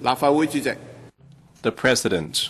立法會主席。The President.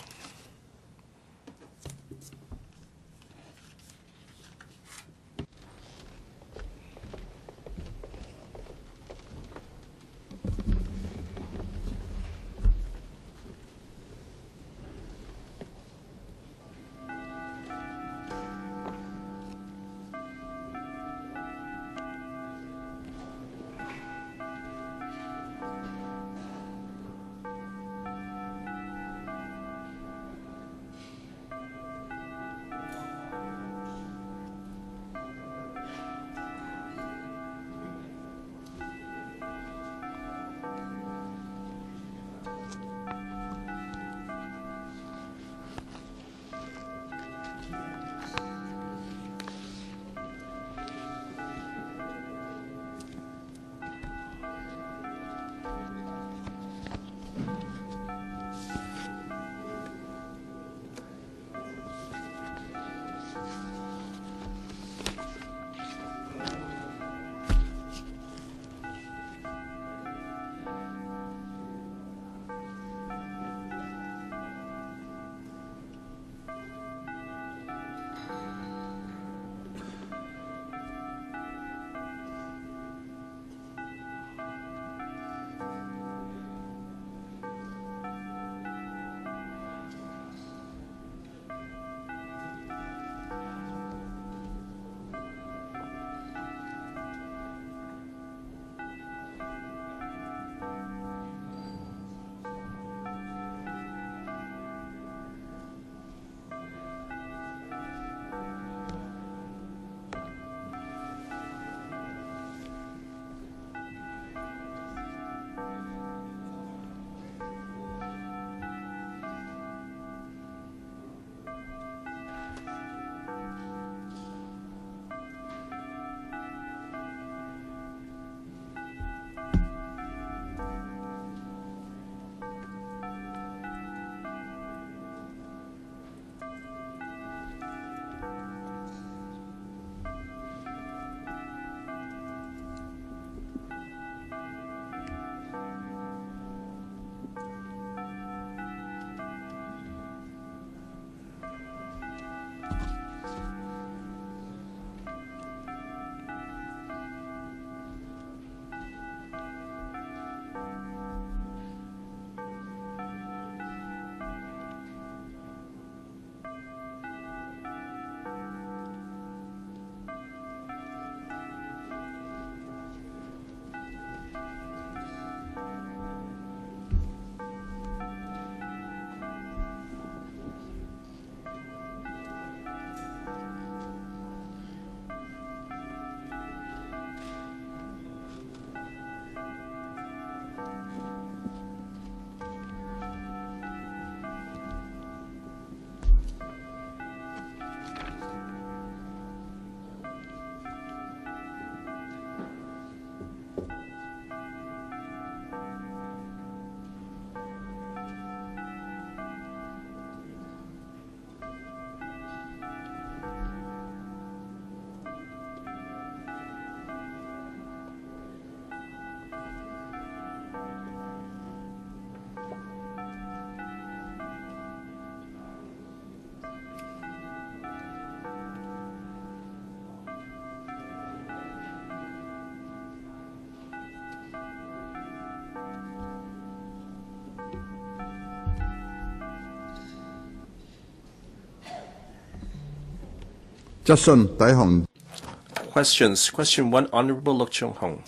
Questions. Question 1, Honorable Luk Chung-hung.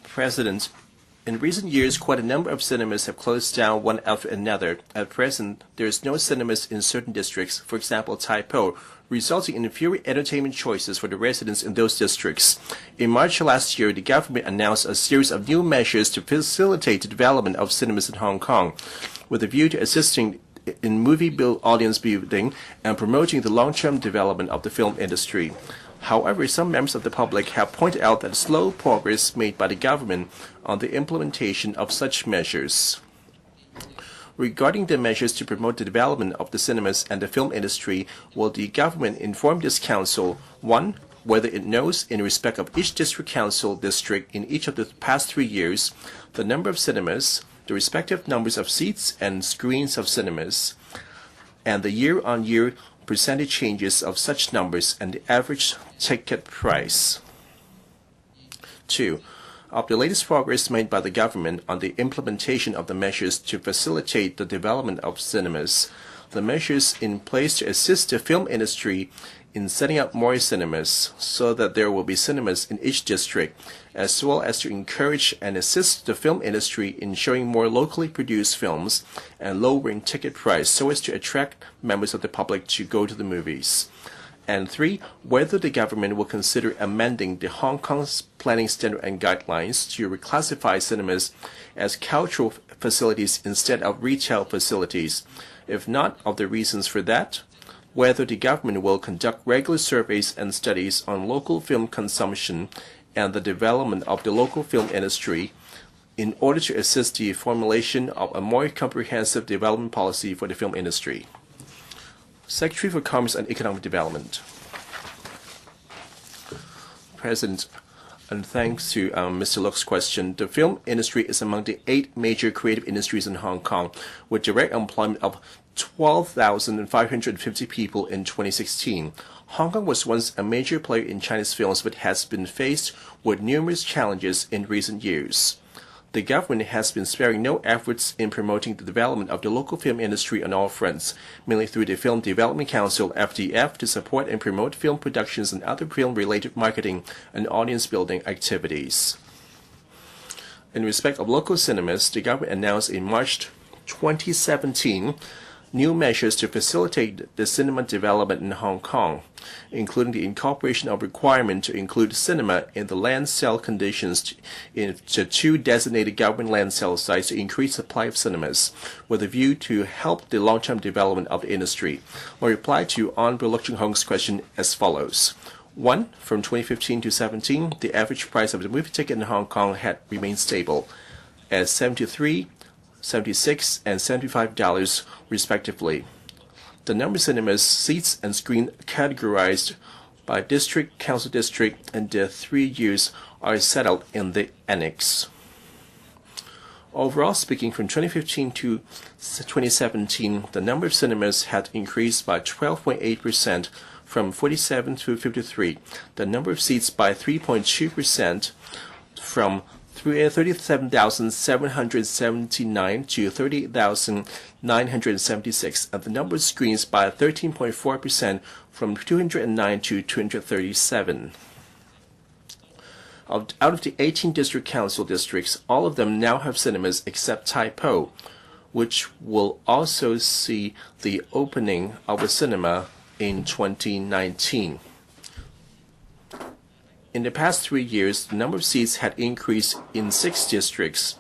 President, in recent years, quite a number of cinemas have closed down one after another. At present, there is no cinemas in certain districts, for example, Tai Po, resulting in fewer entertainment choices for the residents in those districts. In March last year, the government announced a series of new measures to facilitate the development of cinemas in Hong Kong, with a view to assisting in movie audience building and promoting the long-term development of the film industry. However, some members of the public have pointed out that slow progress made by the government on the implementation of such measures. Regarding the measures to promote the development of the cinemas and the film industry, will the government inform this council, 1. Whether it knows, in respect of each district council district in each of the past 3 years, the number of cinemas, the respective numbers of seats and screens of cinemas, and the year-on-year percentage changes of such numbers and the average ticket price. 2. Of the latest progress made by the government on the implementation of the measures to facilitate the development of cinemas, the measures in place to assist the film industry in setting up more cinemas so that there will be cinemas in each district, as well as to encourage and assist the film industry in showing more locally produced films and lowering ticket price so as to attract members of the public to go to the movies. And 3, whether the government will consider amending the Hong Kong's planning standard and guidelines to reclassify cinemas as cultural facilities instead of retail facilities. If not, of the reasons for that, whether the government will conduct regular surveys and studies on local film consumption and the development of the local film industry in order to assist the formulation of a more comprehensive development policy for the film industry. Secretary for Commerce and Economic Development. President, and thanks to Mr. Luk's question, the film industry is among the 8 major creative industries in Hong Kong, with direct employment of 12,550 people in 2016. Hong Kong was once a major player in Chinese films but has been faced with numerous challenges in recent years. The government has been sparing no efforts in promoting the development of the local film industry on all fronts, mainly through the Film Development Council (FDF) to support and promote film productions and other film-related marketing and audience-building activities. In respect of local cinemas, the government announced in March 2017 new measures to facilitate the cinema development in Hong Kong, including the incorporation of requirement to include cinema in the land sale conditions into 2 designated government land sale sites to increase supply of cinemas, with a view to help the long-term development of the industry. My reply to Hon LUK Chung-hung's question as follows. 1. From 2015 to 17, the average price of the movie ticket in Hong Kong had remained stable at $73, $76, and $75 respectively. The number of cinemas, seats, and screen categorized by district, council district, and their 3 years are set out in the annex. Overall speaking, from 2015 to 2017, the number of cinemas had increased by 12.8% from 47 to 53. The number of seats by 3.2% from 37,779 to 38,976, and the number of screens by 13.4% from 209 to 237. Out of the 18 district council districts, all of them now have cinemas except Tai Po, which will also see the opening of a cinema in 2019. In the past 3 years, the number of seats had increased in 6 districts,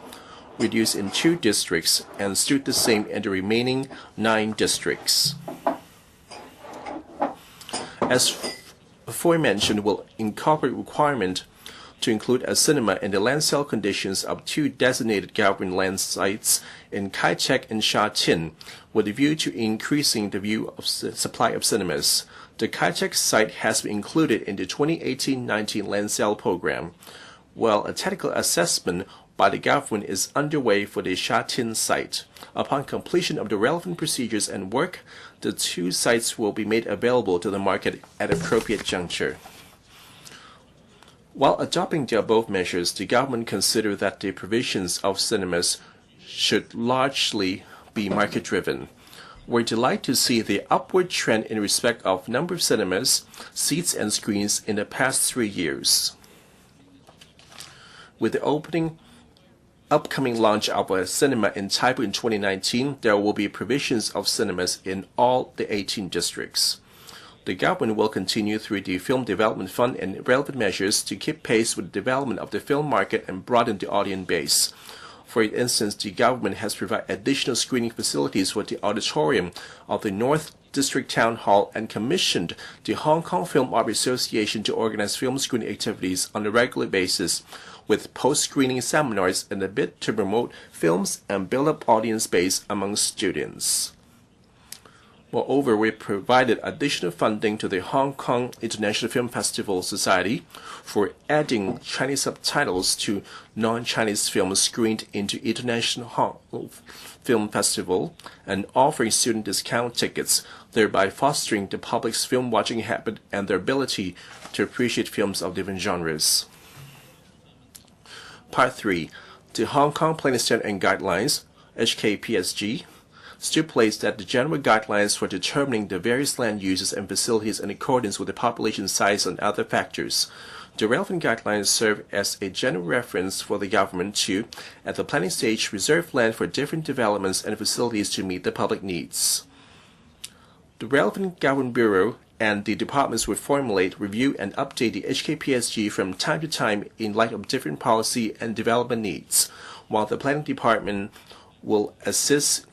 reduced in 2 districts, and stood the same in the remaining 9 districts. As aforementioned, will incorporate requirement to include a cinema in the land sale conditions of 2 designated government land sites in Kai Tak and Sha Tin, with a view to increasing the view of supply of cinemas. The Kai Tak site has been included in the 2018-19 land sale program, while a technical assessment by the government is underway for the Sha Tin site. Upon completion of the relevant procedures and work, the 2 sites will be made available to the market at appropriate juncture. While adopting the above measures, the government considered that the provisions of cinemas should largely be market-driven. We're delighted to see the upward trend in respect of number of cinemas, seats, and screens in the past 3 years. With the upcoming launch of a cinema in Tai Po in 2019, there will be provisions of cinemas in all the 18 districts. The government will continue through the Film Development Fund and relevant measures to keep pace with the development of the film market and broaden the audience base. For instance, the government has provided additional screening facilities for the auditorium of the North District Town Hall and commissioned the Hong Kong Film Art Association to organize film screening activities on a regular basis, with post-screening seminars in a bid to promote films and build up audience base among students. Moreover, we provided additional funding to the Hong Kong International Film Festival Society for adding Chinese subtitles to non-Chinese films screened into International Film Festival and offering student discount tickets, thereby fostering the public's film watching habit and their ability to appreciate films of different genres. Part 3. The Hong Kong Planning Standard and Guidelines, HKPSG, stipulates that the general guidelines for determining the various land uses and facilities in accordance with the population size and other factors. The relevant guidelines serve as a general reference for the government to, at the planning stage, reserve land for different developments and facilities to meet the public needs. The relevant government bureau and the departments will formulate, review, and update the HKPSG from time to time in light of different policy and development needs, while the planning department will assist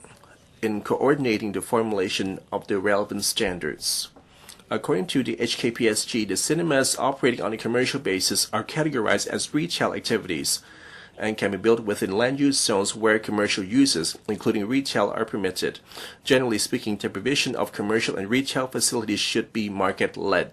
in coordinating the formulation of the relevant standards. According to the HKPSG, the cinemas operating on a commercial basis are categorized as retail activities and can be built within land use zones where commercial uses, including retail, are permitted. Generally speaking, the provision of commercial and retail facilities should be market-led.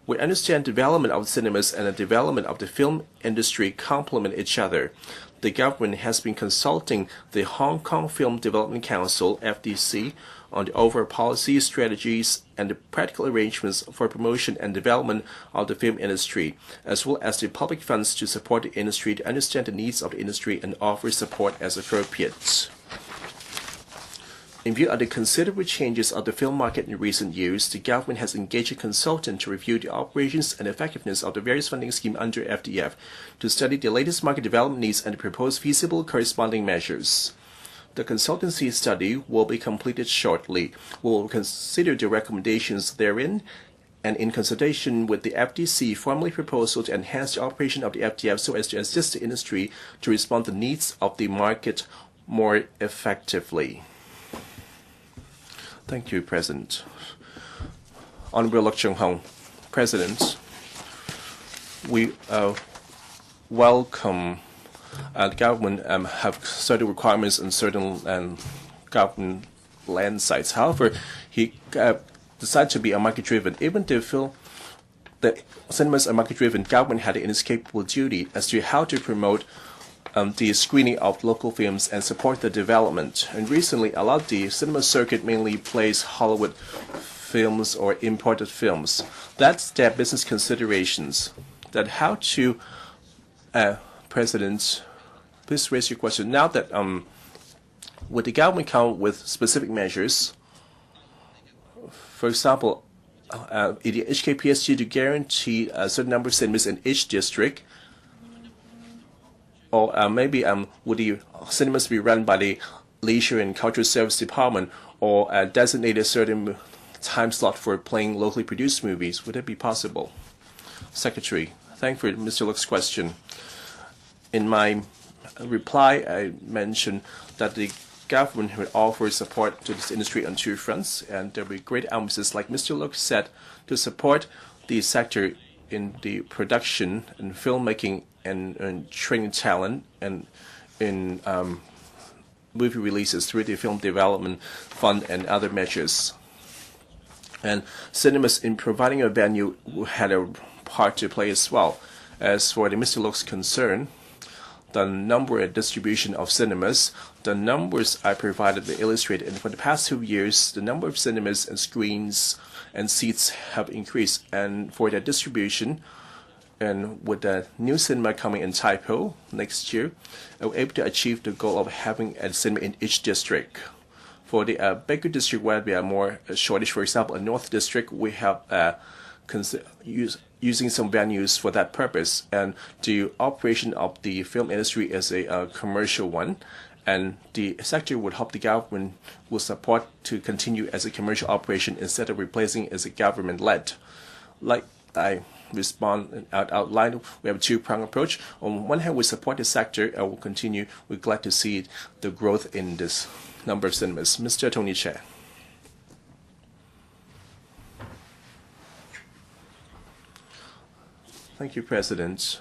We understand development of cinemas and the development of the film industry complement each other. The government has been consulting the Hong Kong Film Development Council, FDC, on the overall policy, strategies, and the practical arrangements for promotion and development of the film industry, as well as the public funds to support the industry to understand the needs of the industry and offer support as appropriate. In view of the considerable changes of the film market in recent years, the government has engaged a consultant to review the operations and effectiveness of the various funding schemes under FDF to study the latest market development needs and propose feasible corresponding measures. The consultancy study will be completed shortly. We will consider the recommendations therein and in consultation with the FDC formally proposal to enhance the operation of the FDF so as to assist the industry to respond to the needs of the market more effectively. Thank you, President. Honorable LUK Chung-hung, President, we welcome the government have certain requirements on certain government land sites. However, he decided to be market-driven. Even though the cinemas are market-driven, government had an inescapable duty as to how to promote the screening of local films and support the development. And recently, a lot of the cinema circuit mainly plays Hollywood films or imported films. That's their business considerations. That how to, President, please raise your question. Now that would the government come with specific measures? For example, in the HKPSG to guarantee a certain number of cinemas in each district. Or maybe would the cinemas be run by the Leisure and Cultural Service Department or designate a certain time slot for playing locally produced movies? Would that be possible? Secretary, thank you for Mr. Luk's question. In my reply, I mentioned that the government would offer support to this industry on two fronts, and there will be great emphasis, like Mr. Luk said, to support the sector in the production and filmmaking and training talent and in movie releases through the Film Development Fund and other measures. And cinemas in providing a venue had a part to play as well. As for the Mr. Luk's concern, the number and distribution of cinemas, the numbers I provided to illustrate, and for the past 2 years, the number of cinemas and screens and seats have increased. And for their distribution, and with the new cinema coming in Tai Po next year, we're able to achieve the goal of having a cinema in each district. For the bigger district where we are more shortage, for example, in North District, we have using some venues for that purpose. And the operation of the film industry is a commercial one, and the sector would hope the government will support to continue as a commercial operation instead of replacing it as a government-led. Like I outlined, we have a two-pronged approach. On one hand, we support the sector and will continue. We're glad to see the growth in this number of cinemas. Mr. Tony Chair. Thank you, President.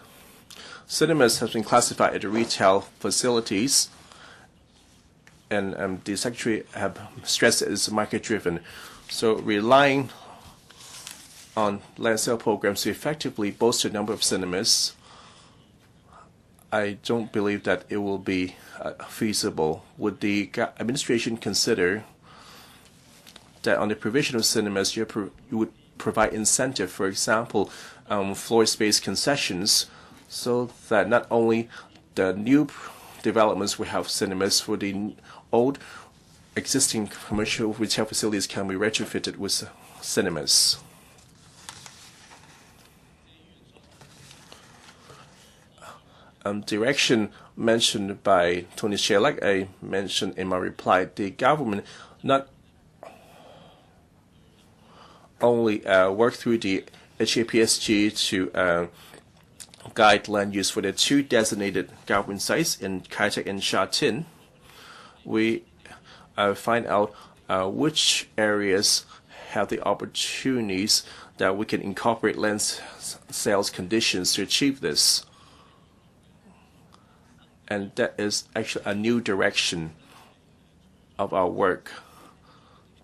cinemas have been classified as retail facilities, and the Secretary have stressed it is market-driven. So relying on land sale programs to effectively bolster the number of cinemas, I don't believe that it will be feasible. Would the administration consider that on the provision of cinemas, you would provide incentive, for example, floor space concessions, so that not only the new developments will have cinemas, for the old existing commercial retail facilities can be retrofitted with cinemas. Direction mentioned by Tony Shea, like I mentioned in my reply, the government not only work through the HAPSG to guide land use for the two designated government sites in Kai Tak and Sha Tin. We find out which areas have the opportunities that we can incorporate land sales conditions to achieve this. And that is actually a new direction of our work.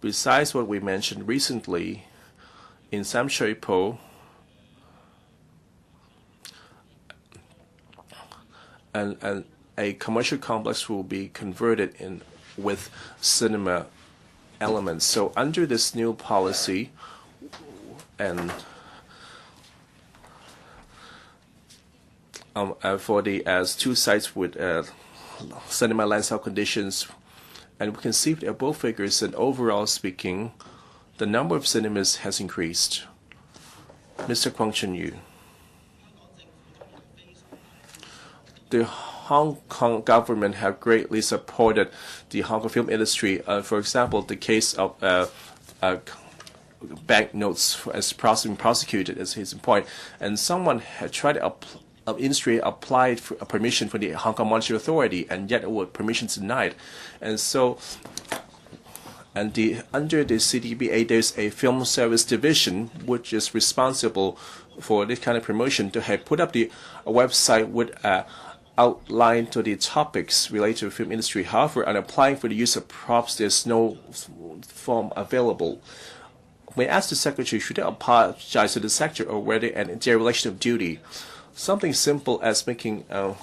Besides what we mentioned recently, in Sam Shui Po, and a commercial complex will be converted in with cinema elements. So under this new policy, and for the two sites with cinema land sale conditions, and we can see that both figures, and overall speaking, the number of cinemas has increased. Mr. Kwang Chun-yu. The Hong Kong government have greatly supported the Hong Kong film industry. For example, the case of banknotes as prosecuted, as his point, and someone had tried to industry applied for a permission for the Hong Kong Monetary Authority, and yet it was permission denied. And so, under the CDBA, there's a film service division which is responsible for this kind of promotion, to have put up a website with outline to the topics related to the film industry. However, on applying for the use of props, there's no form available. We asked the Secretary, should they apologize to the sector, or whether an dereliction of duty? Something simple as making a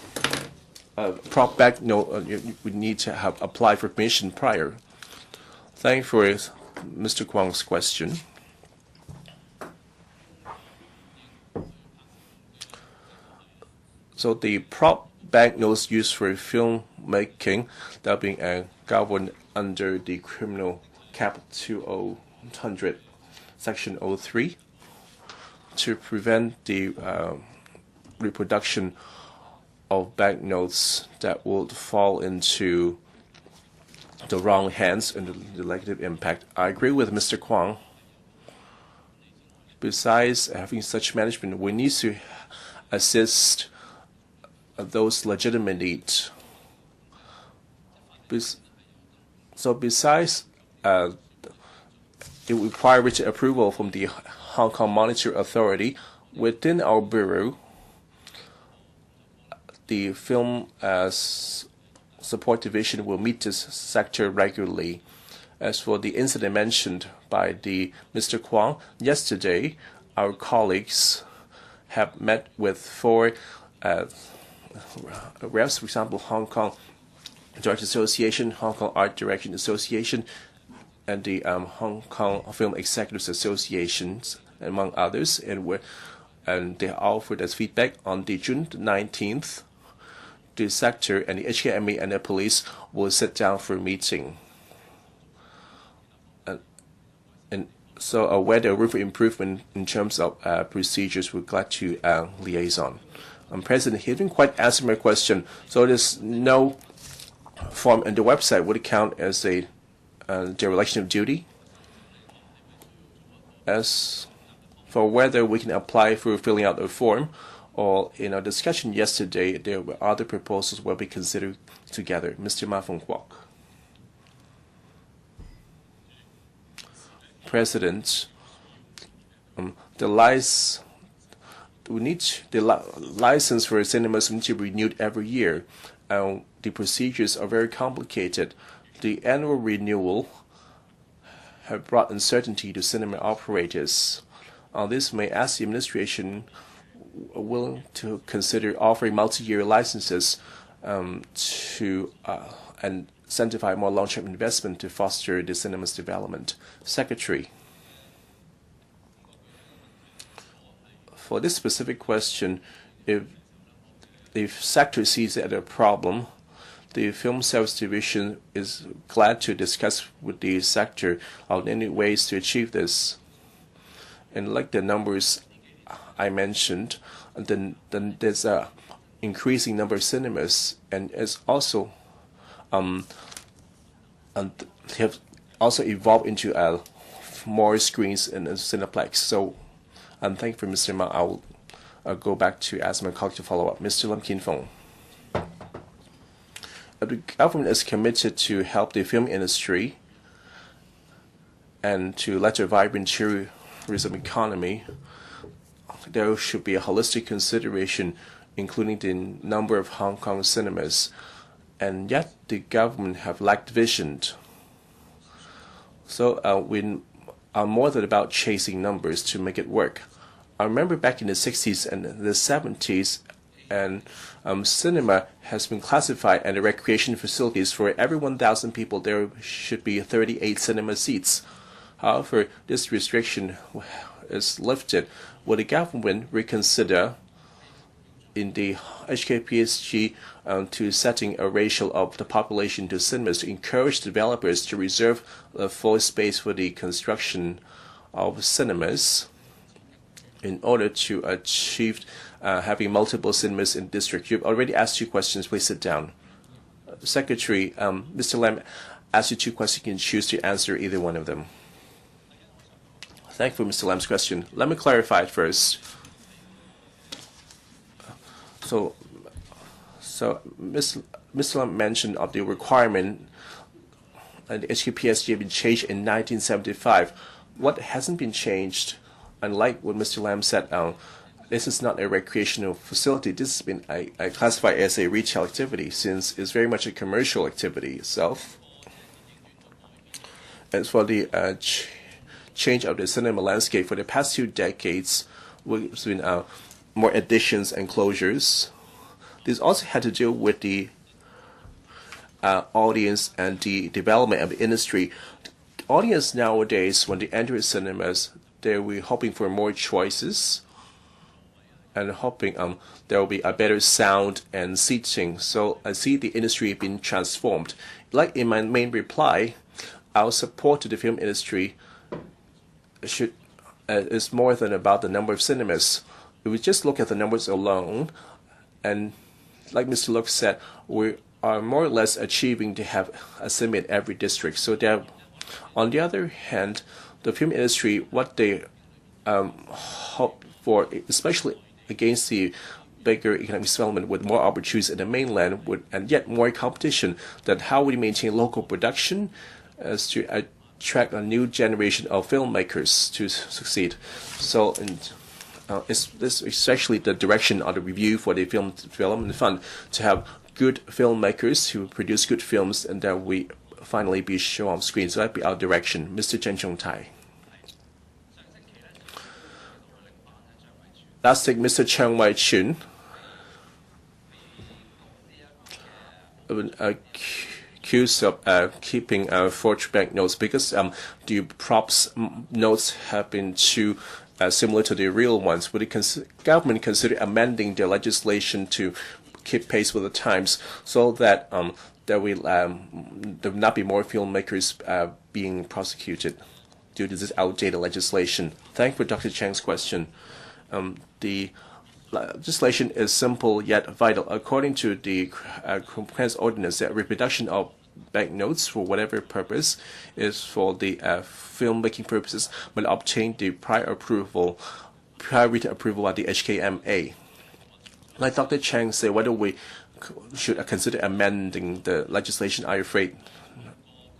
prop back note, you would need to have applied for permission prior. Thank you for Mr. Kwang's question. So the prop banknotes used for filmmaking that being governed under the Criminal Cap 200, Section 03, to prevent the reproduction of banknotes that will fall into the wrong hands and the negative impact. I agree with Mr. Kwang. Besides having such management, we need to assist those legitimate needs. So besides it requires written approval from the Hong Kong Monetary Authority, within our bureau, the film support division will meet this sector regularly. As for the incident mentioned by Mr. Kwang, yesterday our colleagues have met with 4 reps, for example, Hong Kong Directors Association, Hong Kong Art Direction Association, and the Hong Kong Film Executives Associations, among others, and they offered us feedback on the June 19th. The sector and the HKMA and the police will sit down for a meeting. And so where there is room for improvement in terms of procedures, we're glad to liaison. President, he didn't quite answer my question. So there's no form on the website. Would it count as a dereliction of duty? As for whether we can apply for filling out a form, or in our discussion yesterday, there were other proposals will be considered together. Mr. Ma Feng-kwok. President, the the license for cinemas need to be renewed every year. The procedures are very complicated. The annual renewal have brought uncertainty to cinema operators. This may ask the administration willing to consider offering multi-year licenses to and incentivize more long-term investment to foster the cinema's development. Secretary. For this specific question, if the sector sees it as a problem, the Film Sales Division is glad to discuss with the sector on any ways to achieve this. And like the numbers I mentioned, then there's a increasing number of cinemas, and it's also and have also evolved into more screens in the Cineplex. So thank you, Mr. Ma. I'll go back to ask my colleague to follow up. Mr. Lam Kin Fong. The government is committed to help the film industry and to let a vibrant tourism economy. There should be a holistic consideration, including the number of Hong Kong cinemas, and yet the government have lacked vision. So we are more than about chasing numbers to make it work. I remember back in the 60s and the 70s, and cinema has been classified as a recreation facilities. For every 1,000 people, there should be 38 cinema seats. However, this restriction is lifted. Will the government reconsider in the HKPSG to setting a ratio of the population to cinemas to encourage developers to reserve the full space for the construction of cinemas in order to achieve having multiple cinemas in district? You've already asked 2 questions. Please sit down. Secretary, Mr. Lam asked you 2 questions. You can choose to answer either one of them. Thank you for Mr. Lam's question. Let me clarify it first. So Mr. Lam mentioned of the requirement and the HKPSG had been changed in 1975. What hasn't been changed, unlike what Mr. Lam said, this is not a recreational facility. This has been classified as a retail activity, since it's very much a commercial activity itself. As for the change of the cinema landscape for the past 2 decades, there's been more additions and closures. This also had to do with the audience and the development of the industry. The audience nowadays, when they enter cinemas, they will be hoping for more choices and hoping there will be a better sound and seating. So I see the industry being transformed. Like in my main reply, our support to the film industry is more than about the number of cinemas. If we just look at the numbers alone, and like Mr. Luk said, we are more or less achieving to have a cinema in every district. So that, on the other hand, the film industry, what they hope for, especially against the bigger economic development with more opportunities in the mainland and yet more competition, that how we maintain local production as to attract a new generation of filmmakers to succeed. So this is actually the direction of the review for the Film Development Fund, to have good filmmakers who produce good films and that we finally be shown on screen. So that'd be our direction. Mr. Chen Chung-tai. Last thing, Mr. Chang Wai-chun, accused of keeping forged banknotes because the props notes have been too similar to the real ones. Would the government consider amending the legislation to keep pace with the times so that there will not be more filmmakers being prosecuted due to this outdated legislation? Thank you for Dr. Chang's question. The legislation is simple yet vital. According to the compliance ordinance, the reproduction of banknotes for whatever purpose is for the filmmaking purposes, but obtain the prior written approval of the HKMA. Like Dr. Chang said, whether we should consider amending the legislation, I'm afraid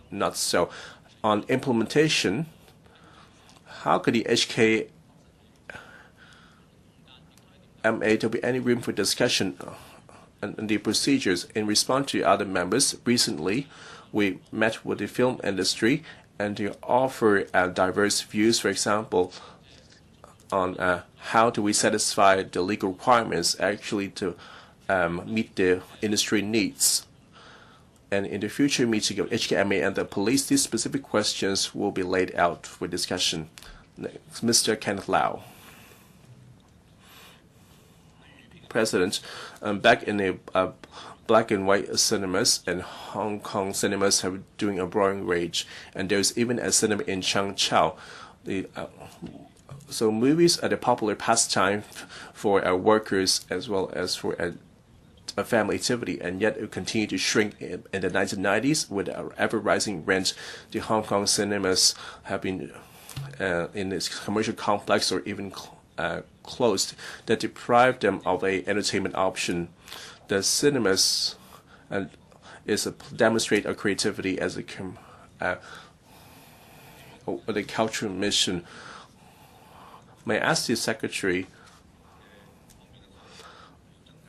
not so. On implementation, how could the HKMA, there'll be any room for discussion and the procedures. In response to other members, recently we met with the film industry and to offer diverse views, for example, on how do we satisfy the legal requirements actually to meet the industry needs. And in the future meeting of HKMA and the police, these specific questions will be laid out for discussion. Next, Mr. Kenneth Lau. President, back in the black and white cinemas and Hong Kong cinemas have doing a growing rage, and there's even a cinema in Changchao. So movies are the popular pastime for workers as well as for a family activity, and yet it continued to shrink in the 1990s with ever-rising rent. The Hong Kong cinemas have been in this commercial complex or even closed, that deprived them of a entertainment option. The cinemas demonstrate a creativity as a cultural mission. May I ask the secretary?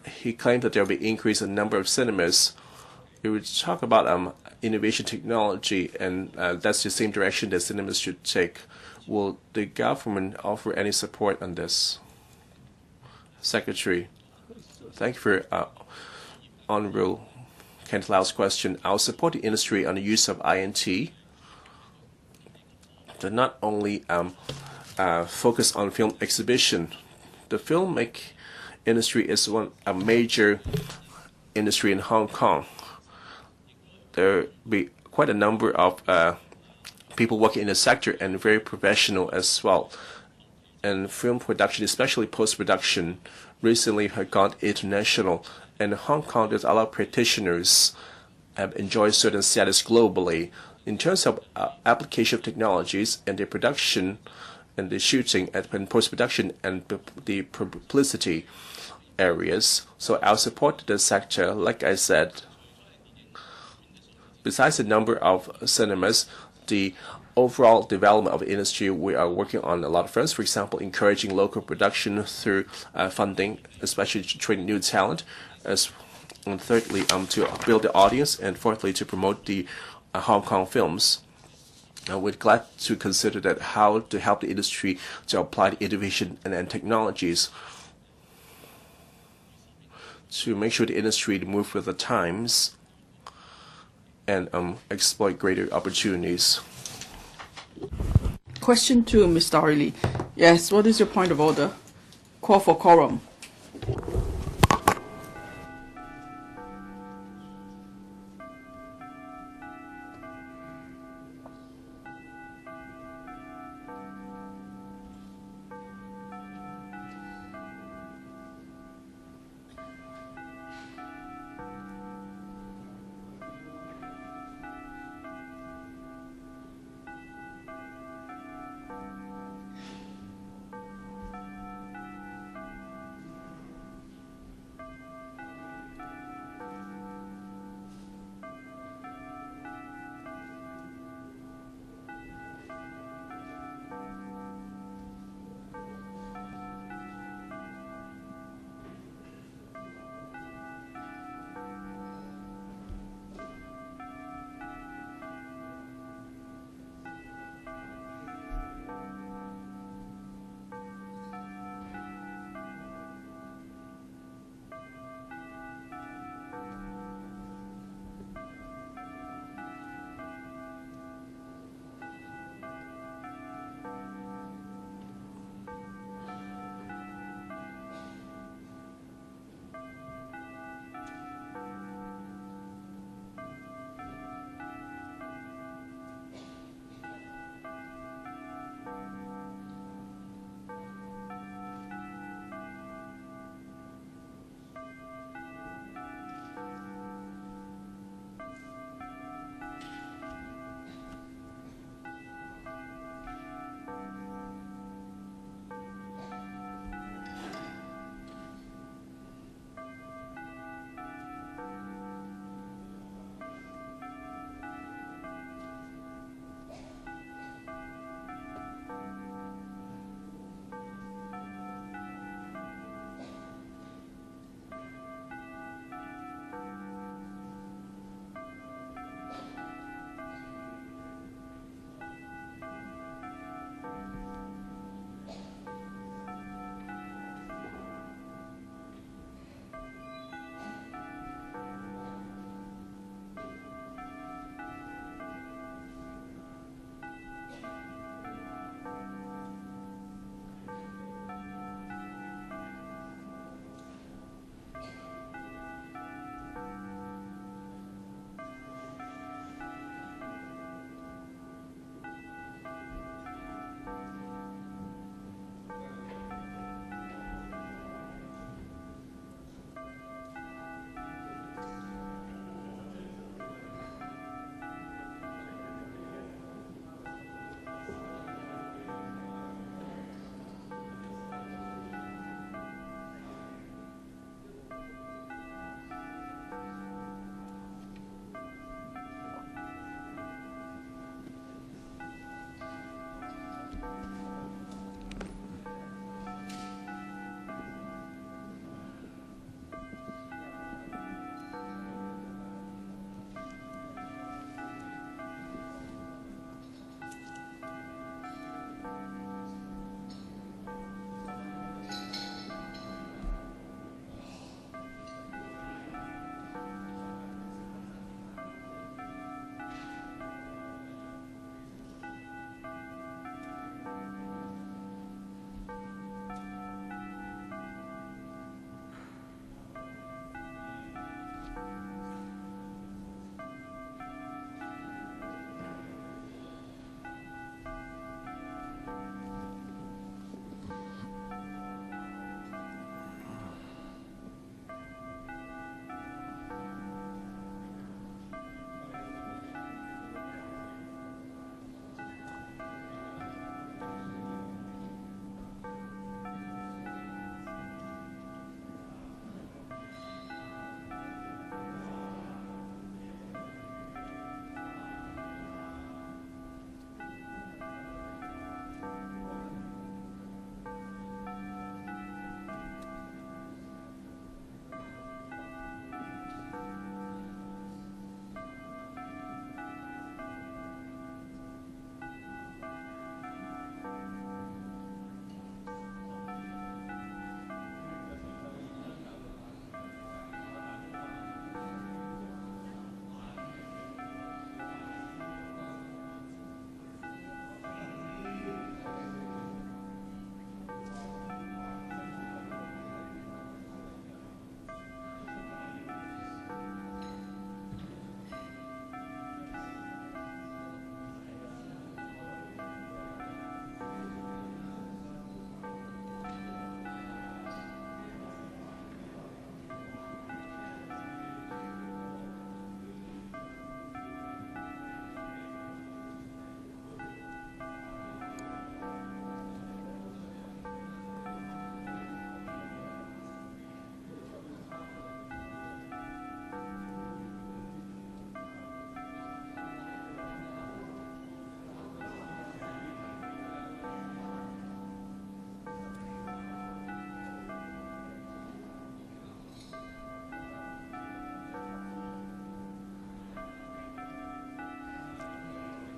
He claimed that there will be increase in the number of cinemas. We would talk about innovation technology, and that's the same direction that cinemas should take. Will the government offer any support on this? Secretary, thank you for Honorable Kent Lau's question. I'll support the industry on the use of INT to not only focus on film exhibition. The filmmaking industry is a major industry in Hong Kong. There will be quite a number of people working in the sector and very professional as well. And film production, especially post-production, recently have gone international. And in Hong Kong, there's a lot of practitioners have enjoyed certain status globally. In terms of application of technologies and the production and the shooting and post-production and the publicity areas, so I'll support the sector. Like I said, besides the number of cinemas, the overall development of the industry, we are working on a lot of fronts. For example, encouraging local production through funding, especially to train new talent, and thirdly, to build the audience, and fourthly, to promote the Hong Kong films. We're glad to consider that how to help the industry to apply the innovation and technologies to make sure the industry to move with the times and exploit greater opportunities. Question 2, Ms. Starry Lee. Yes, what is your point of order? Call for quorum.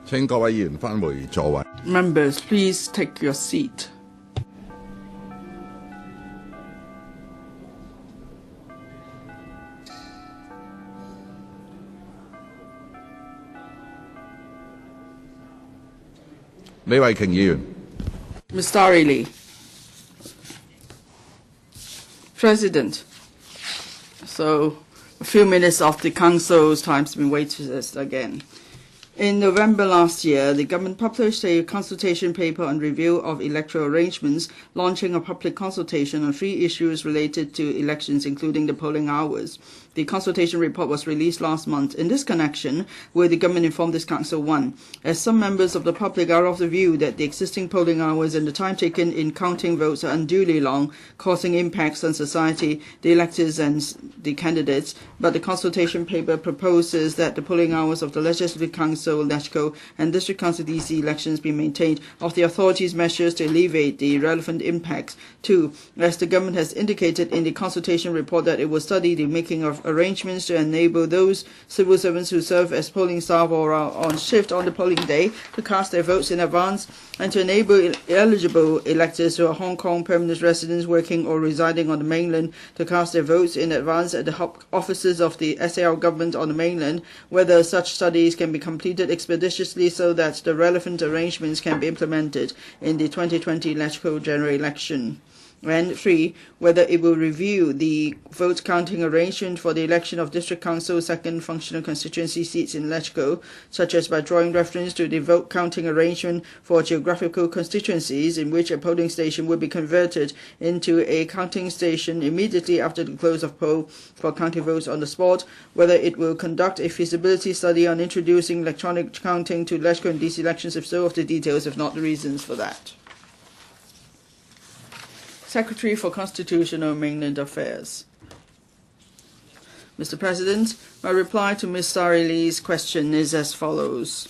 請各位議員返回座位。Members, please take your seat. Ms. Starry Lee. President. So, a few minutes of the Council's time's been waited again. In November last year, the government published a consultation paper on review of electoral arrangements, launching a public consultation on 3 issues related to elections, including the polling hours. The consultation report was released last month. In this connection, will the government inform this Council 1? As some members of the public are of the view that the existing polling hours and the time taken in counting votes are unduly long, causing impacts on society, the electors and the candidates, but the consultation paper proposes that the polling hours of the Legislative Council, LECHCO, and District Council DC elections be maintained, of the authorities' measures to alleviate the relevant impacts. 2. As the government has indicated in the consultation report that it will study the making of arrangements to enable those civil servants who serve as polling staff or are on shift on the polling day to cast their votes in advance, and to enable eligible electors who are Hong Kong permanent residents working or residing on the mainland to cast their votes in advance at the offices of the SAR government on the mainland, whether such studies can be completed expeditiously so that the relevant arrangements can be implemented in the 2020 LECHCO general election. And 3, whether it will review the vote counting arrangement for the election of District Council second functional constituency seats in LECHCO, such as by drawing reference to the vote counting arrangement for geographical constituencies in which a polling station will be converted into a counting station immediately after the close of poll for counting votes on the spot, whether it will conduct a feasibility study on introducing electronic counting to LECHCO and DC elections, if so, of the details, if not the reasons for that. Secretary for Constitutional and Mainland Affairs. Mr. President, my reply to Ms. Starry Lee's question is as follows.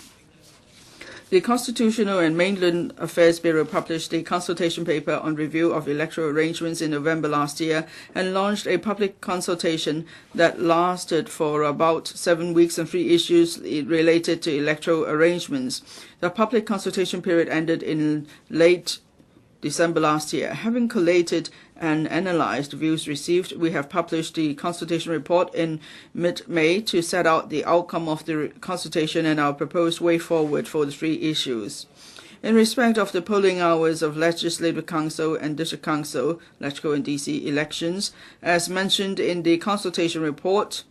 The Constitutional and Mainland Affairs Bureau published a consultation paper on review of electoral arrangements in November last year and launched a public consultation that lasted for about 7 weeks on 3 issues related to electoral arrangements. The public consultation period ended in late December last year. Having collated and analyzed views received, we have published the consultation report in mid-May to set out the outcome of the consultation and our proposed way forward for the 3 issues. In respect of the polling hours of Legislative Council and District Council, LECHCO and DC elections, as mentioned in the consultation report,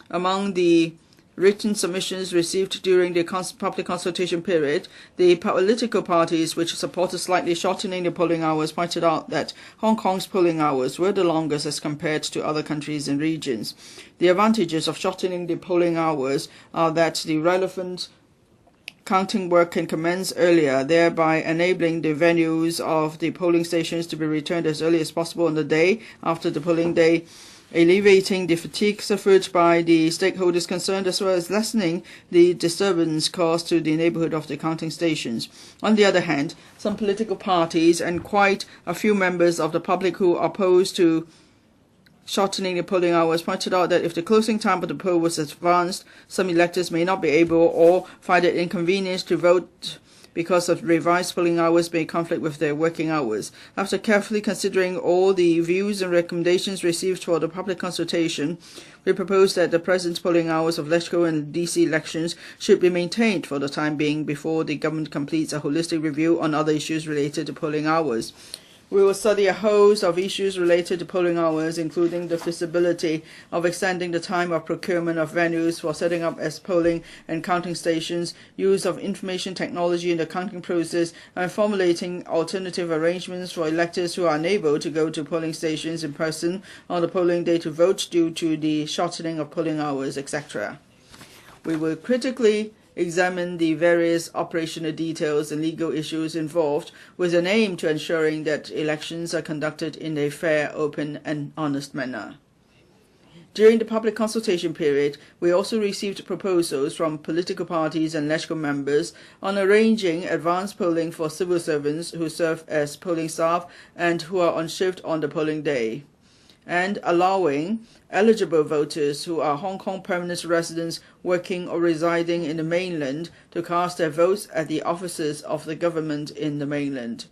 among the written submissions received during the public consultation period, the political parties which supported slightly shortening the polling hours pointed out that Hong Kong's polling hours were the longest as compared to other countries and regions. The advantages of shortening the polling hours are that the relevant counting work can commence earlier, thereby enabling the venues of the polling stations to be returned as early as possible on the day after the polling day, alleviating the fatigue suffered by the stakeholders concerned, as well as lessening the disturbance caused to the neighborhood of the counting stations. On the other hand, some political parties and quite a few members of the public who are opposed to shortening the polling hours pointed out that if the closing time of the poll was advanced, some electors may not be able or find it inconvenient to vote because of revised polling hours being in conflict with their working hours. After carefully considering all the views and recommendations received for the public consultation, we propose that the present polling hours of LECHCO and DC elections should be maintained for the time being before the government completes a holistic review on other issues related to polling hours. We will study a host of issues related to polling hours, including the feasibility of extending the time of procurement of venues for setting up as polling and counting stations, use of information technology in the counting process, and formulating alternative arrangements for electors who are unable to go to polling stations in person on the polling day to vote due to the shortening of polling hours, etc. We will critically examine the various operational details and legal issues involved with an aim to ensuring that elections are conducted in a fair, open and honest manner. During the public consultation period, we also received proposals from political parties and LECHCO members on arranging advance polling for civil servants who serve as polling staff and who are on shift on the polling day. and allowing eligible voters who are Hong Kong permanent residents working or residing in the mainland to cast their votes at the offices of the government in the mainland.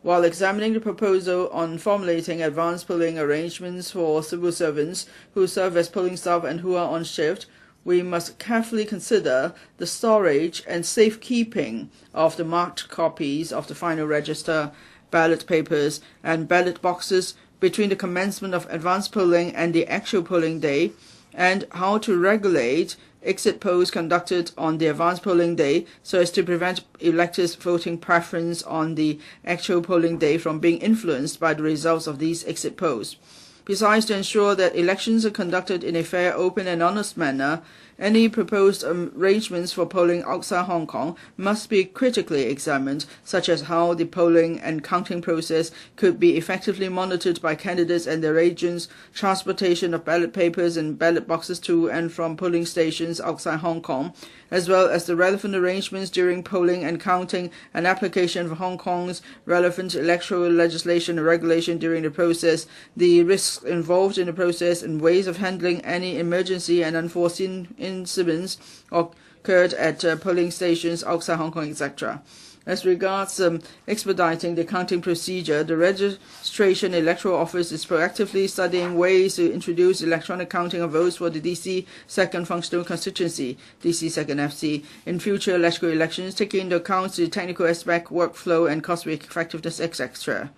While examining the proposal on formulating advance polling arrangements for civil servants who serve as polling staff and who are on shift, we must carefully consider the storage and safekeeping of the marked copies of the final register, ballot papers, and ballot boxes between the commencement of advance polling and the actual polling day, and how to regulate exit polls conducted on the advance polling day so as to prevent electors' voting preference on the actual polling day from being influenced by the results of these exit polls. Besides, to ensure that elections are conducted in a fair, open, and honest manner, any proposed arrangements for polling outside Hong Kong must be critically examined, such as how the polling and counting process could be effectively monitored by candidates and their agents, transportation of ballot papers and ballot boxes to and from polling stations outside Hong Kong, as well as the relevant arrangements during polling and counting, and application of Hong Kong's relevant electoral legislation and regulation during the process, the risks involved in the process, and ways of handling any emergency and unforeseen incidents occurred at polling stations outside Hong Kong, etc. As regards expediting the counting procedure, the Registration Electoral Office is proactively studying ways to introduce electronic counting of votes for the DC 2nd Functional Constituency, DC 2nd FC, in future electoral elections, taking into account the technical aspect, workflow, and cost effectiveness, etc.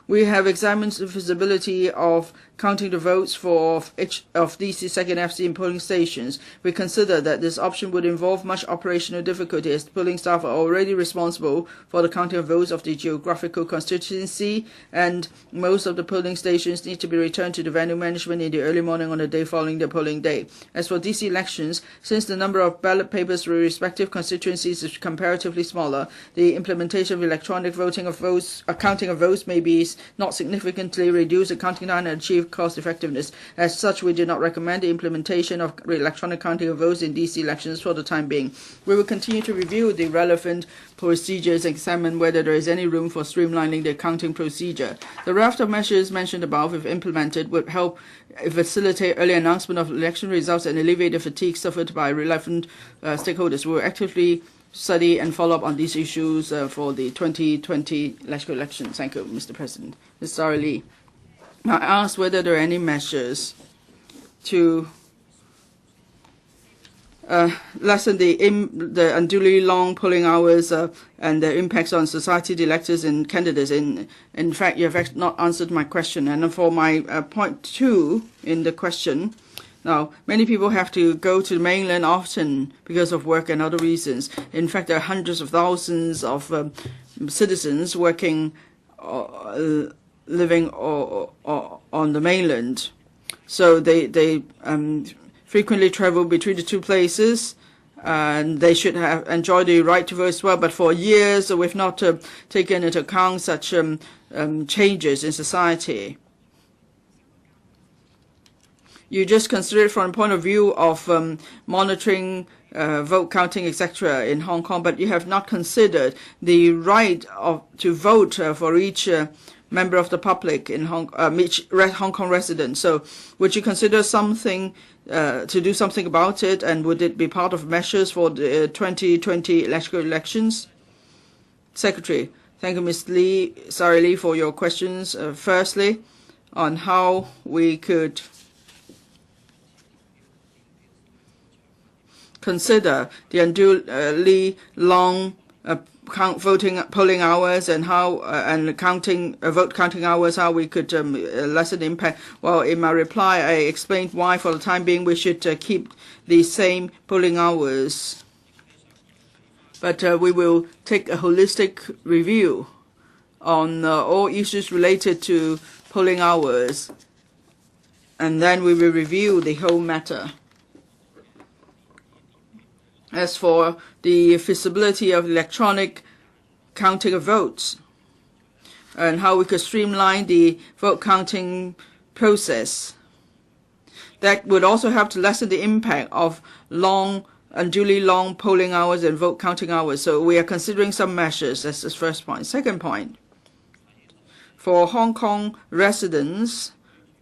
We have examined the feasibility of counting the votes for each of DC 2nd FC in polling stations. We consider that this option would involve much operational difficulty, as the polling staff are already responsible for the counting of votes of the geographical constituency, and most of the polling stations need to be returned to the venue management in the early morning on the day following the polling day. As for DC elections, since the number of ballot papers for respective constituencies is comparatively smaller, the implementation of electronic voting of votes, counting of votes may be not significantly reduce the counting time and achieve cost effectiveness. As such, we do not recommend the implementation of electronic counting of votes in DC elections for the time being. We will continue to review the relevant procedures and examine whether there is any room for streamlining the counting procedure. The raft of measures mentioned above, if implemented, would help facilitate early announcement of election results and alleviate the fatigue suffered by relevant stakeholders. We will actively study and follow up on these issues for the 2020 elections. Thank you, Mr. President. Ms. Starry Lee. I asked whether there are any measures to lessen the unduly long polling hours and their impacts on society, the electors, and candidates. In fact, you have not answered my question. And for my point 2 in the question, now, many people have to go to the mainland often because of work and other reasons. In fact, there are hundreds of thousands of citizens working, living on the mainland. So they frequently travel between the two places, and they should have enjoyed the right to vote as well. But for years, we've not taken into account such changes in society. You just consider it from the point of view of monitoring, vote counting, etc. in Hong Kong, but you have not considered the right to vote for each member of the public in each Hong Kong resident. So would you consider something to do something about it, and would it be part of measures for the 2020 electoral elections? Secretary, thank you, Ms. Lee, Starry Lee, for your questions. Firstly, on how we could consider the unduly long polling hours and how and vote counting hours, how we could lessen the impact. Well, in my reply, I explained why for the time being we should keep the same polling hours. But we will take a holistic review on all issues related to polling hours, and then we will review the whole matter. As for the feasibility of electronic counting of votes and how we could streamline the vote counting process, that would also help to lessen the impact of unduly long polling hours and vote counting hours. So we are considering some measures. That's the first point. Second point, for Hong Kong residents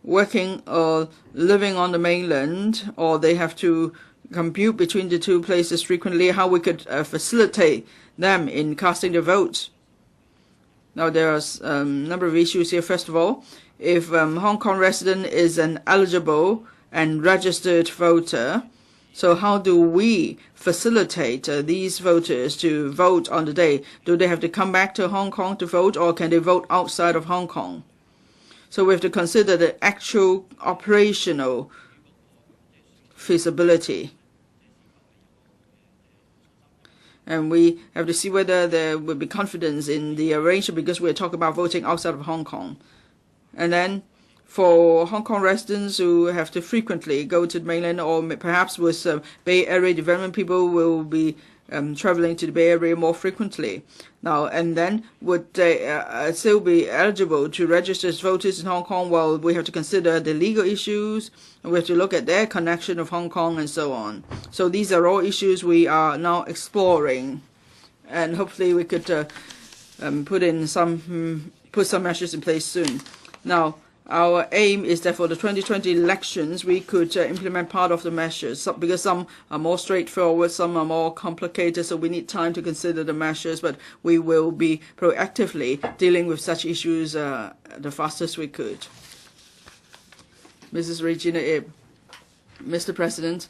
working or living on the mainland, or they have to commute between the two places frequently, how we could facilitate them in casting their votes. Now, there are a number of issues here. First of all, if Hong Kong resident is an eligible and registered voter, so how do we facilitate these voters to vote on the day? Do they have to come back to Hong Kong to vote, or can they vote outside of Hong Kong? So we have to consider the actual operational feasibility. And we have to see whether there will be confidence in the arrangement, because we're talking about voting outside of Hong Kong. And then for Hong Kong residents who have to frequently go to the mainland, or perhaps with Bay Area development, people will be traveling to the Bay Area more frequently. Now, and then would they still be eligible to register as voters in Hong Kong? Well, we have to consider the legal issues, and we have to look at their connection of Hong Kong and so on. So these are all issues we are now exploring, and hopefully we could put some measures in place soon. Now, our aim is that for the 2020 elections, we could implement part of the measures, because some are more straightforward, some are more complicated, so we need time to consider the measures, but we will be proactively dealing with such issues the fastest we could. Mrs. Regina Ip. Mr. President,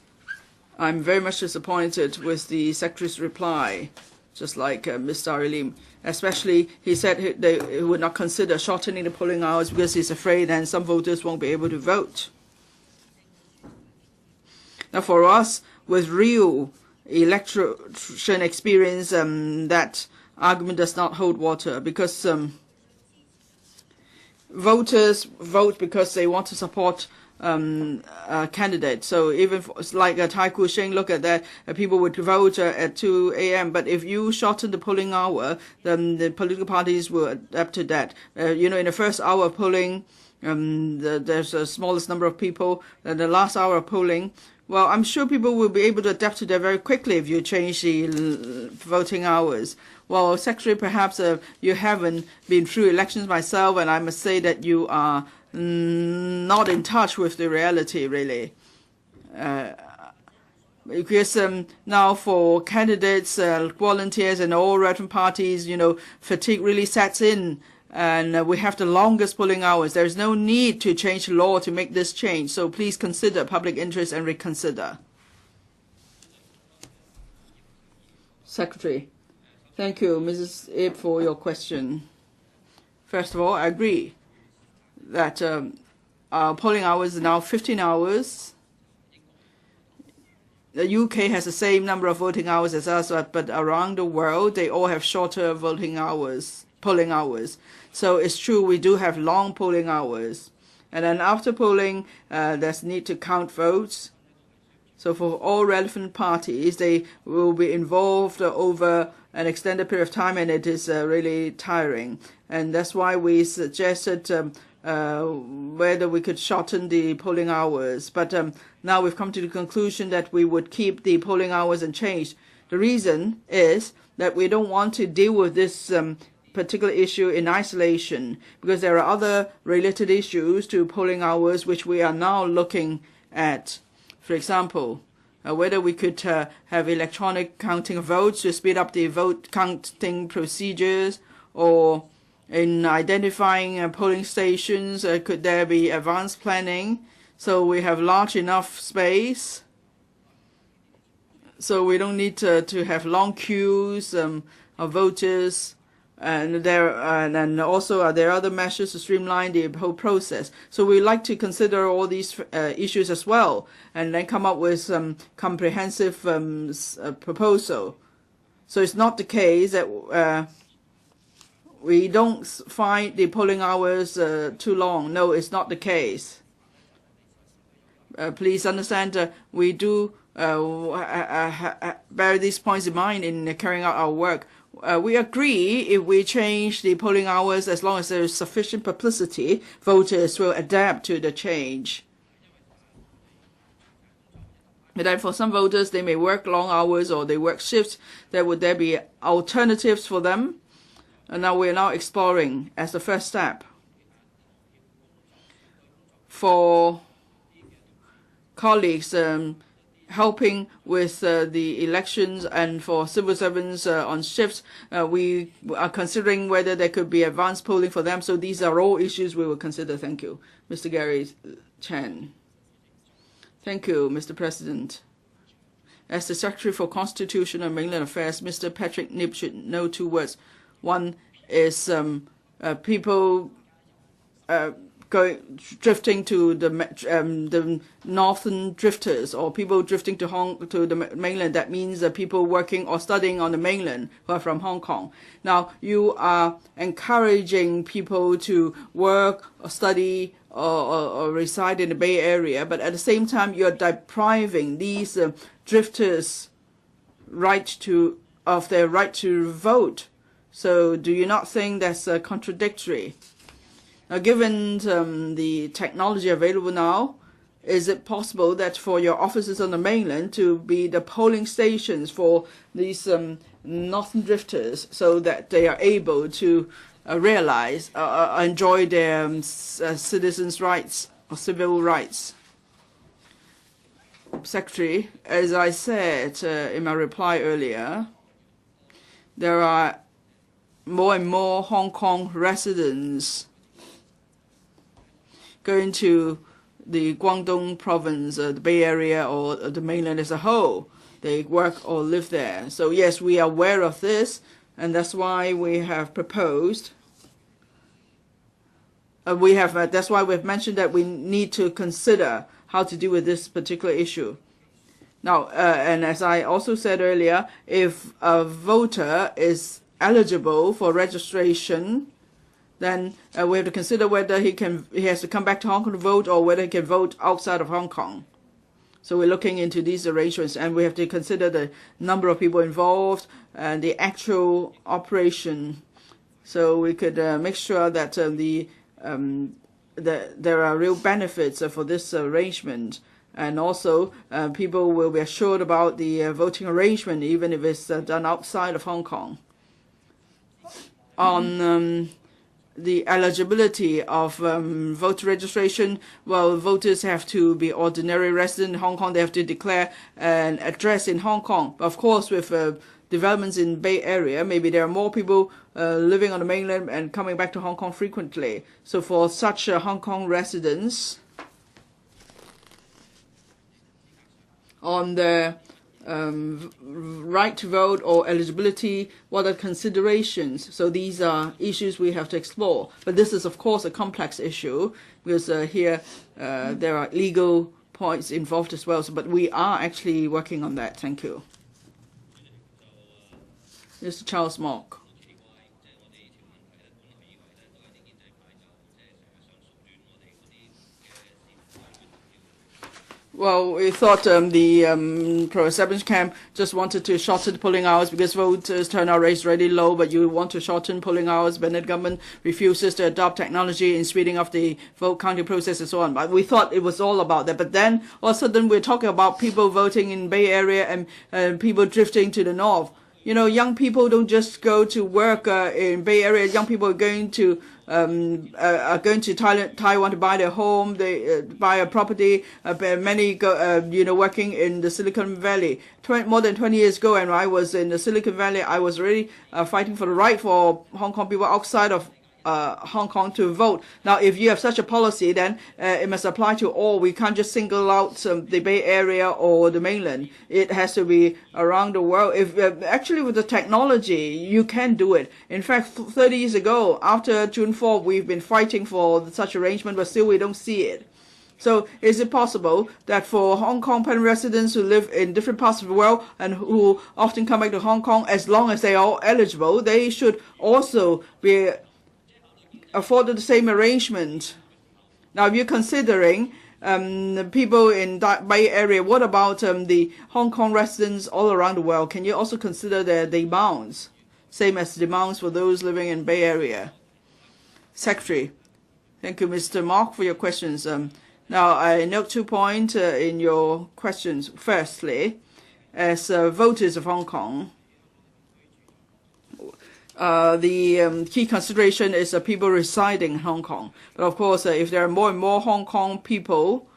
I'm very much disappointed with the Secretary's reply, just like Ms. Starry LEE. Especially, he said he would not consider shortening the polling hours because he's afraid then some voters won't be able to vote. Now, for us, with real election experience, that argument does not hold water, because voters vote because they want to support candidate. So even like Tai Koo-shing, look at that, people would vote at 2 a.m. But if you shorten the polling hour, then the political parties will adapt to that. In the first hour of polling, there's the smallest number of people. And the last hour of polling, well, I'm sure people will be able to adapt to that very quickly if you change the voting hours. Well, Secretary, perhaps you haven't been through elections myself, and I must say that you are not in touch with the reality, really. Because now for candidates, volunteers, and all relevant parties, fatigue really sets in, and we have the longest polling hours. There is no need to change the law to make this change, so please consider public interest and reconsider. Secretary. Thank you, Mrs. Ip, for your question. First of all, I agree that our polling hours are now 15 hours. The UK has the same number of voting hours as us, but around the world, they all have shorter polling hours. So it's true, we do have long polling hours. And then after polling, there's need to count votes. So for all relevant parties, they will be involved over an extended period of time, and it is really tiring. And that's why we suggested whether we could shorten the polling hours. But now we've come to the conclusion that we would keep the polling hours unchanged. The reason is that we don't want to deal with this particular issue in isolation, because there are other related issues to polling hours which we are now looking at. For example, whether we could have electronic counting of votes to speed up the vote counting procedures, or in identifying polling stations, could there be advanced planning so we have large enough space so we don't need to have long queues of voters. And also are there other measures to streamline the whole process. So we like to consider all these issues as well, and then come up with some comprehensive proposal. So it's not the case that we don't find the polling hours too long. No, it's not the case. Please understand, we do bear these points in mind in carrying out our work. We agree if we change the polling hours, as long as there is sufficient publicity, voters will adapt to the change. But then for some voters, they may work long hours or they work shifts. Would there be alternatives for them? And now we're exploring as the first step. for colleagues helping with the elections, and for civil servants on shifts, we are considering whether there could be advanced polling for them. So these are all issues we will consider. Thank you. Mr. Gary Chen. Thank you, Mr. President. As the Secretary for Constitutional and Mainland Affairs, Mr. Patrick Nip should know two words. One is people drifting to the northern drifters, or people drifting to the mainland. That means people working or studying on the mainland who are from Hong Kong. Now, you are encouraging people to work or study or reside in the Bay Area, but at the same time, you're depriving these drifters of their right to vote. So do you not think that's contradictory? Now, given the technology available now, is it possible that for your offices on the mainland to be the polling stations for these northern drifters, so that they are able to realize, enjoy their citizens' rights or civil rights? Secretary, as I said in my reply earlier, there are more and more Hong Kong residents going to the Guangdong province, the Bay Area, or the mainland as a whole. They work or live there. So yes, we are aware of this, and that's why we have proposed. That's why we've mentioned that we need to consider how to deal with this particular issue. Now, and as I also said earlier, if a voter is eligible for registration, then we have to consider whether he has to come back to Hong Kong to vote, or whether he can vote outside of Hong Kong. So we're looking into these arrangements, and we have to consider the number of people involved and the actual operation, so we could make sure that there are real benefits for this arrangement, and also people will be assured about the voting arrangement, even if it's done outside of Hong Kong. On the eligibility of voter registration, well, voters have to be ordinary resident in Hong Kong. They have to declare an address in Hong Kong. Of course, with developments in Bay Area, maybe there are more people living on the mainland and coming back to Hong Kong frequently. So for such Hong Kong residents, on their right to vote or eligibility, what are considerations? So these are issues we have to explore. But this is, of course, a complex issue, because here there are legal points involved as well. So, but we are actually working on that. Thank you. Mr. Charles Mock. Well, we thought the pro-establishment camp just wanted to shorten the polling hours because voters' turnout rate is really low, but you want to shorten polling hours. But the government refuses to adopt technology in speeding up the vote counting process and so on. But we thought it was all about that. But then all of a sudden we're talking about people voting in Bay Area and people drifting to the north. You know, young people don't just go to work in Bay Area. Young people are going to Taiwan to buy their home. They buy a property. Many go, working in the Silicon Valley. More than 20 years ago, and I was in the Silicon Valley, I was really fighting for the right for Hong Kong people outside of Hong Kong to vote. Now, if you have such a policy, then it must apply to all. We can't just single out the Bay Area or the mainland. It has to be around the world. If actually with the technology, you can do it. In fact, 30 years ago, after June 4th, we've been fighting for such arrangement, but still we don't see it. So is it possible that for Hong Kong permanent residents who live in different parts of the world and who often come back to Hong Kong, as long as they are eligible, they should also be afforded the same arrangement? Now, if you're considering the people in that Bay Area, what about the Hong Kong residents all around the world? Can you also consider their demands, same as demands for those living in Bay Area? Secretary. Thank you, Mr. Mark, for your questions. Now, I note 2 points in your questions. Firstly, as voters of Hong Kong, the key consideration is people residing in Hong Kong. But of course, if there are more and more Hong Kong people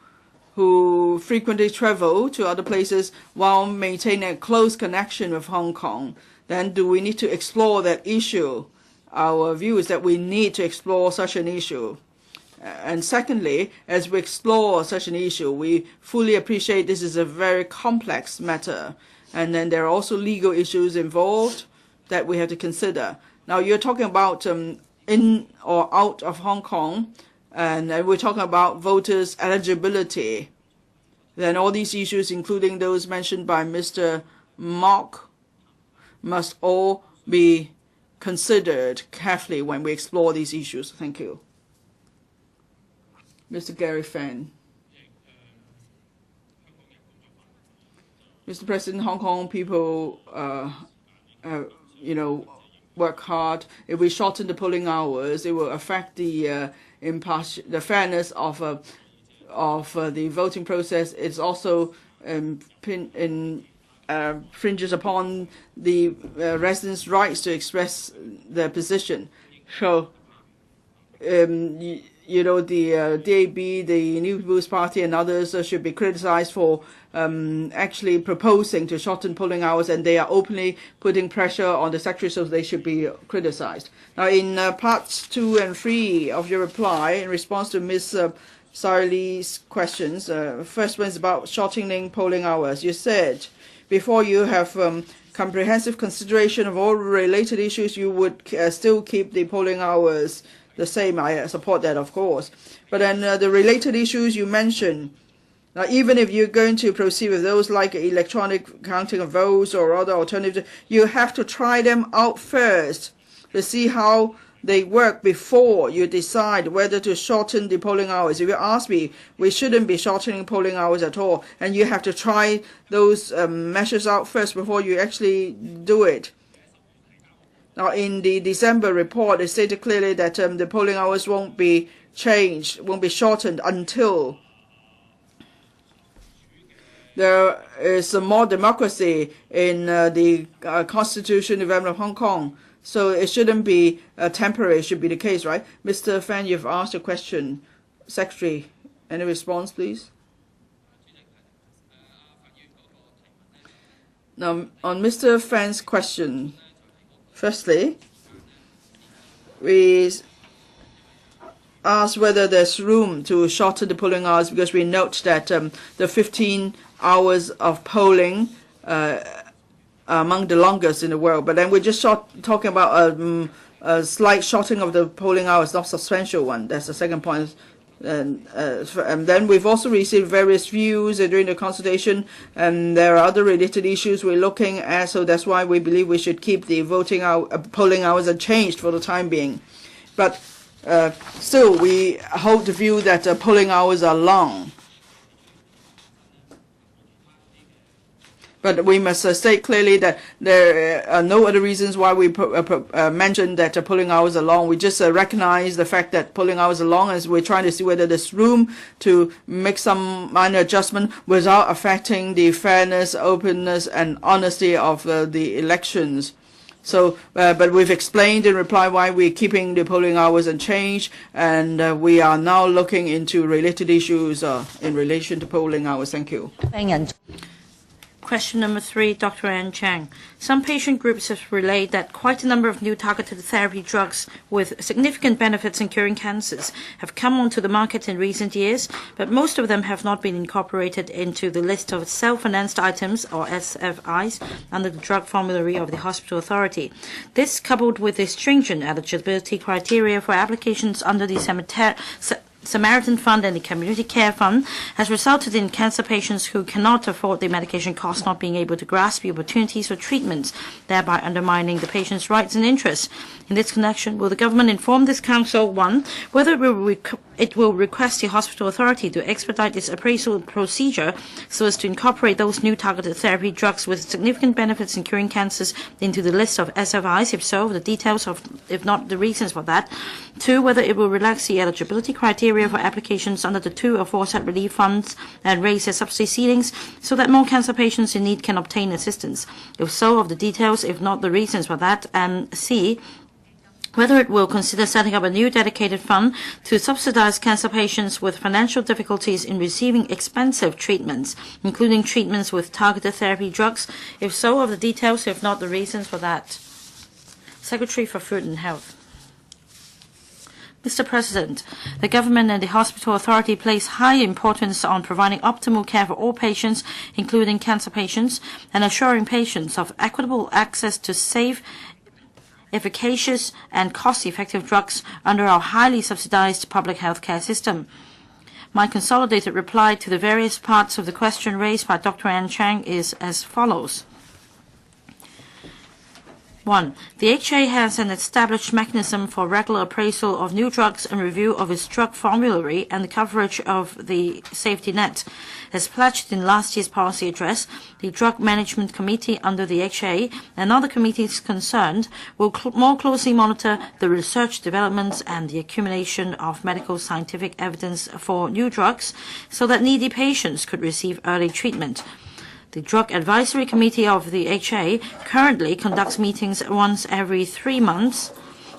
who frequently travel to other places while maintaining a close connection with Hong Kong, then do we need to explore that issue? Our view is that we need to explore such an issue. And secondly, as we explore such an issue, we fully appreciate this is a very complex matter. And then there are also legal issues involved that we have to consider. Now, you're talking about in or out of Hong Kong, and we're talking about voters' eligibility. Then all these issues, including those mentioned by Mr. Mok, must all be considered carefully when we explore these issues. Thank you. Mr. Gary Fan. Mr. President, Hong Kong people, work hard. If we shorten the polling hours, it will affect the fairness of the voting process. It's also infringes upon the residents' rights to express their position. So, the DAB, the New People's Party, and others should be criticized for actually proposing to shorten polling hours, and they are openly putting pressure on the secretary, so they should be criticized. Now, in parts 2 and 3 of your reply, in response to Ms. Starry Lee's questions, first one is about shortening polling hours. You said before you have comprehensive consideration of all related issues, you would still keep the polling hours the same. I support that, of course. But then the related issues you mentioned, even if you're going to proceed with those like electronic counting of votes or other alternatives, you have to try them out first to see how they work before you decide whether to shorten the polling hours. If you ask me, we shouldn't be shortening polling hours at all, and you have to try those measures out first before you actually do it. Now, in the December report, it stated clearly that the polling hours won't be changed, won't be shortened until there is more democracy in the constitutional development of Hong Kong. So it shouldn't be temporary, it should be the case, right? Mr. Fan, you've asked a question. Secretary, any response, please? Now, on Mr. Fan's question, firstly, we asked whether there's room to shorten the polling hours because we note that the 15 hours of polling among the longest in the world. But then we're just talking about a slight shortening of the polling hours, not substantial one. That's the second point. And then we've also received various views during the consultation, and there are other related issues we're looking at. So that's why we believe we should keep the polling hours unchanged for the time being. But still, we hold the view that polling hours are long. But we must state clearly that there are no other reasons why we mentioned that polling hours are long. We just recognize the fact that polling hours are long, as we're trying to see whether there's room to make some minor adjustment without affecting the fairness, openness, and honesty of the elections. So, but we've explained in reply why we're keeping the polling hours unchanged, and we are now looking into related issues in relation to polling hours. Thank you. Question number 3, Dr. Ann Chang. Some patient groups have relayed that quite a number of new targeted therapy drugs with significant benefits in curing cancers have come onto the market in recent years, but most of them have not been incorporated into the list of self-financed items, or SFIs, under the drug formulary of the hospital authority. This, coupled with the stringent eligibility criteria for applications under the Samaritan Fund and the Community Care Fund, has resulted in cancer patients who cannot afford the medication cost not being able to grasp the opportunities for treatments, thereby undermining the patient's rights and interests. In this connection, will the government inform this council, 1, whether it will request the hospital authority to expedite its appraisal procedure so as to incorporate those new targeted therapy drugs with significant benefits in curing cancers into the list of SFIs? If so, the details of, if not the reasons for that. 2, whether it will relax the eligibility criteria criteria for applications under the 2 aforesaid relief funds and raise their subsidy ceilings so that more cancer patients in need can obtain assistance? If so, of the details, if not the reasons for that, and C, whether it will consider setting up a new dedicated fund to subsidize cancer patients with financial difficulties in receiving expensive treatments, including treatments with targeted therapy drugs. If so, of the details, if not the reasons for that. Secretary for Food and Health. Mr. President, the government and the hospital authority place high importance on providing optimal care for all patients, including cancer patients, and assuring patients of equitable access to safe, efficacious and cost-effective drugs under our highly subsidized public health care system. My consolidated reply to the various parts of the question raised by Dr. Ann Chang is as follows. 1. The HA has an established mechanism for regular appraisal of new drugs and review of its drug formulary and the coverage of the safety net. As pledged in last year's policy address, the Drug Management Committee under the HA and other committees concerned will more closely monitor the research developments and the accumulation of medical scientific evidence for new drugs so that needy patients could receive early treatment. The Drug Advisory Committee of the HA currently conducts meetings once every 3 months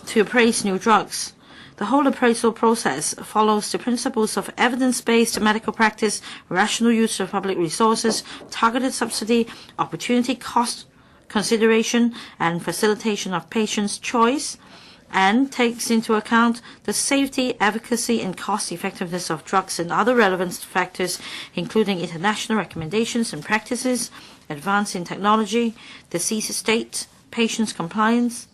to appraise new drugs. The whole appraisal process follows the principles of evidence-based medical practice, rational use of public resources, targeted subsidy, opportunity cost consideration, and facilitation of patients' choice, and takes into account the safety, efficacy, and cost-effectiveness of drugs and other relevant factors, including international recommendations and practices, advance in technology, disease state, patients' compliance,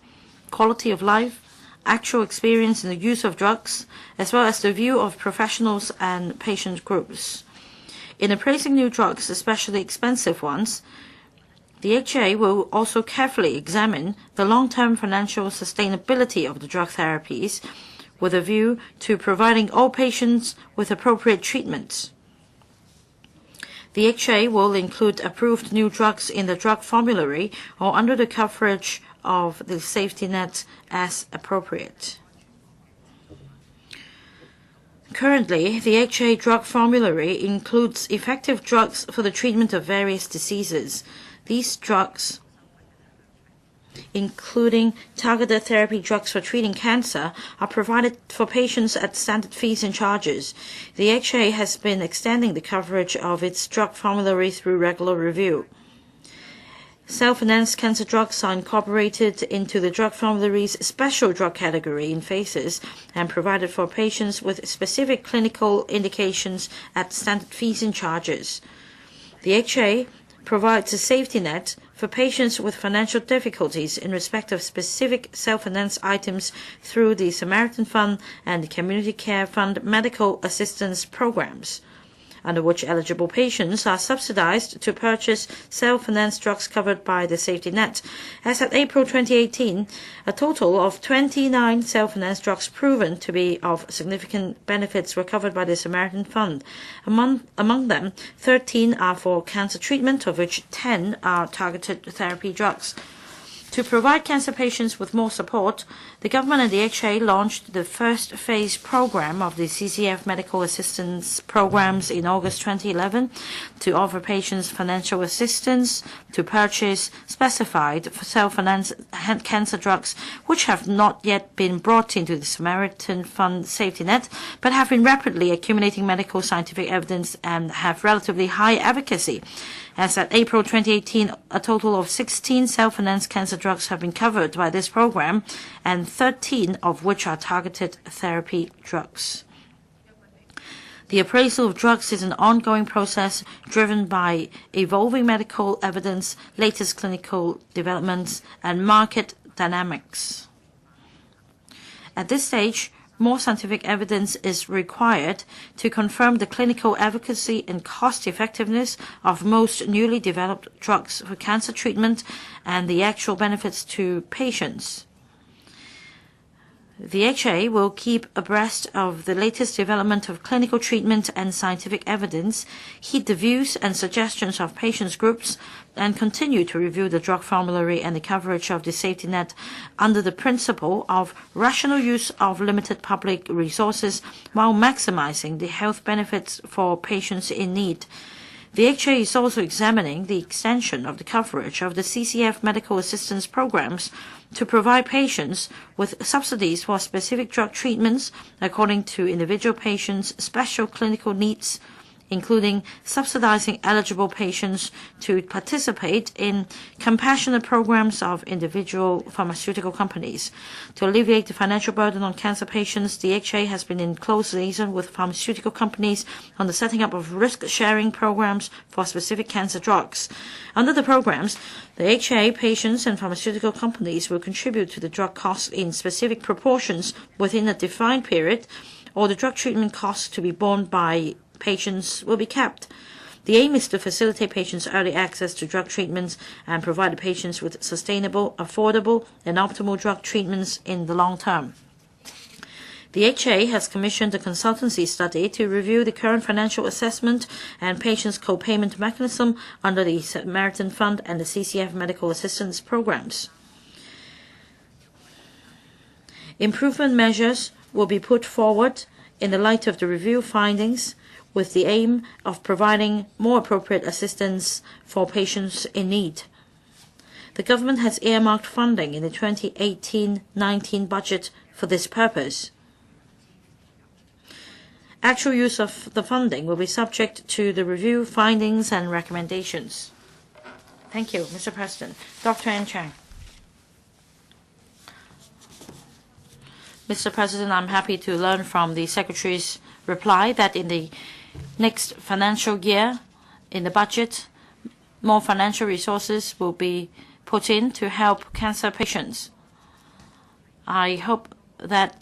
quality of life, actual experience in the use of drugs, as well as the view of professionals and patient groups. In appraising new drugs, especially expensive ones, the HA will also carefully examine the long-term financial sustainability of the drug therapies with a view to providing all patients with appropriate treatment. The HA will include approved new drugs in the drug formulary or under the coverage of the safety net as appropriate. Currently, the HA drug formulary includes effective drugs for the treatment of various diseases. These drugs, including targeted therapy drugs for treating cancer, are provided for patients at standard fees and charges. The HA has been extending the coverage of its drug formulary through regular review. Self-financed cancer drugs are incorporated into the drug formulary's special drug category in phases and provided for patients with specific clinical indications at standard fees and charges. The HA provides a safety net for patients with financial difficulties in respect of specific self-financed items through the Samaritan Fund and the Community Care Fund medical assistance programs, under which eligible patients are subsidized to purchase self-financed drugs covered by the safety net. As at April 2018, a total of 29 self-financed drugs proven to be of significant benefits were covered by the Samaritan Fund. Among them, 13 are for cancer treatment, of which 10 are targeted therapy drugs. To provide cancer patients with more support, the government and the HA launched the first phase program of the CCF medical assistance programs in August 2011 to offer patients financial assistance to purchase specified self-financed cancer drugs which have not yet been brought into the Samaritan Fund safety net but have been rapidly accumulating medical scientific evidence and have relatively high efficacy. As at April 2018, a total of 16 self-financed cancer drugs have been covered by this program, and 13 of which are targeted therapy drugs. The appraisal of drugs is an ongoing process driven by evolving medical evidence, latest clinical developments, and market dynamics. At this stage, more scientific evidence is required to confirm the clinical efficacy and cost-effectiveness of most newly developed drugs for cancer treatment and the actual benefits to patients. The HA will keep abreast of the latest development of clinical treatment and scientific evidence, heed the views and suggestions of patients groups, and continue to review the drug formulary and the coverage of the safety net under the principle of rational use of limited public resources while maximizing the health benefits for patients in need. The HA is also examining the extension of the coverage of the CCF medical assistance programs to provide patients with subsidies for specific drug treatments according to individual patients' special clinical needs, including subsidizing eligible patients to participate in compassionate programs of individual pharmaceutical companies. To alleviate the financial burden on cancer patients, the HA has been in close liaison with pharmaceutical companies on the setting up of risk-sharing programs for specific cancer drugs. Under the programs, the HA patients and pharmaceutical companies will contribute to the drug costs in specific proportions within a defined period, or the drug treatment costs to be borne by patients will be kept. The aim is to facilitate patients' early access to drug treatments and provide the patients with sustainable, affordable, and optimal drug treatments in the long term. The HA has commissioned a consultancy study to review the current financial assessment and patients' co-payment mechanism under the Samaritan Fund and the CCF medical assistance programs. Improvement measures will be put forward in the light of the review findings, with the aim of providing more appropriate assistance for patients in need. The government has earmarked funding in the 2018-19 budget for this purpose. Actual use of the funding will be subject to the review findings and recommendations. Thank you, Mr. President. Dr. N. Chang. Mr. President, I'm happy to learn from the Secretary's reply that in the next financial year, in the budget, more financial resources will be put in to help cancer patients. I hope that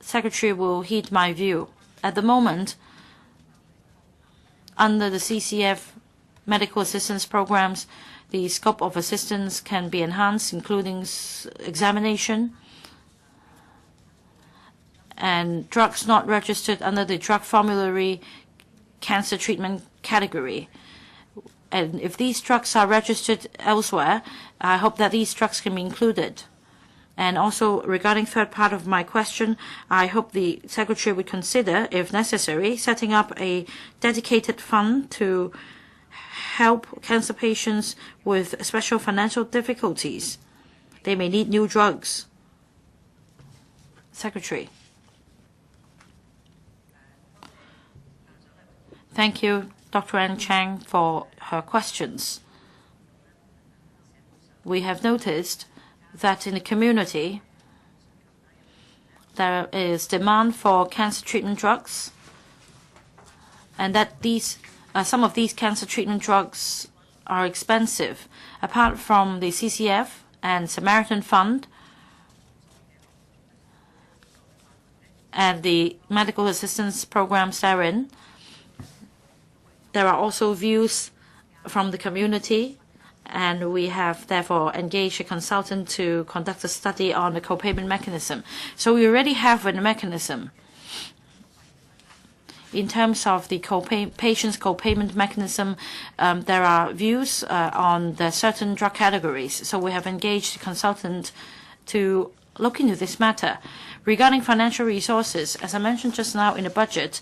Secretary will heed my view. At the moment, under the CCF medical assistance programs, the scope of assistance can be enhanced, including examination and drugs not registered under the drug formulary cancer treatment category. And if these drugs are registered elsewhere, I hope that these drugs can be included. And also, regarding third part of my question, I hope the Secretary would consider, if necessary, setting up a dedicated fund to help cancer patients with special financial difficulties. They may need new drugs. Secretary. Thank you, Dr. N. Chang, for her questions. We have noticed that in the community there is demand for cancer treatment drugs, and that some of these cancer treatment drugs are expensive. Apart from the CCF and Samaritan Fund and the medical assistance programs therein, there are also views from the community, and we have therefore engaged a consultant to conduct a study on the co-payment mechanism. So we already have a mechanism. In terms of the patient's co-payment mechanism, there are views on the certain drug categories. So we have engaged a consultant to look into this matter. Regarding financial resources, as I mentioned just now in the budget,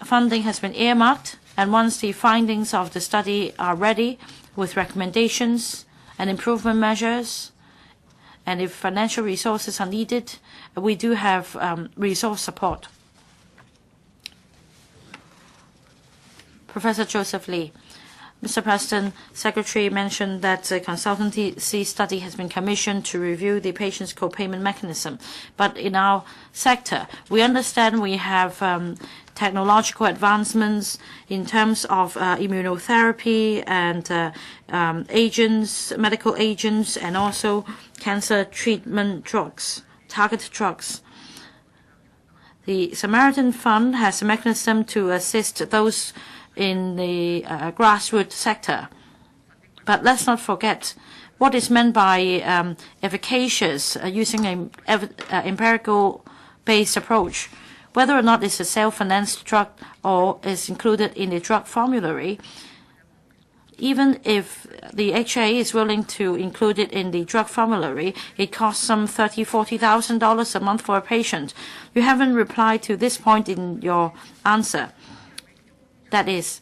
funding has been earmarked, and once the findings of the study are ready with recommendations and improvement measures, and if financial resources are needed, we do have resource support. Professor Joseph Lee. Mr. President, Secretary mentioned that a consultancy study has been commissioned to review the patient's co-payment mechanism. But in our sector, we understand we have technological advancements in terms of immunotherapy and agents, medical agents, and also cancer treatment drugs, targeted drugs. The Samaritan Fund has a mechanism to assist those in the grassroots sector. But let's not forget what is meant by efficacious using an empirical-based approach. Whether or not it's a self-financed drug or is included in the drug formulary, even if the HA is willing to include it in the drug formulary, it costs some $30,000–$40,000 a month for a patient. You haven't replied to this point in your answer. That is,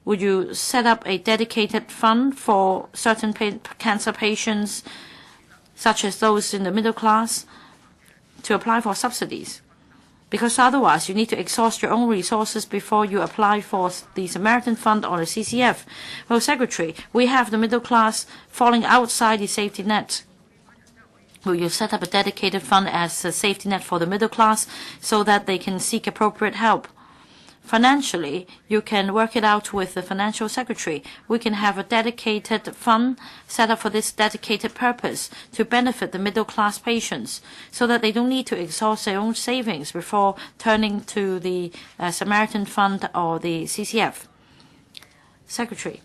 would you set up a dedicated fund for certain cancer patients, such as those in the middle class, to apply for subsidies? Because otherwise you need to exhaust your own resources before you apply for the Samaritan Fund or the CCF. Well, Secretary, we have the middle class falling outside the safety net. Will you set up a dedicated fund as a safety net for the middle class so that they can seek appropriate help? Financially, you can work it out with the financial secretary. We can have a dedicated fund set up for this dedicated purpose to benefit the middle-class patients so that they don't need to exhaust their own savings before turning to the Samaritan Fund or the CCF. Secretary.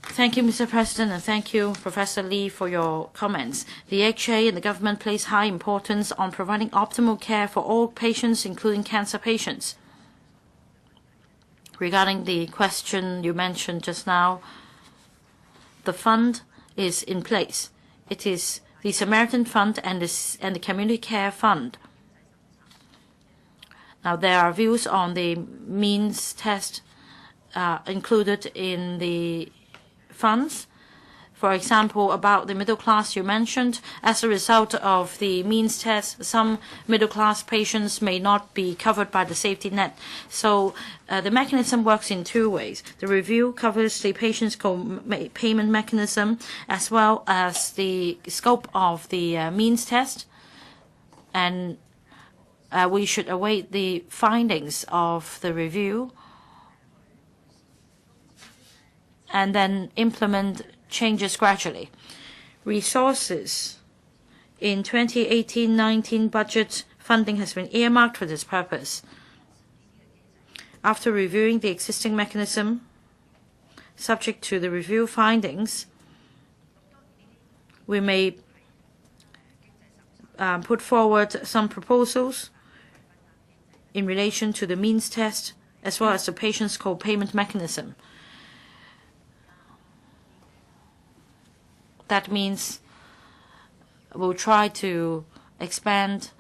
Thank you, Mr. President, and thank you, Professor Lee, for your comments. The HA and the government place high importance on providing optimal care for all patients, including cancer patients. Regarding the question you mentioned just now, the fund is in place. It is the Samaritan Fund and the Community Care Fund. Now, there are views on the means test included in the funds. For example, about the middle class you mentioned, as a result of the means test, some middle class patients may not be covered by the safety net. So the mechanism works in two ways. The review covers the patient's payment mechanism as well as the scope of the means test. And we should await the findings of the review and then implement changes gradually. Resources in 2018-19 budget funding has been earmarked for this purpose. After reviewing the existing mechanism, subject to the review findings, we may put forward some proposals in relation to the means test as well as the patient's co-payment mechanism. That means we'll try to expand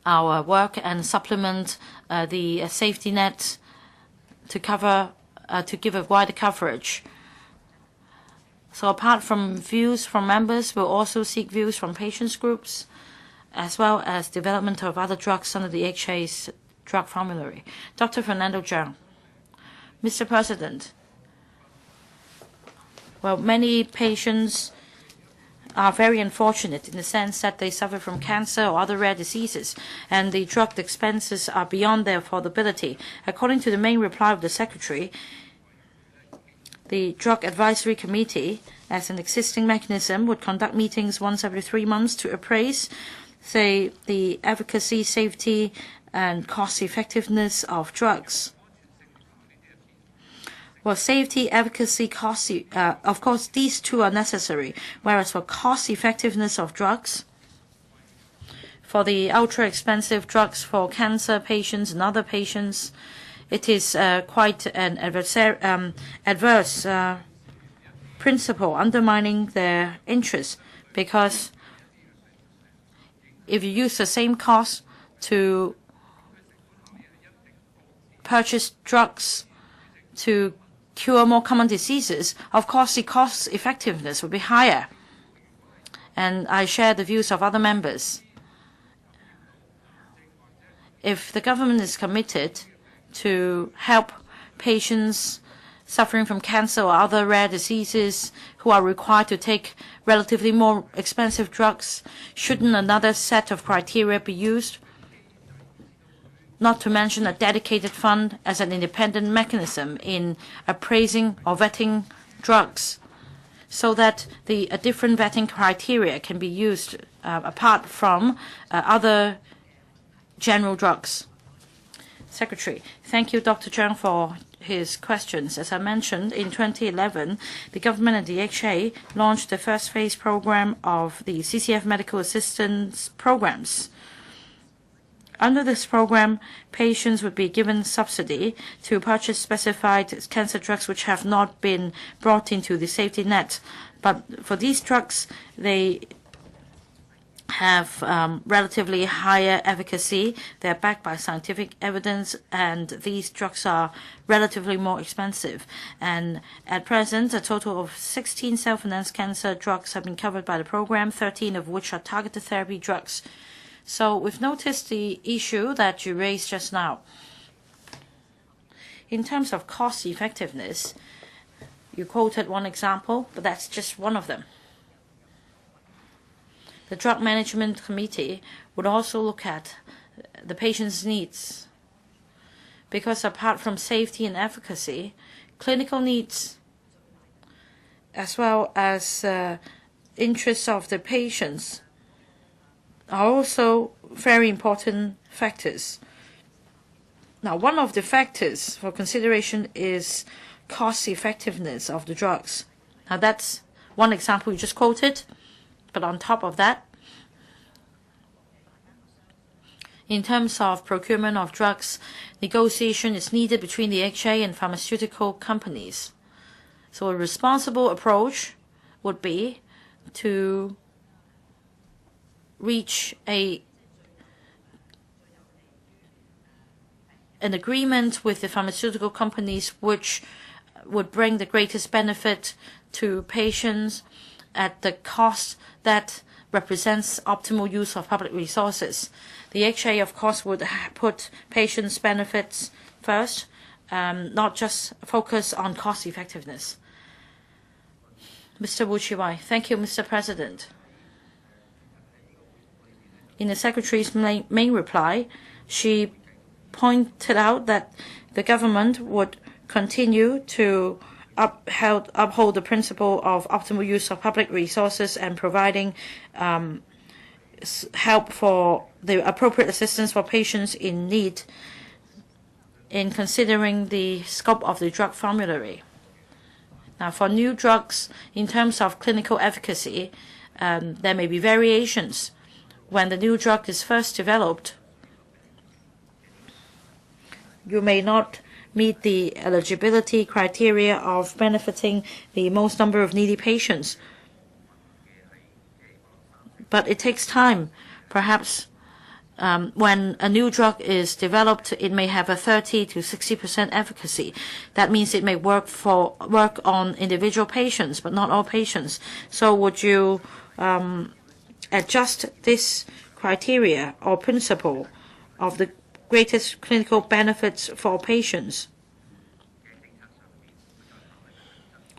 our work and supplement the safety net to cover to give a wider coverage. So apart from views from members, we'll also seek views from patients groups, as well as development of other drugs under the HA's drug formulary. Dr. Fernando Zhang. Mr. President, well, many patients are very unfortunate in the sense that they suffer from cancer or other rare diseases, and the drug expenses are beyond their affordability. According to the main reply of the Secretary, the Drug Advisory Committee, as an existing mechanism, would conduct meetings once every 3 months to appraise, say, the efficacy, safety, and cost-effectiveness of drugs. Well, safety, efficacy, cost, of course, these two are necessary. Whereas for cost-effectiveness of drugs, for the ultra-expensive drugs for cancer patients and other patients, it is quite an adverse principle undermining their interests, because if you use the same cost to purchase drugs to cure more common diseases, of course the cost effectiveness will be higher. And I share the views of other members. If the government is committed to help patients suffering from cancer or other rare diseases who are required to take relatively more expensive drugs, shouldn't another set of criteria be used? Not to mention a dedicated fund as an independent mechanism in appraising or vetting drugs, so that the different vetting criteria can be used apart from other general drugs. Secretary. Thank you, Dr. Chung, for his questions. As I mentioned, in 2011, the government and the HA launched the first phase program of the CCF medical assistance programs. Under this program, patients would be given subsidy to purchase specified cancer drugs which have not been brought into the safety net. But for these drugs, they have relatively higher efficacy. They're backed by scientific evidence, and these drugs are relatively more expensive. And at present, a total of 16 self-financed cancer drugs have been covered by the program, 13 of which are targeted therapy drugs. So we've noticed the issue that you raised just now. In terms of cost effectiveness, you quoted one example, but that's just one of them. The Drug Management Committee would also look at the patient's needs, because apart from safety and efficacy, clinical needs as well as interests of the patients are also very important factors. Now, one of the factors for consideration is cost effectiveness of the drugs. Now, that's one example you just quoted. But on top of that, in terms of procurement of drugs, negotiation is needed between the HA and pharmaceutical companies. So a responsible approach would be to reach an agreement with the pharmaceutical companies which would bring the greatest benefit to patients at the cost that represents optimal use of public resources. The HA, of course, would put patients' benefits first, not just focus on cost effectiveness. Mr. Wu Chi-wai. Thank you, Mr. President. In the Secretary's main reply, she pointed out that the government would continue to uphold the principle of optimal use of public resources and providing help for the appropriate assistance for patients in need in considering the scope of the drug formulary. Now, for new drugs, in terms of clinical efficacy, there may be variations. When the new drug is first developed, you may not meet the eligibility criteria of benefiting the most number of needy patients. But it takes time. Perhaps when a new drug is developed, it may have a 30 to 60% efficacy. That means it may work on individual patients, but not all patients. So would you adjust this criteria or principle of the greatest clinical benefits for patients?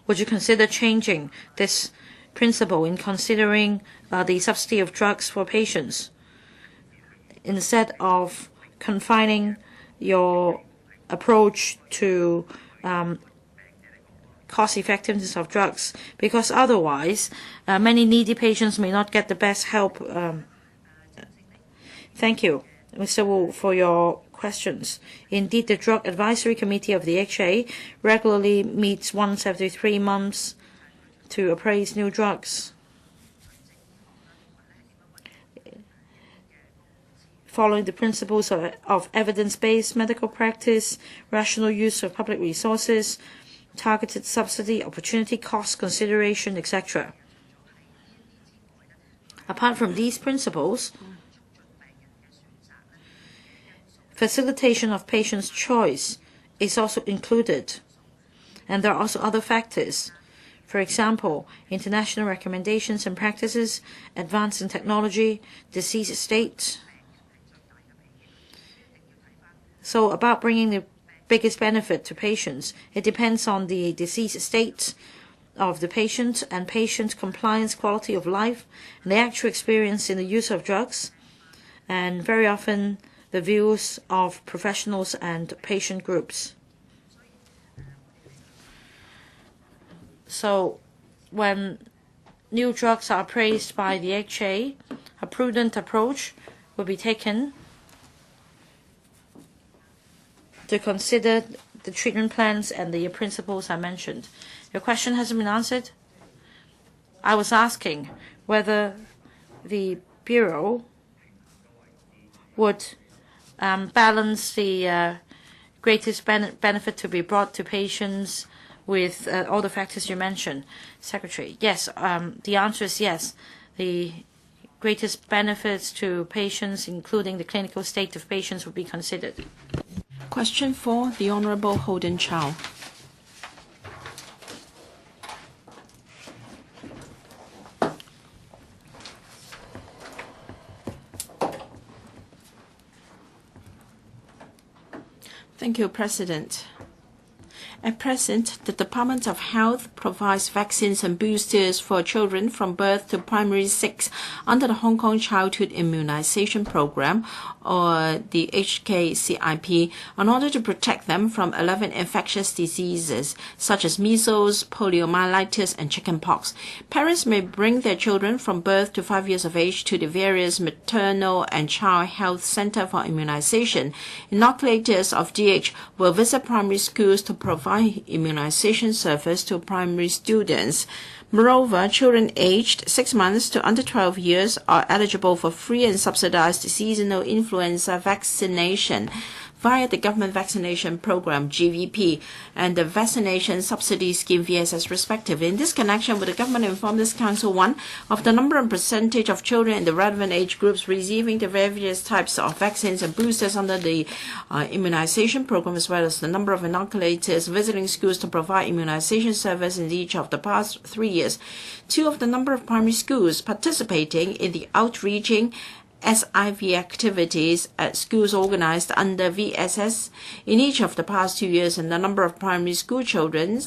Would you consider changing this principle in considering the subsidy of drugs for patients instead of confining your approach to cost effectiveness of drugs? Because otherwise, many needy patients may not get the best help. Thank you, Mr. Wu, for your questions. Indeed, the Drug Advisory Committee of the HA regularly meets once every 3 months to appraise new drugs. Following the principles of evidence-based medical practice, rational use of public resources, targeted subsidy, opportunity cost consideration, etc. Apart from these principles, facilitation of patients' choice is also included. And there are also other factors. For example, international recommendations and practices, advance in technology, disease state. So about bringing the biggest benefit to patients, it depends on the disease state of the patient and patient compliance, quality of life, and the actual experience in the use of drugs, and very often the views of professionals and patient groups. So when new drugs are appraised by the HA, a prudent approach will be taken to consider the treatment plans and the principles I mentioned. Your question hasn't been answered? I was asking whether the Bureau would balance the greatest benefit to be brought to patients with all the factors you mentioned. Secretary, yes, the answer is yes. The greatest benefits to patients, including the clinical state of patients, would be considered. Question 4, the Honourable Holden CHOW. Thank you, President. At present, the Department of Health provides vaccines and boosters for children from birth to primary 6 under the Hong Kong Childhood Immunization Program, or the HKCIP, in order to protect them from 11 infectious diseases such as measles, poliomyelitis, and chickenpox. Parents may bring their children from birth to 5 years of age to the various maternal and child health center for immunization. Inoculators of DH will visit primary schools to provide immunization service to primary students. Moreover, children aged 6 months to under 12 years are eligible for free and subsidized seasonal influenza vaccination via the Government Vaccination Program, GVP, and the Vaccination Subsidy Scheme, VSS, respectively. In this connection, will the government inform this Council, 1, of the number and percentage of children in the relevant age groups receiving the various types of vaccines and boosters under the immunization program, as well as the number of inoculators visiting schools to provide immunization service in each of the past 3 years? 2, of the number of primary schools participating in the outreaching SIV activities at schools organized under VSS in each of the past 2 years, and the number of primary school children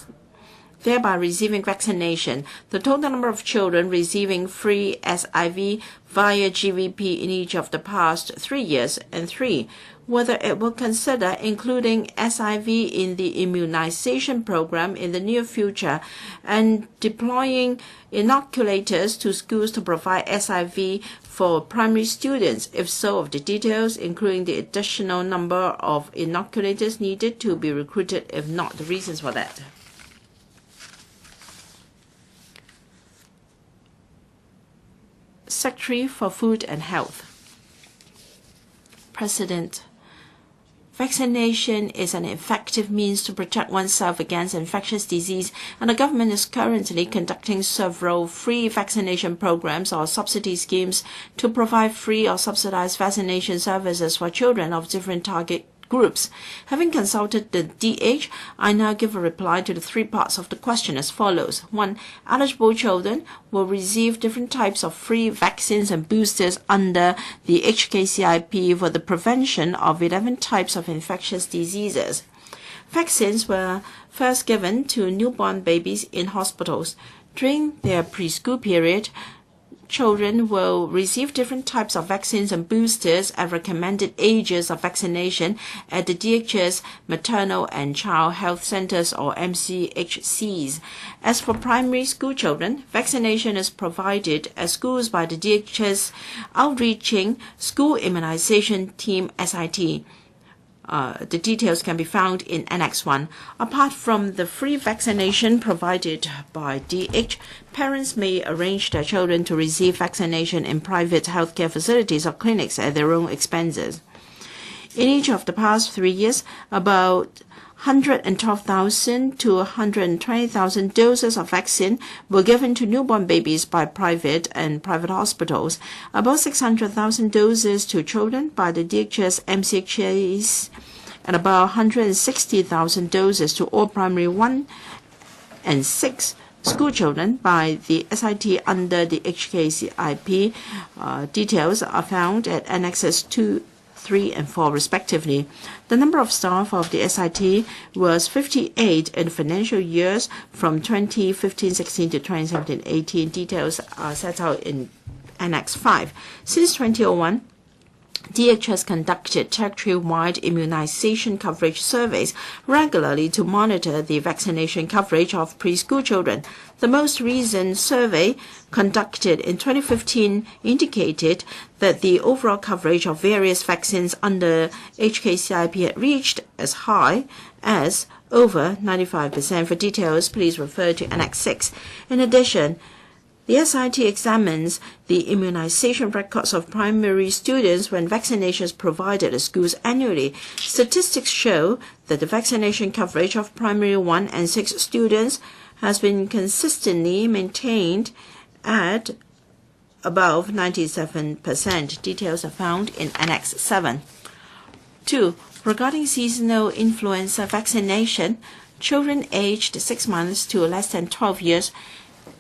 thereby receiving vaccination. The total number of children receiving free SIV via GVP in each of the past 3 years. And 3, whether it will consider including SIV in the immunization program in the near future and deploying inoculators to schools to provide SIV for primary students. If so, of the details, including the additional number of inoculators needed to be recruited. If not, the reasons for that. Secretary for Food and Health. President, vaccination is an effective means to protect oneself against infectious disease, and the government is currently conducting several free vaccination programs or subsidy schemes to provide free or subsidized vaccination services for children of different target groups. Having consulted the DH, I now give a reply to the 3 parts of the question as follows. 1. Eligible children will receive different types of free vaccines and boosters under the HKCIP for the prevention of 11 types of infectious diseases. Vaccines were first given to newborn babies in hospitals. During their preschool period, children will receive different types of vaccines and boosters at recommended ages of vaccination at the DHS Maternal and Child Health Centers, or MCHCs. As for primary school children, vaccination is provided at schools by the DHS Outreaching School Immunization Team, SIT. The details can be found in Annex 1. Apart from the free vaccination provided by DH, parents may arrange their children to receive vaccination in private healthcare facilities or clinics at their own expenses. In each of the past 3 years, about 112,000 to 120,000 doses of vaccine were given to newborn babies by private and private hospitals, about 600,000 doses to children by the DHS MCHAs, and about 160,000 doses to all primary 1 and 6 school children by the SIT under the HKCIP. Details are found at Annexes 2, 3, and 4, respectively. The number of staff of the SIT was 58 in financial years from 2015-16 to 2017-18. Details are set out in Annex 5. Since 2001, DHS conducted territory-wide immunization coverage surveys regularly to monitor the vaccination coverage of preschool children. The most recent survey, conducted in 2015, indicated that the overall coverage of various vaccines under HKCIP had reached as high as over 95%. For details, please refer to Annex 6. In addition, the SIT examines the immunization records of primary students when vaccinations provided at schools annually. Statistics show that the vaccination coverage of primary 1 and 6 students has been consistently maintained at above 97%. Details are found in Annex 7. 2. Regarding seasonal influenza vaccination, children aged 6 months to less than 12 years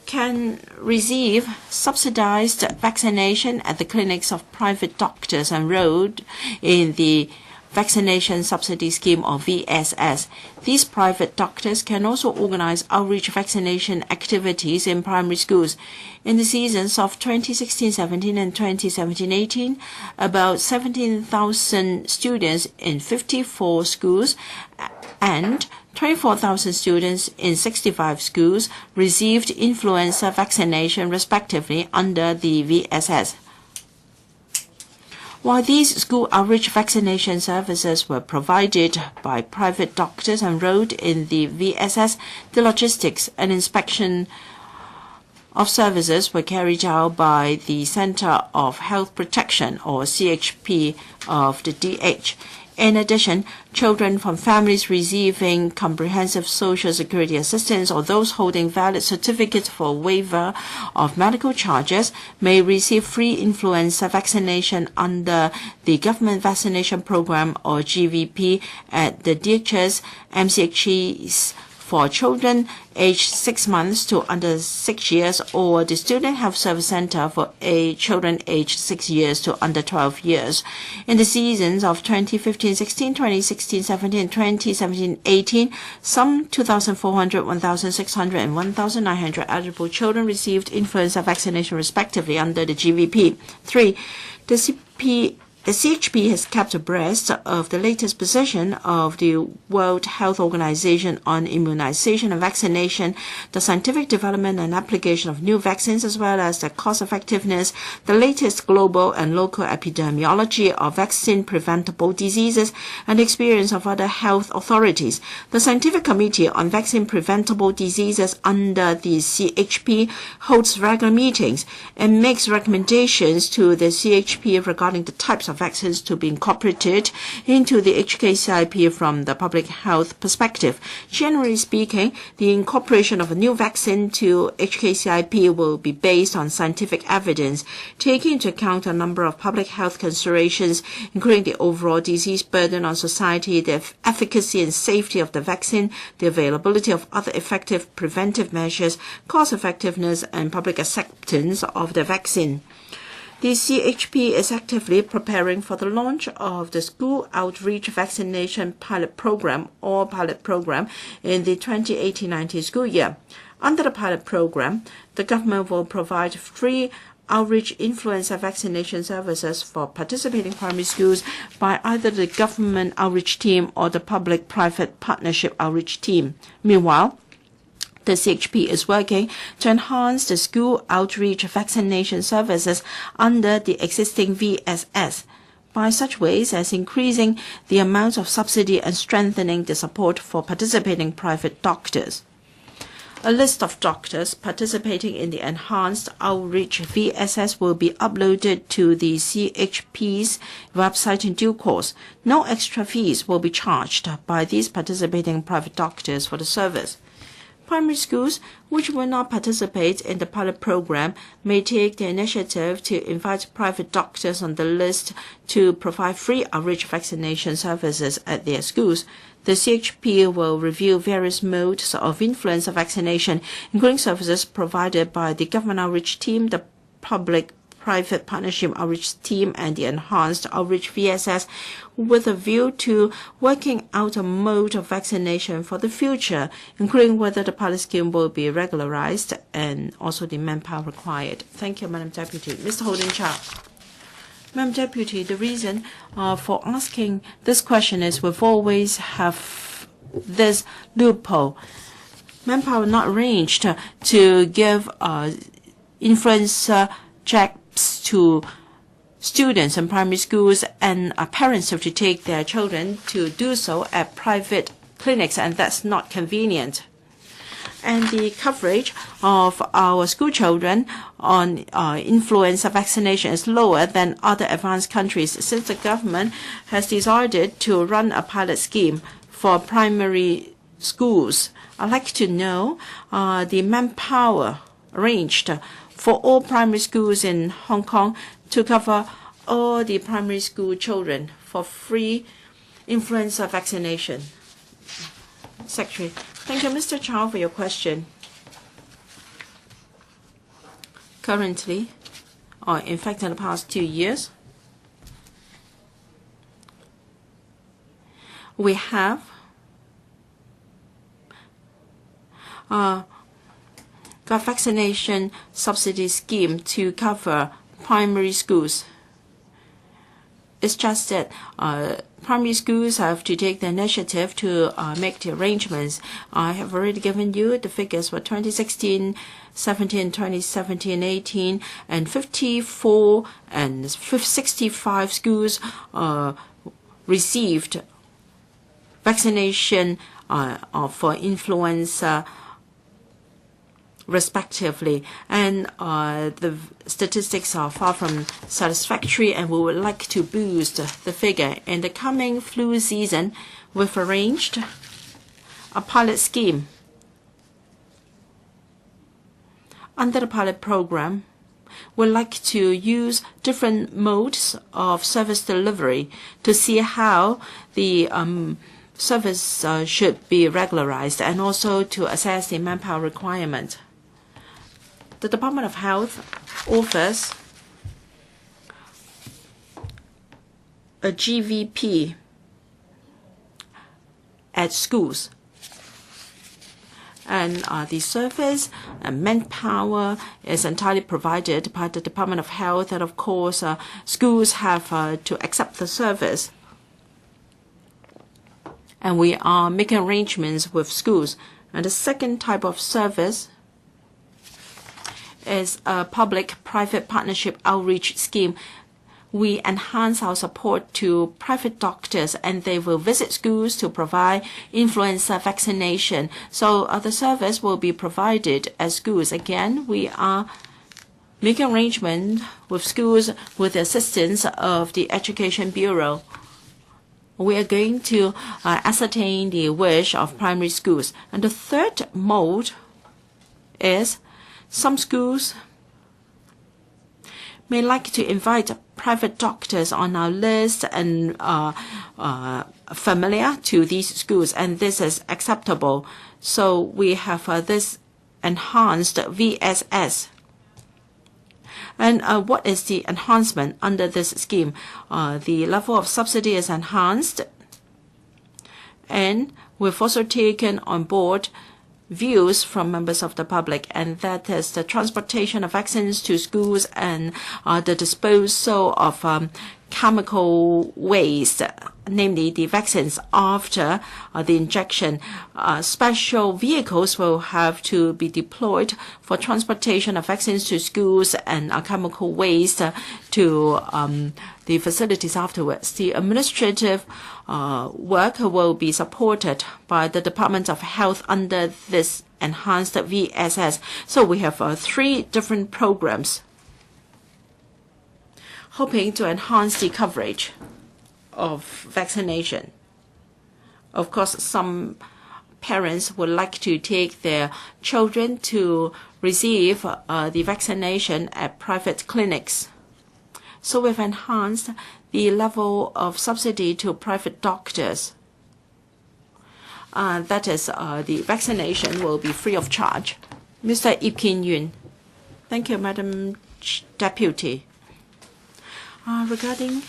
can receive subsidized vaccination at the clinics of private doctors enrolled in the Vaccination Subsidy Scheme, or VSS. These private doctors can also organize outreach vaccination activities in primary schools. In the seasons of 2016-17 and 2017-18, about 17,000 students in 54 schools and 24,000 students in 65 schools received influenza vaccination respectively under the VSS. While these school outreach vaccination services were provided by private doctors enrolled in the VSS, the logistics and inspection of services were carried out by the Center of Health Protection, or CHP, of the DH. In addition, children from families receiving comprehensive social security assistance or those holding valid certificates for waiver of medical charges may receive free influenza vaccination under the Government Vaccination Program, or GVP, at the DHS MCHEs for children aged 6 months to under 6 years, or the Student Health Service Center for children aged 6 years to under 12 years. In the seasons of 2015-16, 2016-17, and 2017-18, some 2,400, 1,600, and 1,900 eligible children received influenza vaccination respectively under the GVP. 3. The CHP has kept abreast of the latest position of the World Health Organization on immunization and vaccination, the scientific development and application of new vaccines, as well as the cost effectiveness, the latest global and local epidemiology of vaccine-preventable diseases, and the experience of other health authorities. The Scientific Committee on Vaccine-Preventable Diseases under the CHP holds regular meetings and makes recommendations to the CHP regarding the types of vaccines to be incorporated into the HKCIP from the public health perspective. Generally speaking, the incorporation of a new vaccine to HKCIP will be based on scientific evidence, taking into account a number of public health considerations, including the overall disease burden on society, the efficacy and safety of the vaccine, the availability of other effective preventive measures, cost effectiveness, and public acceptance of the vaccine. The CHP is actively preparing for the launch of the School Outreach Vaccination Pilot Program, or Pilot Program, in the 2018-19 school year. Under the pilot program, the government will provide free outreach influenza vaccination services for participating primary schools by either the government outreach team or the public-private partnership outreach team. Meanwhile, the CHP is working to enhance the school outreach vaccination services under the existing VSS by such ways as increasing the amount of subsidy and strengthening the support for participating private doctors. A list of doctors participating in the enhanced outreach VSS will be uploaded to the CHP's website in due course. No extra fees will be charged by these participating private doctors for the service. Primary schools which will not participate in the pilot program may take the initiative to invite private doctors on the list to provide free outreach vaccination services at their schools. The CHP will review various modes of influenza vaccination, including services provided by the government outreach team, the public-private partnership outreach team, and the enhanced outreach VSS, with a view to working out a mode of vaccination for the future, including whether the pilot scheme will be regularized and also the manpower required. Thank you, Madam Deputy. Mr. Holden CHOW. Madam Deputy, the reason for asking this question is we've always have this loophole. Manpower not arranged to give influence checks to students in primary schools, and parents have to take their children to do so at private clinics, and that's not convenient. And the coverage of our school children on influenza vaccination is lower than other advanced countries, since the government has decided to run a pilot scheme for primary schools. I'd like to know the manpower arranged for all primary schools in Hong Kong to cover all the primary school children for free influenza vaccination. Secretary. Thank you, Mr. Chow, for your question. Currently, or in fact in the past 2 years, we have got vaccination subsidy scheme to cover primary schools. It's just that primary schools have to take the initiative to make the arrangements. I have already given you the figures for 2016, 17, 2017, 18, and 54 and 65 schools received vaccination for influenza respectively, and the statistics are far from satisfactory, and we would like to boost the figure. In the coming flu season, we've arranged a pilot scheme. Under the pilot program, we'd like to use different modes of service delivery to see how the service should be regularized, and also to assess the manpower requirement. The Department of Health offers a GVP at schools, and the service and manpower is entirely provided by the Department of Health, and of course schools have to accept the service. And we are making arrangements with schools. And the second type of service is a public-private partnership outreach scheme. We enhance our support to private doctors, and they will visit schools to provide influenza vaccination. So the service will be provided at schools. Again, we are making arrangements with schools with the assistance of the Education Bureau. We are going to ascertain the wish of primary schools. And the third mode is some schools may like to invite private doctors on our list and familiar to these schools, and this is acceptable. So we have this enhanced VSS. And what is the enhancement under this scheme? The level of subsidy is enhanced, and we've also taken on board views from members of the public, and that is the transportation of vaccines to schools and the disposal of chemical waste, namely the vaccines after the injection. Special vehicles will have to be deployed for transportation of vaccines to schools and chemical waste to the facilities afterwards. The administrative work will be supported by the Department of Health under this enhanced VSS. So we have 3 different programs hoping to enhance the coverage of vaccination. Of course, some parents would like to take their children to receive the vaccination at private clinics. So we've enhanced the level of subsidy to private doctors. That is, the vaccination will be free of charge. Mr. Ip Kin Yun. Thank you, Madam Deputy. Regarding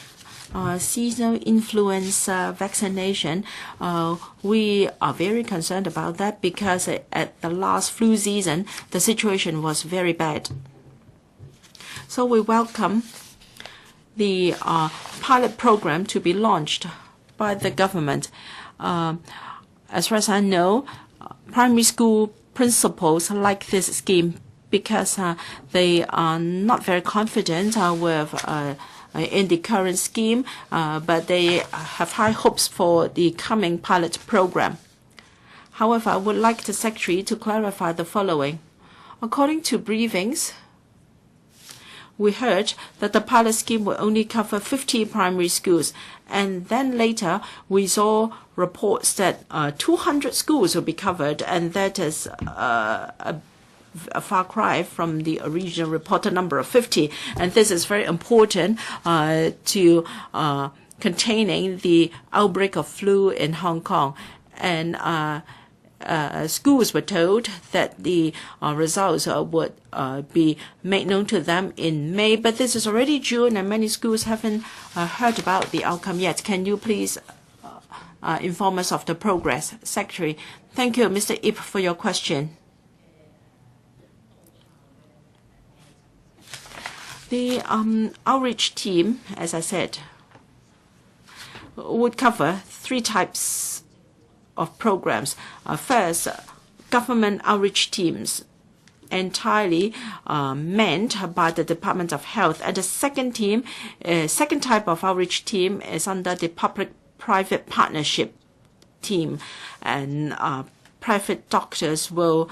seasonal influenza vaccination, we are very concerned about that, because at the last flu season, the situation was very bad. So we welcome the pilot program to be launched by the government. As far as I know, primary school principals like this scheme because they are not very confident in the current scheme, but they have high hopes for the coming pilot program. However, I would like the Secretary to clarify the following. According to briefings, we heard that the pilot scheme will only cover 50 primary schools, and then later we saw reports that 200 schools will be covered, and that is a far cry from the original reported number of 50. And this is very important to containing the outbreak of flu in Hong Kong. And schools were told that the results would be made known to them in May, but this is already June and many schools haven't heard about the outcome yet. Can you please inform us of the progress? Secretary. Thank you, Mr. Ip, for your question. The outreach team, as I said, would cover 3 types of programs. First, government outreach teams entirely manned by the Department of Health. And the second type of outreach team is under the public-private partnership team. And private doctors will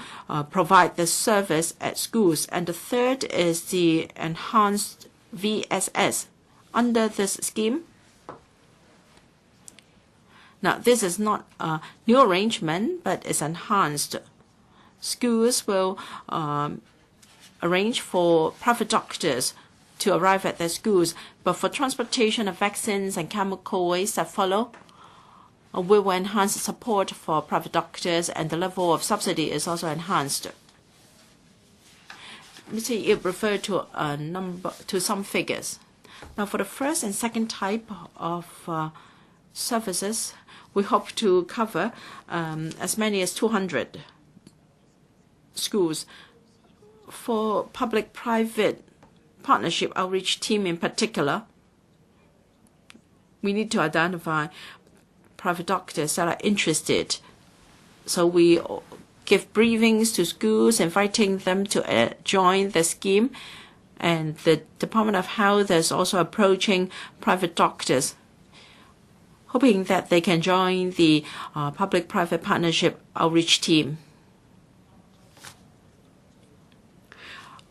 provide the service at schools. And the third is the enhanced VSS. Under this scheme, now, this is not a new arrangement, but it's enhanced. Schools will arrange for private doctors to arrive at their schools, but for transportation of vaccines and chemical waste that follow, we will enhance support for private doctors, and the level of subsidy is also enhanced. Mr. Yip referred to some figures. Now, for the first and second type of services, we hope to cover as many as 200 schools. For public-private partnership outreach team in particular, we need to identify private doctors that are interested. So we give briefings to schools, inviting them to join the scheme. And the Department of Health is also approaching private doctors, hoping that they can join the public-private partnership outreach team.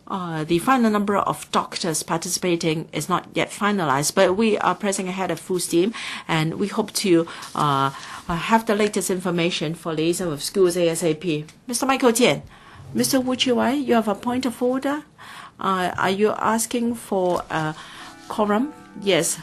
The final number of doctors participating is not yet finalized, but we are pressing ahead at full steam, and we hope to have the latest information for liaison with schools ASAP. Mr. Michael Tian, Mr. Wu Chi-wai, you have a point of order. Are you asking for a quorum? Yes.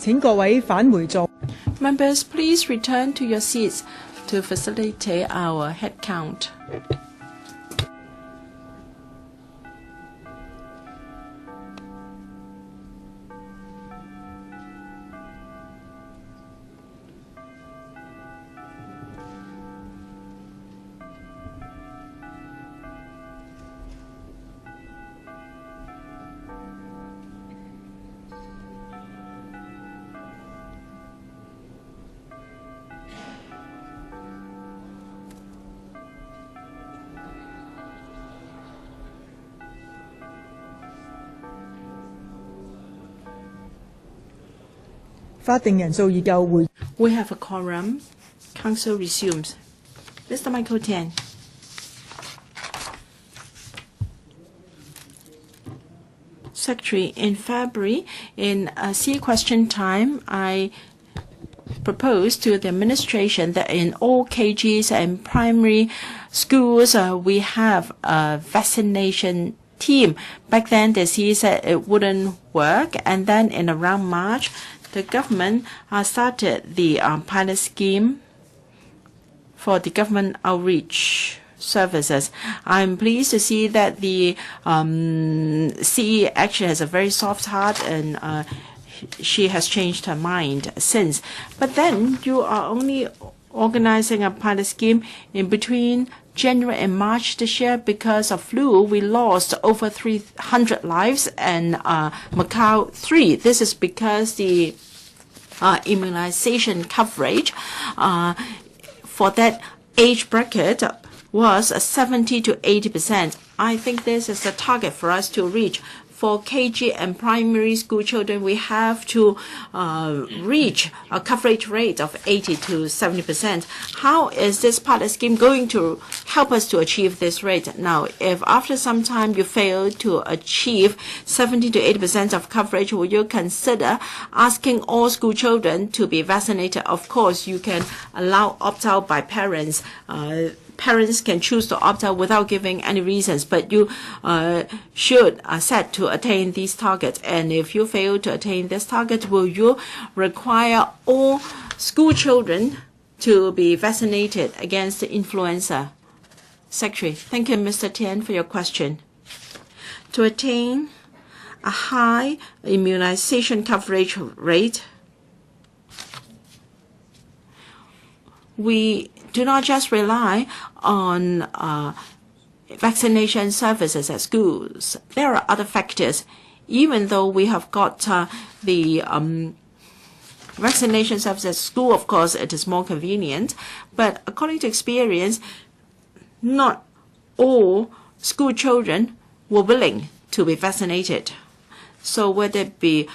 請各位返回座。 Members, please return to your seats to facilitate our head count. We have a quorum. Council resumes. Mr. Michael Tian. Secretary, in February, in C question time, I proposed to the administration that in all KGs and primary schools, we have a vaccination team. Back then, the CE said it wouldn't work, and then in around March, the government started the pilot scheme for the government outreach services. I'm pleased to see that the CE actually has a very soft heart, and she has changed her mind since. But then you are only organizing a pilot scheme in between January and March this year. Because of flu, we lost over 300 lives, and Macau 3. This is because the immunization coverage for that age bracket was 70 to 80%. I think this is the target for us to reach. For KG and primary school children, we have to reach a coverage rate of 80 to 70%. How is this pilot scheme going to help us to achieve this rate? Now, if after some time you fail to achieve 70 to 80% of coverage, will you consider asking all school children to be vaccinated? Of course, you can allow opt-out by parents. Parents can choose to opt out without giving any reasons, but you should set to attain these targets. And if you fail to attain this target, will you require all school children to be vaccinated against the influenza? Secretary, thank you, Mr. Tian, for your question. To attain a high immunization coverage rate, we do not just rely on vaccination services at schools. There are other factors. Even though we have got the vaccination service at school, of course, it is more convenient. But according to experience, not all school children were willing to be vaccinated. So whether it be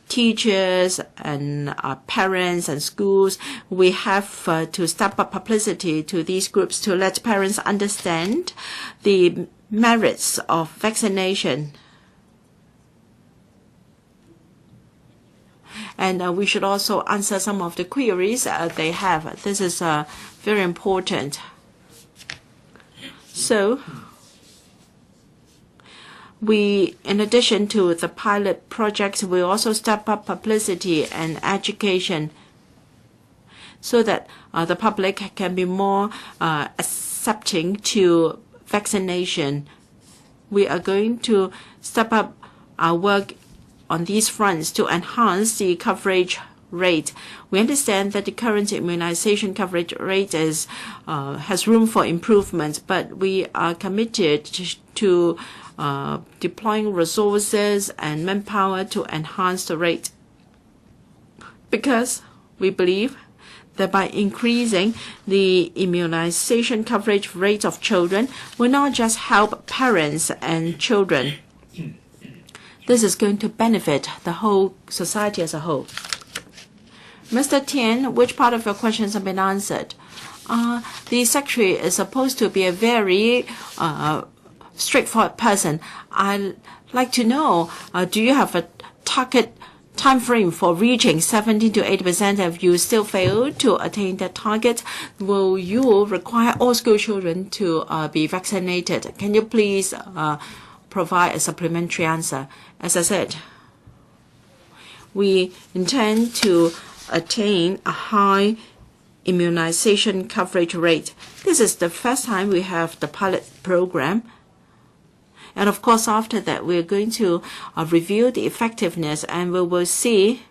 teachers and parents and schools, we have to step up publicity to these groups to let parents understand the merits of vaccination. And we should also answer some of the queries they have. This is very important. So, we, in addition to the pilot projects, we also step up publicity and education so that the public can be more accepting to vaccination. We are going to step up our work on these fronts to enhance the coverage rate. We understand that the current immunization coverage rate is has room for improvement, but we are committed to deploying resources and manpower to enhance the rate, because we believe that by increasing the immunization coverage rate of children will not just help parents and children. This is going to benefit the whole society as a whole. Mr. Tian, which part of your questions have been answered? The Secretary is supposed to be a very straightforward person. I'd like to know, do you have a target time frame for reaching 70 to 80%? If you still fail to attain that target, will you require all school children to be vaccinated? Can you please provide a supplementary answer? As I said, we intend to attain a high immunization coverage rate. This is the first time we have the pilot program. And of course, after that, we're going to review the effectiveness, and we will see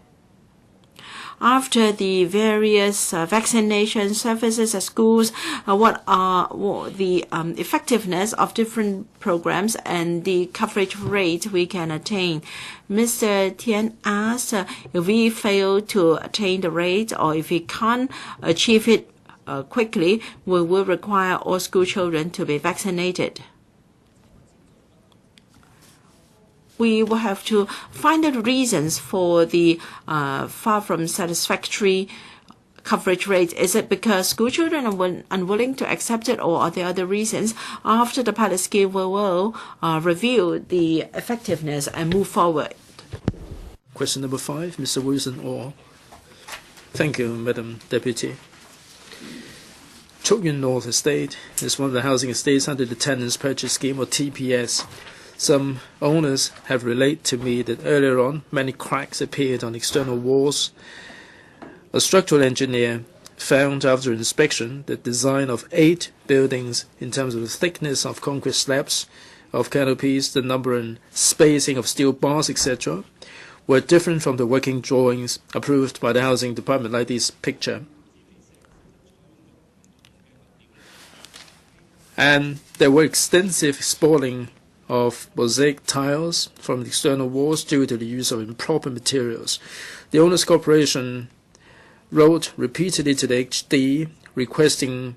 after the various vaccination services at schools, what are the effectiveness of different programs and the coverage rate we can attain. Mr. Tian asked if we fail to attain the rate or if we can't achieve it quickly, we will require all school children to be vaccinated. We will have to find the reasons for the far from satisfactory coverage rate. Is it because school children are unwilling to accept it, or are there other reasons? After the pilot scheme, we will review the effectiveness and move forward. Question number 5, Mr. Wilson OR. Thank you, Madam Deputy. Chok Yuen North Estate is one of the housing estates under the Tenants Purchase Scheme, or TPS. Some owners have relayed to me that earlier on, many cracks appeared on external walls. A structural engineer found after inspection the design of 8 buildings in terms of the thickness of concrete slabs, of canopies, the number and spacing of steel bars, etc., were different from the working drawings approved by the Housing Department, like this picture. And there were extensive spoiling of mosaic tiles from the external walls due to the use of improper materials. The Owners Corporation wrote repeatedly to the HD requesting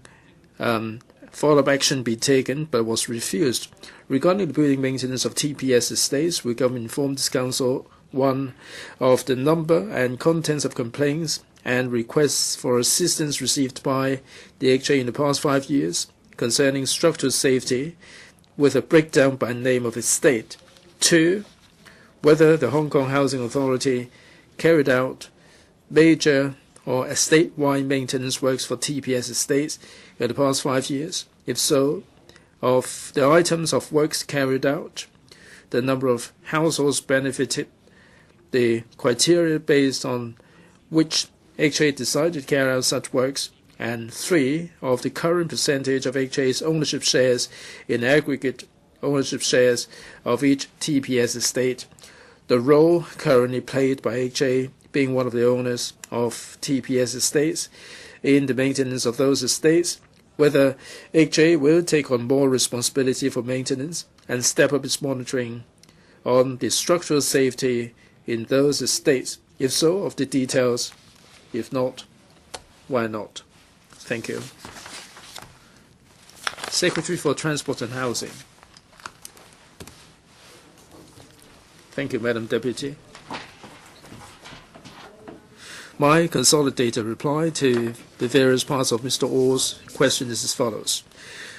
follow-up action be taken, but was refused. Regarding the building maintenance of TPS estates, we government informed this council, 1, of the number and contents of complaints and requests for assistance received by the HA in the past 5 years concerning structural safety, with a breakdown by name of estate. 2, whether the Hong Kong Housing Authority carried out major or estate-wide maintenance works for TPS estates in the past 5 years. If so, of the items of works carried out, the number of households benefited, the criteria based on which HA decided to carry out such works, and 3, of the current percentage of HA's ownership shares in aggregate ownership shares of each TPS estate, the role currently played by HA being one of the owners of TPS estates in the maintenance of those estates, whether HA will take on more responsibility for maintenance and step up its monitoring on the structural safety in those estates. If so, of the details. If not, why not? Thank you. Secretary for Transport and Housing. Thank you, Madam Deputy. My consolidated reply to the various parts of Mr. Orr's question is as follows.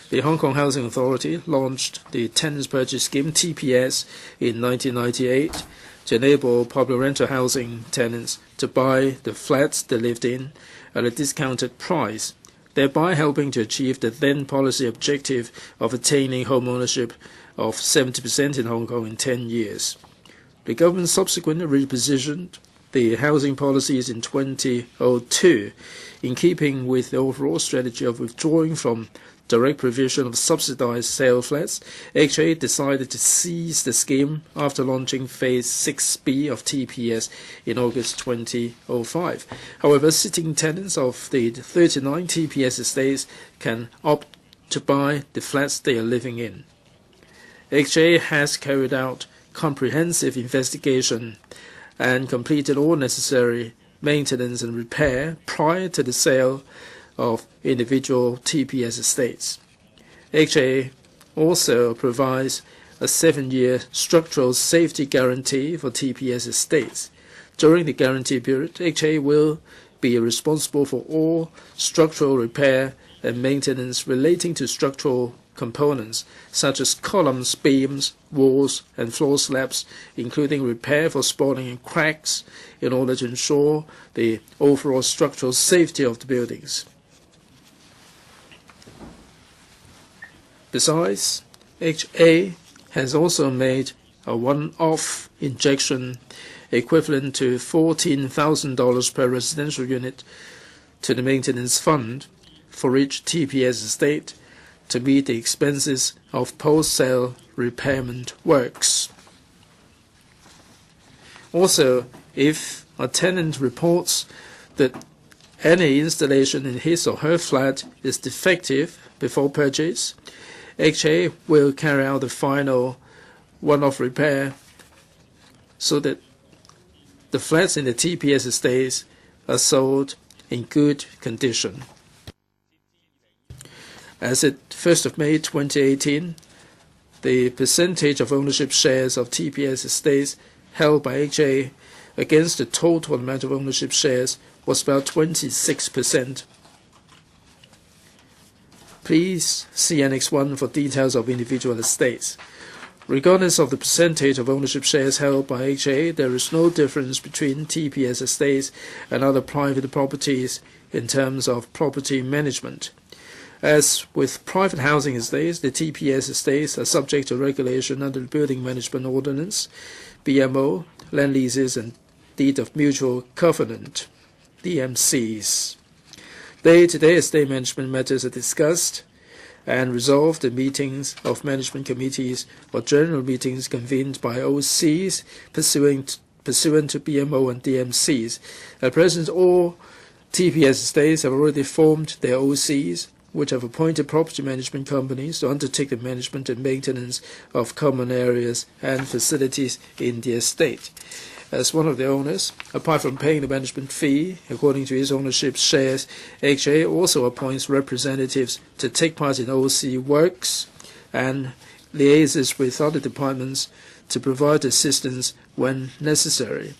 The Hong Kong Housing Authority launched the Tenants Purchase Scheme, TPS, in 1998 to enable public rental housing tenants to buy the flats they lived in at a discounted price, thereby helping to achieve the then policy objective of attaining home ownership of 70% in Hong Kong in 10 years. The government subsequently repositioned the housing policies in 2002 in keeping with the overall strategy of withdrawing from direct provision of subsidized sale flats. HA decided to cease the scheme after launching Phase 6B of TPS in August 2005. However, sitting tenants of the 39 TPS estates can opt to buy the flats they are living in. HA has carried out comprehensive investigation and completed all necessary maintenance and repair prior to the sale of individual TPS estates. HA also provides a 7-year structural safety guarantee for TPS estates. During the guarantee period, HA will be responsible for all structural repair and maintenance relating to structural components such as columns, beams, walls, and floor slabs, including repair for spalling and cracks, in order to ensure the overall structural safety of the buildings. Besides, HA has also made a one-off injection equivalent to $14,000 per residential unit, to the maintenance fund for each TPS estate to meet the expenses of post-sale repairment works. Also, if a tenant reports that any installation in his or her flat is defective before purchase, HA will carry out the final one-off repair so that the flats in the TPS estates are sold in good condition. As at 1st of May 2018, the percentage of ownership shares of TPS estates held by HA against the total amount of ownership shares was about 26%. Please see Annex 1 for details of individual estates. Regardless of the percentage of ownership shares held by HA, there is no difference between TPS estates and other private properties in terms of property management. As with private housing estates, the TPS estates are subject to regulation under the Building Management Ordinance, BMO, land leases, and deed of mutual covenant, DMCs. Day-to-day estate management matters are discussed and resolved in meetings of management committees or general meetings convened by OCs pursuant to BMO and DMCs. At present, all TPS estates have already formed their OCs, which have appointed property management companies to undertake the management and maintenance of common areas and facilities in the estate. As one of the owners, apart from paying the management fee according to his ownership shares, HA also appoints representatives to take part in OC works and liaises with other departments to provide assistance when necessary.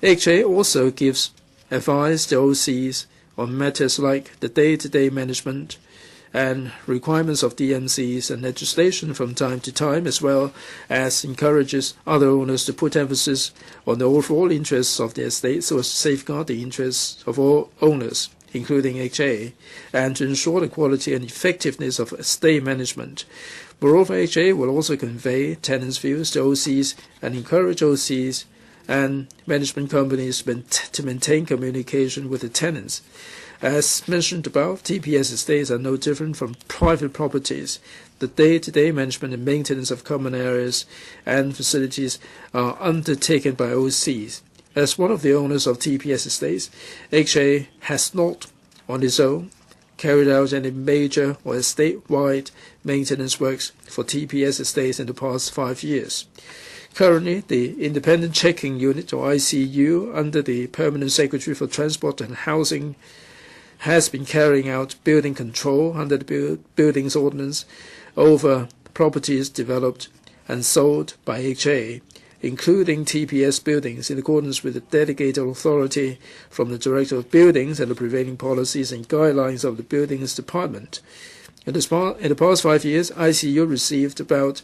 HA also gives advice to OCs on matters like the day-to-day management and requirements of DMCs and legislation from time to time, as well as encourages other owners to put emphasis on the overall interests of the estate so as to safeguard the interests of all owners, including HA, and to ensure the quality and effectiveness of estate management. Moreover, HA will also convey tenants' views to OCs and encourage OCs and management companies to maintain communication with the tenants. As mentioned above, TPS estates are no different from private properties. The day-to-day management and maintenance of common areas and facilities are undertaken by OCs. As one of the owners of TPS estates, HA has not, on its own, carried out any major or estate-wide maintenance works for TPS estates in the past 5 years. Currently, the Independent Checking Unit, or ICU, under the Permanent Secretary for Transport and Housing, has been carrying out building control under the Buildings Ordinance over properties developed and sold by HA, including TPS buildings, in accordance with the delegated authority from the Director of Buildings and the prevailing policies and guidelines of the Buildings Department. In the past 5 years, ICU received about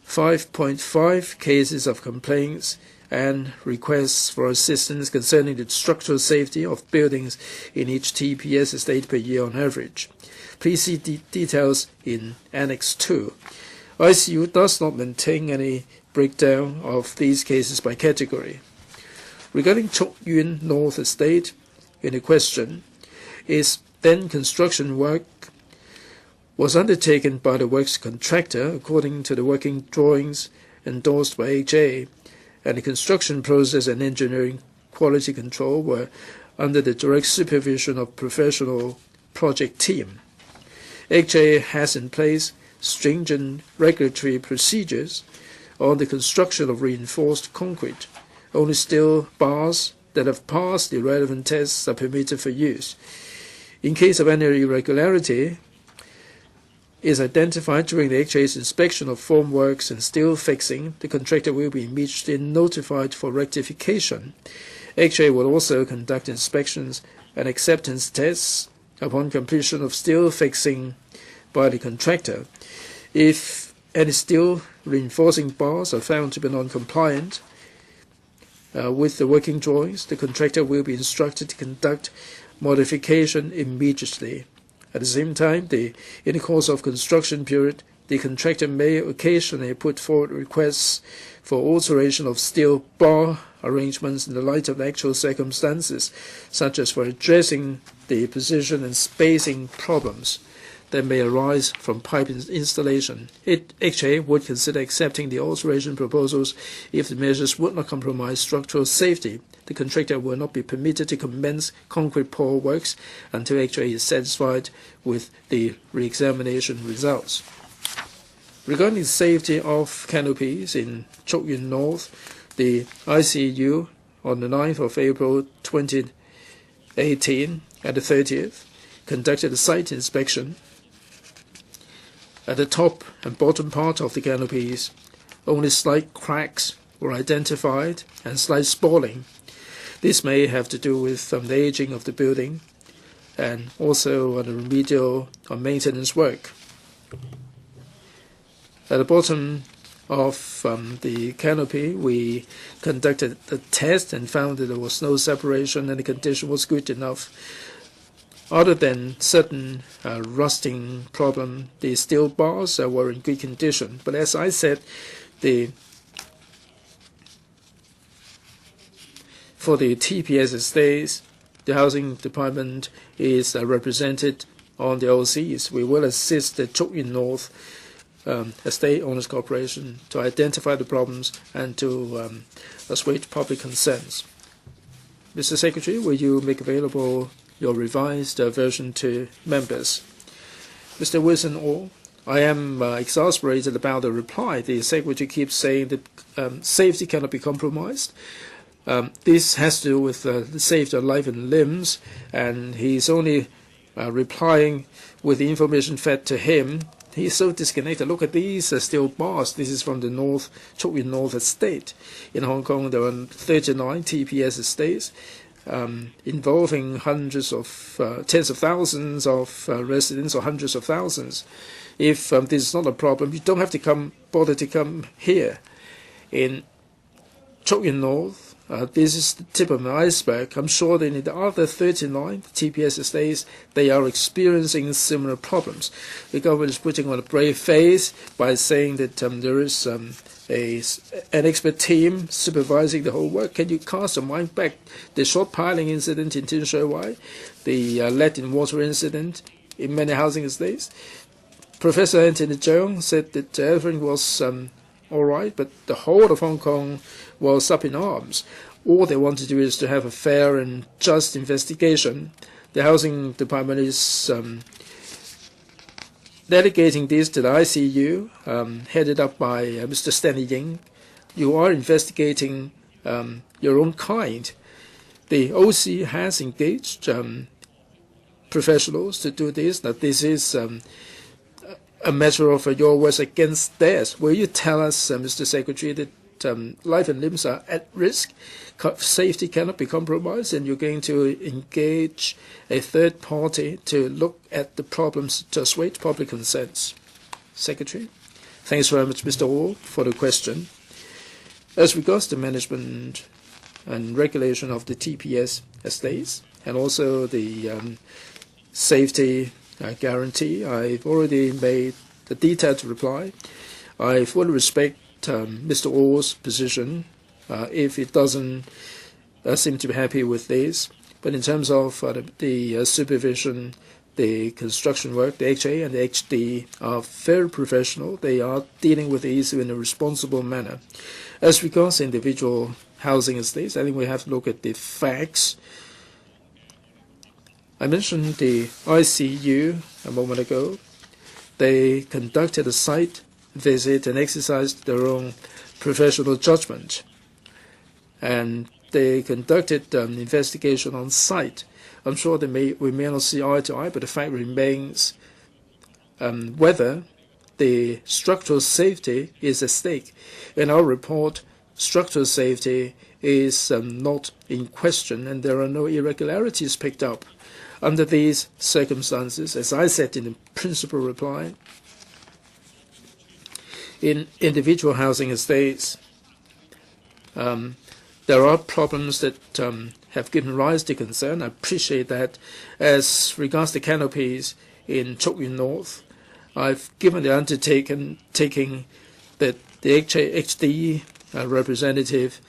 5.5 cases of complaints and requests for assistance concerning the structural safety of buildings in each TPS estate per year on average. Please see details in Annex 2. ICU does not maintain any breakdown of these cases by category. Regarding Chok Yuen North Estate, in the question, is then construction work was undertaken by the works contractor according to the working drawings endorsed by HA, and the construction process and engineering quality control were under the direct supervision of professional project team. HA has in place stringent regulatory procedures on the construction of reinforced concrete. Only steel bars that have passed the relevant tests are permitted for use. In case of any irregularity is identified during the HA's inspection of formworks and steel fixing, the contractor will be immediately notified for rectification. HA will also conduct inspections and acceptance tests upon completion of steel fixing by the contractor. If any steel reinforcing bars are found to be non-compliant with the working drawings, the contractor will be instructed to conduct modification immediately. At the same time, in the course of construction period, the contractor may occasionally put forward requests for alteration of steel bar arrangements in the light of actual circumstances, such as for addressing the position and spacing problems that may arise from pipe installation. HA would consider accepting the alteration proposals if the measures would not compromise structural safety. The contractor will not be permitted to commence concrete pour works until HA is satisfied with the re-examination results. Regarding the safety of canopies in Chuk Yuen North, the ICU on the 9th of April 2018 at the 30th conducted a site inspection. At the top and bottom part of the canopies, only slight cracks were identified and slight spalling. This may have to do with the aging of the building and also the remedial or maintenance work. At the bottom of the canopy, we conducted a test and found that there was no separation and the condition was good enough. Other than certain rusting problem, the steel bars were in good condition. But as I said, for the TPS estates, the housing department is represented on the OCs. We will assist the Chuk Yuen North Estate Owners Corporation to identify the problems and to assuage public concerns. Mr. Secretary, will you make available your revised version to members? Mr. Wilson OR, I am exasperated about the reply. The Secretary keeps saying that safety cannot be compromised. This has to do with the safety of life and limbs, and he's only replying with the information fed to him. He's so disconnected. Look at these steel bars. This is from the Chuk Yuen North Estate. In Hong Kong, there are 39 TPS estates involving hundreds of, tens of thousands of residents or hundreds of thousands. If this is not a problem, you don't have to bother to come here. In Chuk Yuen North, this is the tip of an iceberg. I'm sure that in the other 39 TPS estates, they are experiencing similar problems. The government is putting on a brave face by saying that there is an expert team supervising the whole work. Can you cast your mind back? The short piling incident in Tin Shui Wai, the lead in water incident in many housing estates. Professor Anthony Cheung said that everything was all right, but the whole of Hong Kong was up in arms. All they want to do is to have a fair and just investigation. The housing department is delegating this to the ICU, headed up by Mr. Stanley Ying. You are investigating your own kind. The OC has engaged professionals to do this. Now, this is a matter of your words against theirs. Will you tell us, Mr. Secretary, that life and limbs are at risk, safety cannot be compromised, and you're going to engage a third party to look at the problems to assuage public concerns? Secretary. Thanks very much, Mr. OR, for the question. As regards the management and regulation of the TPS estates and also the safety guarantee, I've already made a detailed reply. I fully respect Mr. Orr's position if it doesn't seem to be happy with this. But in terms of the supervision, the construction work, the HA and the HD are very professional. They are dealing with the issue in a responsible manner. As regards individual housing estates, I think we have to look at the facts. I mentioned the ICU a moment ago. They conducted a site visit and exercised their own professional judgment. And they conducted an investigation on site. I'm sure we may not see eye to eye, but the fact remains whether the structural safety is at stake. In our report, structural safety is not in question, and there are no irregularities picked up. Under these circumstances, as I said in the principal reply, in individual housing estates, there are problems that have given rise to concern. I appreciate that. As regards the canopies in Chuk Yuen North, I've given the undertaking that the HD representative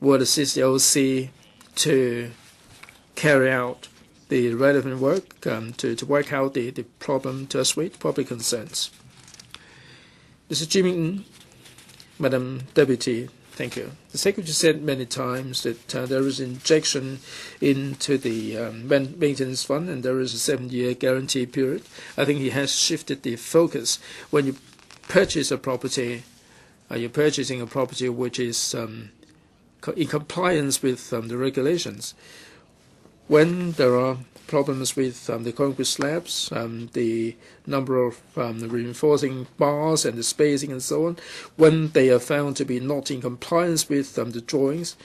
would assist the OC to carry out the relevant work to work out the problem to assuage public concerns. Mr. Jimmy, Madam Deputy, thank you. The Secretary said many times that there is injection into the maintenance fund and there is a 7-year guarantee period. I think he has shifted the focus. When you purchase a property, you're purchasing a property which is in compliance with the regulations. When there are problems with the concrete slabs, the number of reinforcing bars and the spacing and so on, when they are found to be not in compliance with the drawings,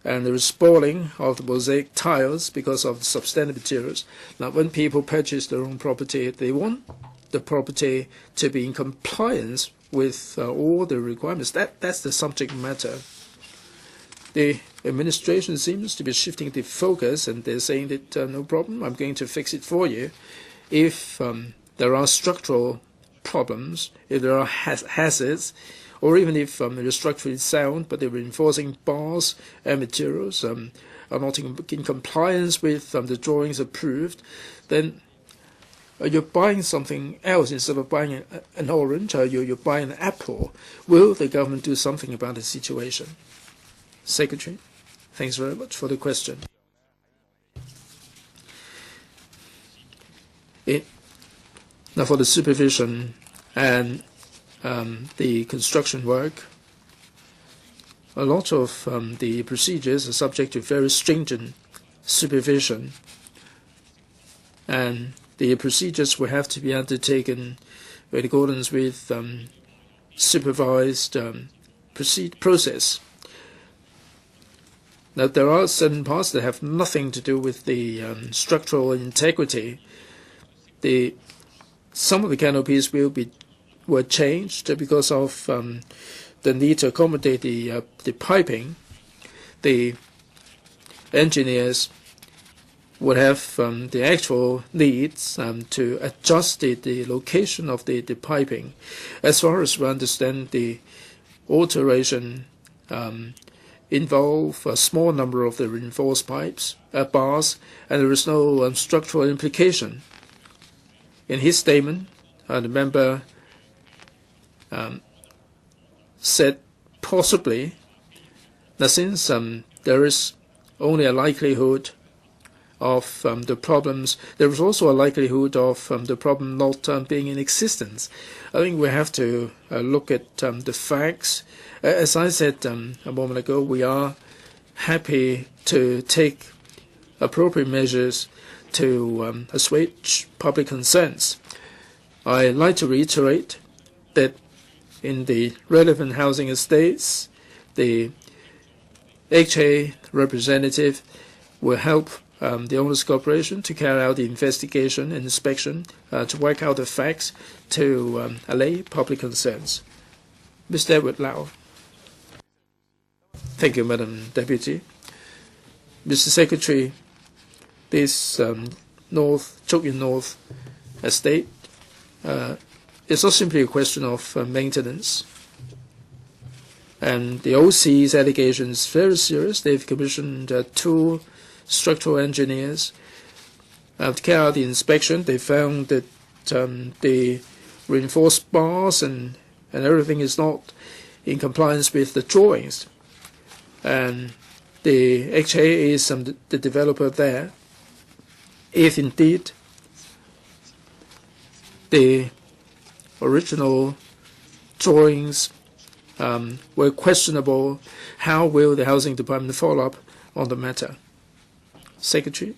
and there is spoiling of the mosaic tiles because of the substandard materials. Now, when people purchase their own property, they want the property to be in compliance with all the requirements. That's the subject matter. The administration seems to be shifting the focus, and they're saying that no problem, I'm going to fix it for you. If there are structural problems, if there are hazards, or even if the structure is sound, but the reinforcing bars and materials are not in compliance with the drawings approved, then you're buying something else instead of buying an orange, or you're buying an apple. Will the government do something about the situation? Secretary, thanks very much for the question. Now for the supervision and the construction work, a lot of the procedures are subject to very stringent supervision, and the procedures will have to be undertaken in accordance with supervised process. Now, there are certain parts that have nothing to do with the structural integrity. Some of the canopies were changed because of the need to accommodate the piping. The engineers would have the actual needs to adjust the location of the piping. As far as we understand, the alteration involve a small number of the reinforced bars, and there is no structural implication. In his statement, the member said possibly that since there is only a likelihood of the problems, there is also a likelihood of the problem not being in existence. I think we have to look at the facts. As I said a moment ago, we are happy to take appropriate measures to assuage public concerns. I'd like to reiterate that in the relevant housing estates, the HA representative will help the owners' corporation to carry out the investigation and inspection to work out the facts to allay public concerns. Mr. Edward Lau. Thank you, Madam Deputy. Mr. Secretary, this Chuk In North estate is not simply a question of maintenance. And the OC's allegation is very serious. They've commissioned 2 structural engineers to carry out the inspection. They found that the reinforced bars and everything is not in compliance with the drawings. And the HA is the developer there. If indeed the original drawings were questionable, how will the Housing Department follow up on the matter? Secretary.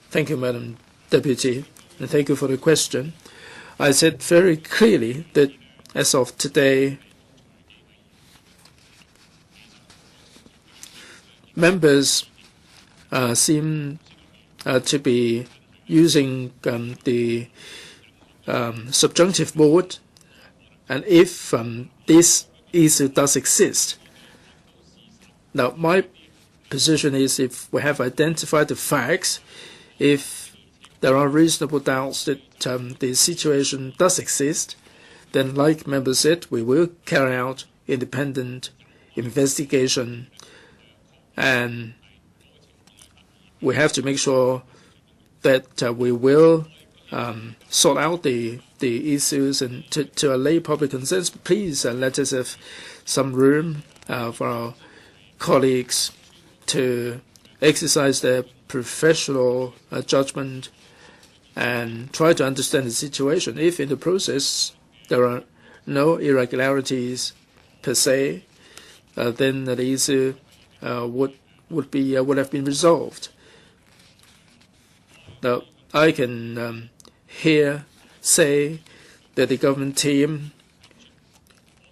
Thank you, Madam Deputy, and thank you for the question. I said very clearly that as of today, members seem to be using the subjunctive mode, and if this issue does exist. Now, my position is if we have identified the facts, if there are reasonable doubts that the situation does exist, then, like Member said, we will carry out independent investigation, and we have to make sure that we will sort out the issues and to allay public concerns. Please let us have some room for our colleagues to exercise their professional judgment and try to understand the situation. If in the process there are no irregularities per se, then the issue would have been resolved. Now, I can here say that the government team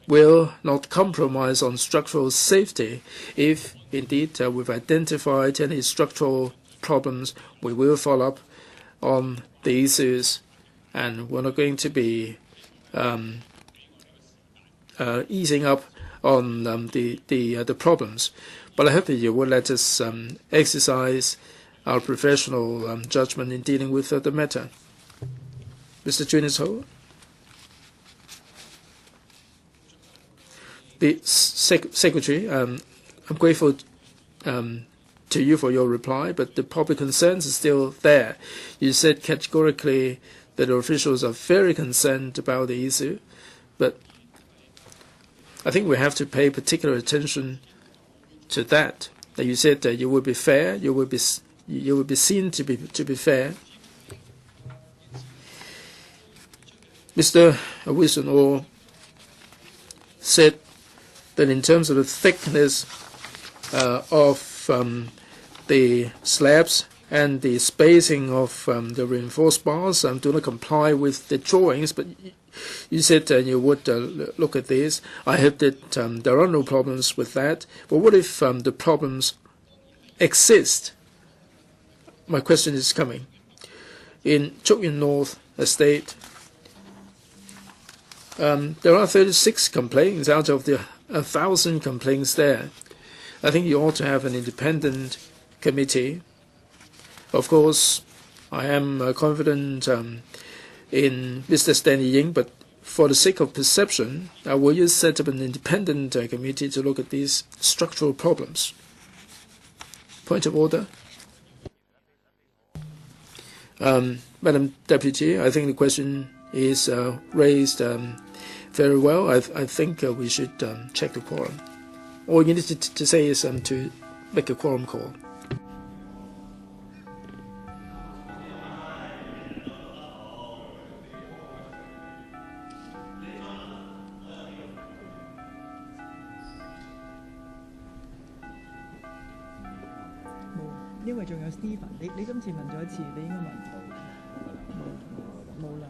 will not compromise on structural safety. If indeed we've identified any structural problems, we will follow up on the issues, and we're not going to be easing up on the problems. But I hope that you will let us exercise our professional judgment in dealing with the matter. Mr. Junis Ho. The Secretary, I'm grateful to you for your reply, but the public concerns are still there. You said categorically that officials are very concerned about the issue, but I think we have to pay particular attention to that. That you said that you will be fair, you will be seen to be fair. Mr. Wilson OR said that in terms of the thickness of the slabs and the spacing of the reinforced bars do not comply with the drawings, but you said you would look at this. I hope that there are no problems with that. But what if the problems exist? My question is coming. In Chuk Yuen North Estate, there are 36 complaints out of the 1,000 complaints there. I think you ought to have an independent committee. Of course, I am confident in Mr. Stanley Ying, but for the sake of perception, will you set up an independent committee to look at these structural problems? Point of order. Madam Deputy, I think the question is raised very well. I think we should check the quorum. All you need to say is to make a quorum call. Stephen，你今次問咗一次，你應該問冇啦。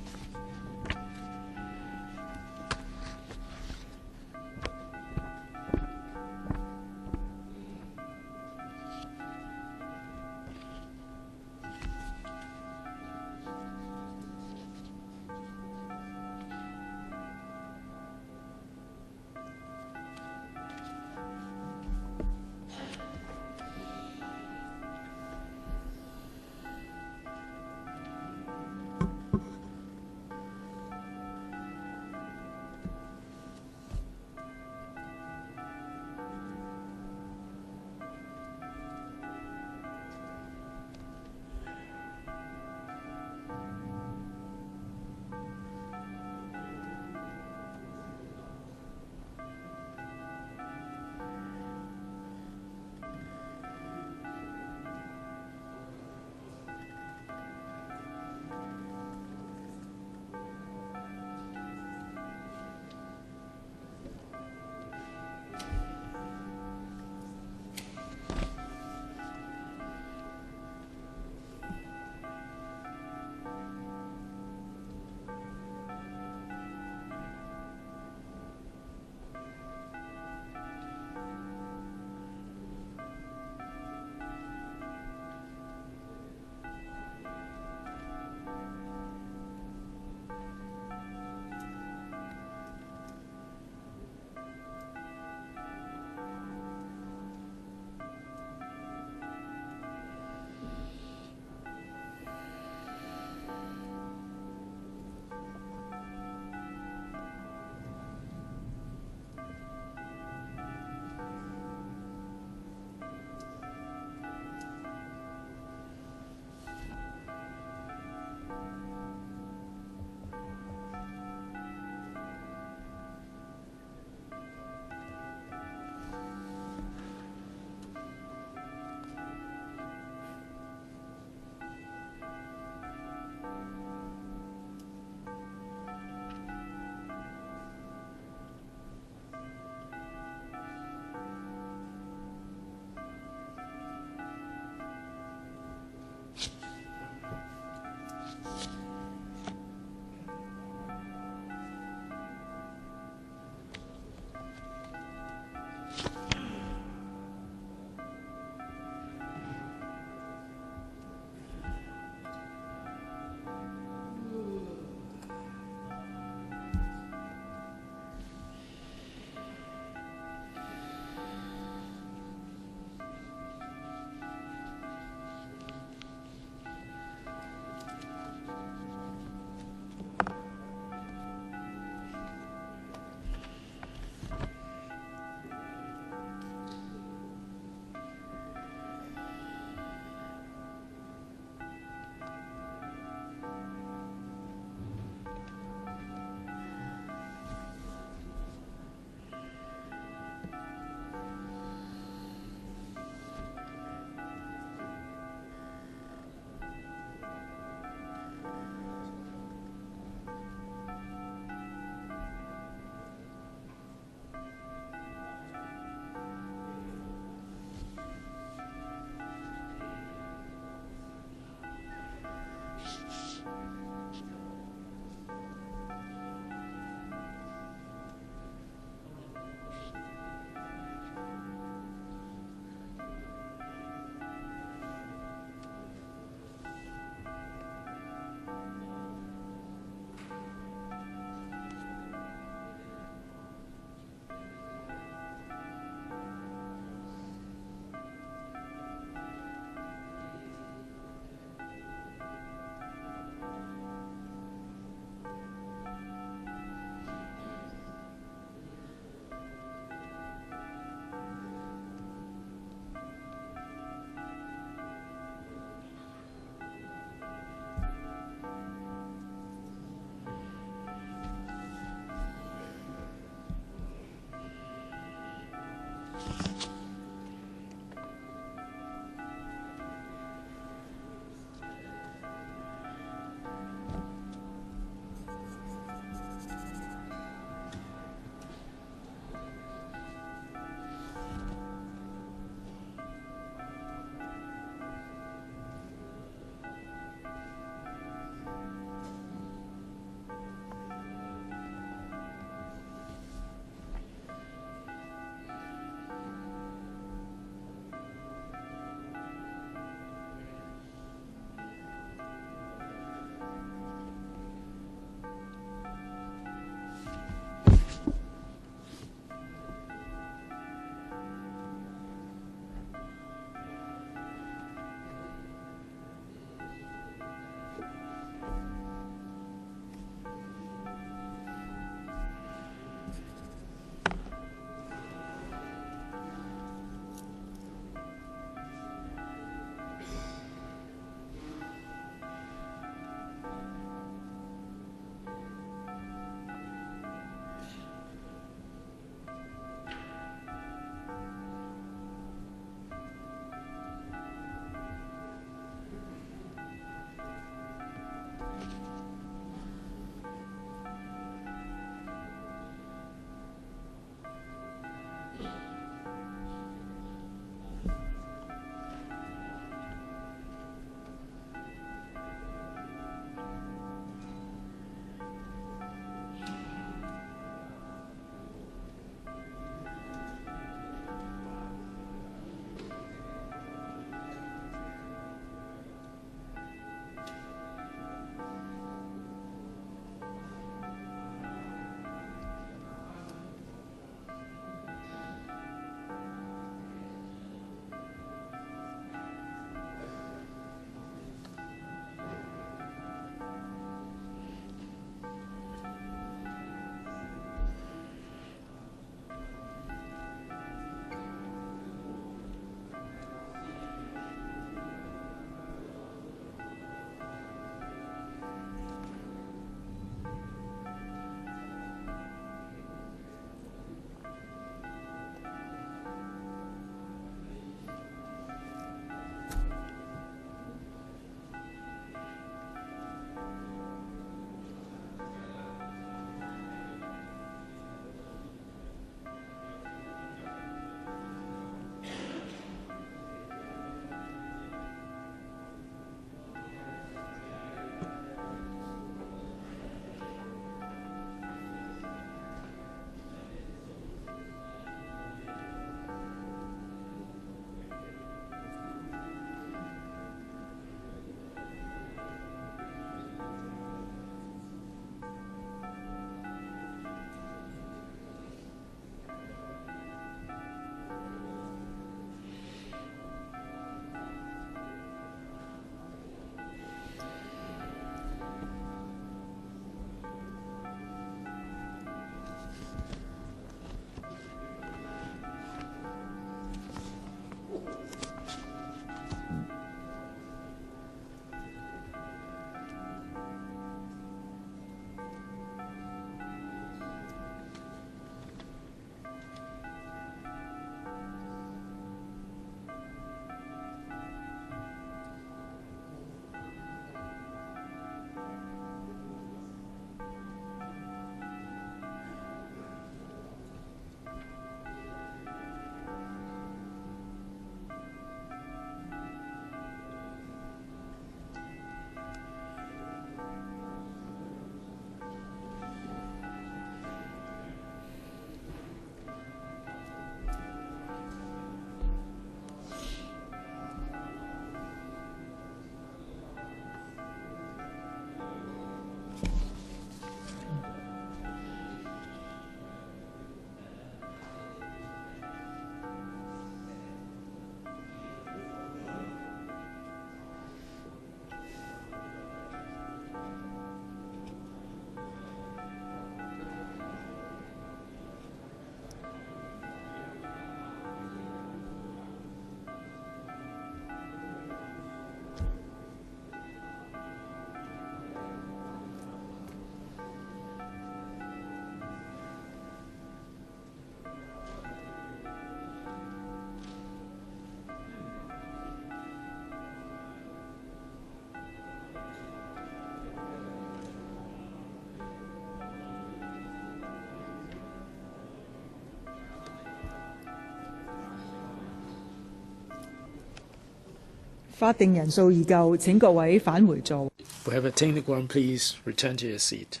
法定人數已夠，請各位返回座位。Whoever take the ground, please return to your seat.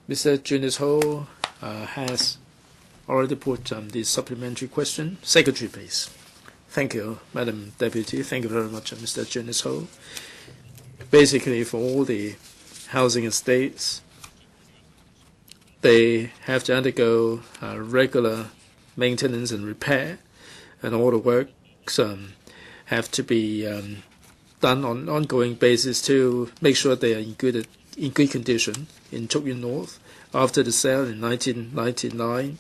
Mr. Jonas Ho has already put the supplementary question. Secretary, please. Thank you, Madam Deputy. Thank you very much, Mr. Jonas Ho. Basically, for all the housing estates, they have to undergo regular maintenance and repair, and all the works have to be done on an ongoing basis to make sure they are in good condition. In Chuk Yuen North, after the sale in 1999,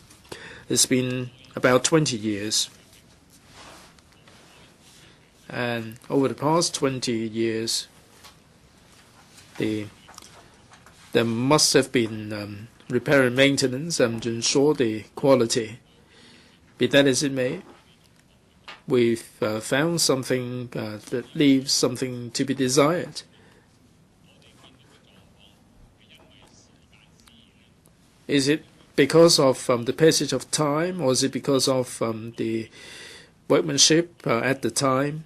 it's been about 20 years. And over the past 20 years, there must have been repair and maintenance to ensure the quality. Be that as it may, we've found something that leaves something to be desired. Is it because of the passage of time, or is it because of the workmanship at the time?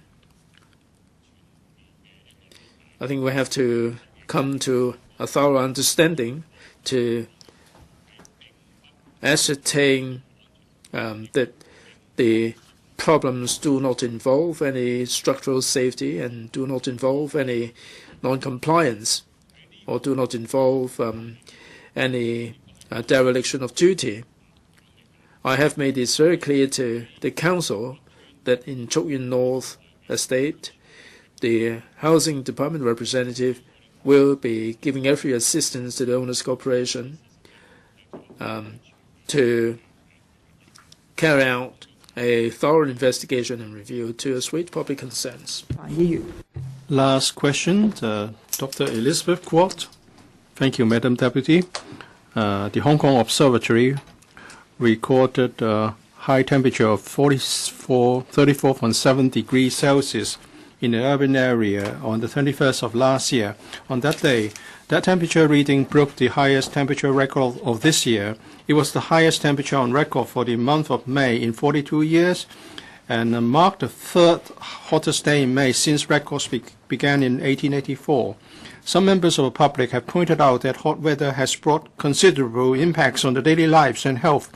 I think we have to come to a thorough understanding to ascertain that the problems do not involve any structural safety and do not involve any non-compliance or do not involve any dereliction of duty. I have made this very clear to the Council that in Chuk Yuen North Estate, the Housing Department representative will be giving every assistance to the Owners Corporation to carry out a thorough investigation and review to assuage public concerns. Last question, Dr. Elizabeth QUAT. Thank you, Madam Deputy. The Hong Kong Observatory recorded a high temperature of 34.7 degrees Celsius in the urban area on the 21st of last year. On that day, that temperature reading broke the highest temperature record of this year. It was the highest temperature on record for the month of May in 42 years and marked the third hottest day in May since records began in 1884. Some members of the public have pointed out that hot weather has brought considerable impacts on the daily lives and health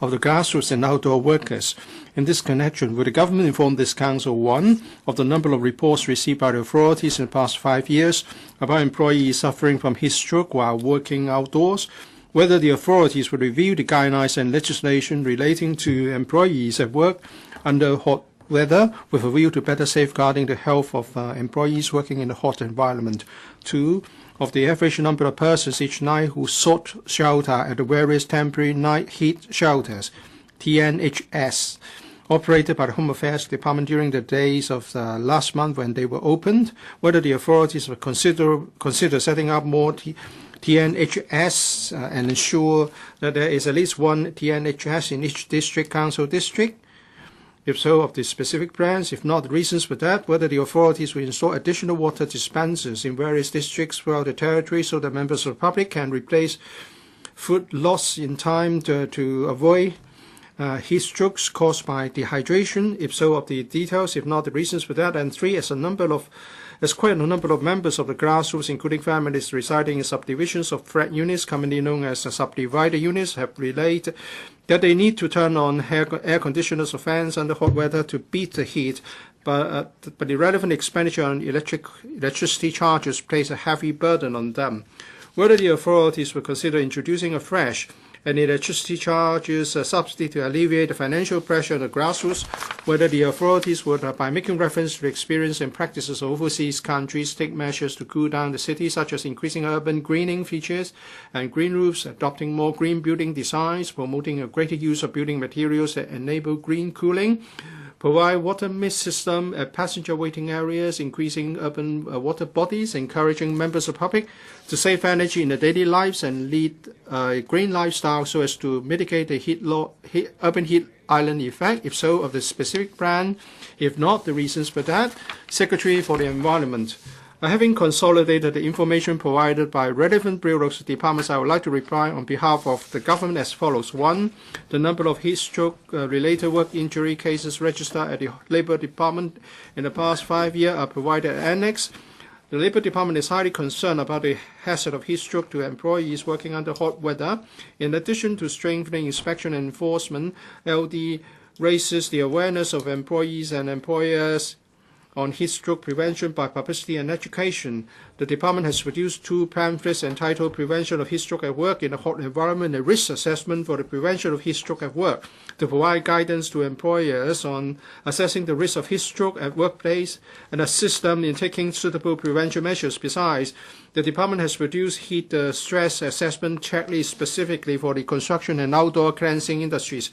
of the grassroots and outdoor workers. In this connection, will the government inform this Council, 1, of the number of reports received by the authorities in the past 5 years about employees suffering from heat stroke while working outdoors, whether the authorities will review the guidelines and legislation relating to employees at work under hot weather with a view to better safeguarding the health of employees working in a hot environment. 2, of the average number of persons each night who sought shelter at the various temporary night heat shelters, TNHS, operated by the Home Affairs Department during the days of last month when they were opened, whether the authorities will consider setting up more TNHS and ensure that there is at least one TNHS in each district council district. If so, of the specific brands. If not, the reasons for that, whether the authorities will install additional water dispensers in various districts throughout the territory so that members of the public can replace food loss in time to avoid heat strokes caused by dehydration. If so, of the details. If not, the reasons for that. And 3, as quite a number of members of the grassroots, including families residing in subdivisions of flat units, commonly known as subdivided units, have relayed that they need to turn on air conditioners or fans under hot weather to beat the heat, but the relevant expenditure on electricity charges place a heavy burden on them. Whether the authorities will consider introducing afresh an electricity charges subsidy to alleviate the financial pressure on the grassroots, whether the authorities would, by making reference to the experience and practices of overseas countries, take measures to cool down the city, such as increasing urban greening features and green roofs, adopting more green building designs, promoting a greater use of building materials that enable green cooling, provide water mist system at passenger waiting areas, increasing urban water bodies, encouraging members of the public to save energy in their daily lives and lead a green lifestyle so as to mitigate the urban heat island effect. If so, of the specific brand. If not, the reasons for that. Secretary for the Environment. Having consolidated the information provided by relevant bureaus departments, I would like to reply on behalf of the government as follows. 1. The number of heat stroke related work injury cases registered at the Labour Department in the past 5 years are provided annex. The Labour Department is highly concerned about the hazard of heat stroke to employees working under hot weather. In addition to strengthening inspection and enforcement, LD raises the awareness of employees and employers on heat stroke prevention by publicity and education. The department has produced 2 pamphlets entitled Prevention of Heat Stroke at Work in a Hot Environment and Risk Assessment for the Prevention of Heat Stroke at Work to provide guidance to employers on assessing the risk of heat stroke at workplace and assist them in taking suitable prevention measures. Besides, the department has produced heat stress assessment checklists specifically for the construction and outdoor cleansing industries.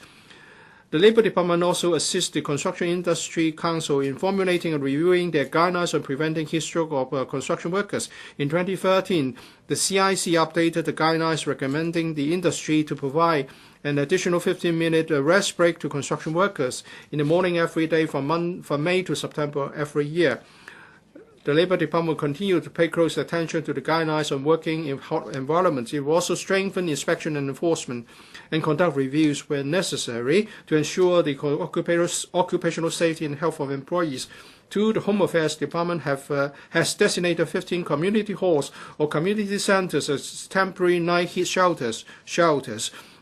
The Labour Department also assists the Construction Industry Council in formulating and reviewing their guidelines on preventing heat stroke of construction workers. In 2013, the CIC updated the guidelines recommending the industry to provide an additional 15-minute rest break to construction workers in the morning every day from May to September every year. The Labour Department will continue to pay close attention to the guidelines on working in hot environments. It will also strengthen inspection and enforcement and conduct reviews where necessary to ensure the occupational safety and health of employees. 2. The Home Affairs Department has designated 15 community halls or community centres as temporary night heat shelters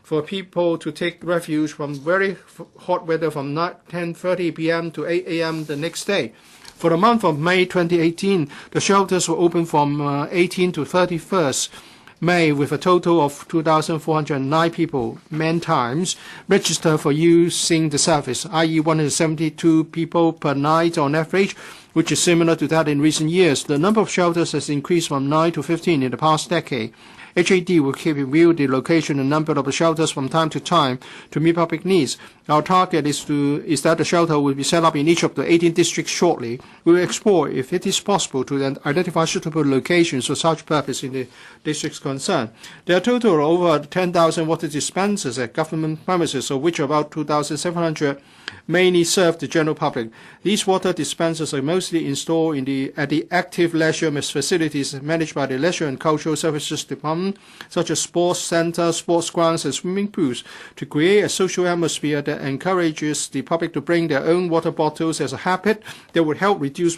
for people to take refuge from very hot weather from 10:30 p.m. to 8 a.m. the next day. For the month of May 2018, the shelters were open from 18 to 31st May with a total of 2,409 people, man times, registered for using the service, i.e. 172 people per night on average, which is similar to that in recent years. The number of shelters has increased from 9 to 15 in the past decade. HAD will keep in view the location and number of the shelters from time to time to meet public needs. Our target is that the shelter will be set up in each of the 18 districts shortly. We will explore if it is possible to identify suitable locations for such purpose in the districts concerned. There are a total of over 10,000 water dispensers at government premises, of which about 2,700 mainly serve the general public. These water dispensers are mostly installed at the active leisure facilities managed by the Leisure and Cultural Services Department, such as sports centers, sports grounds, and swimming pools, to create a social atmosphere that encourages the public to bring their own water bottles as a habit that would help reduce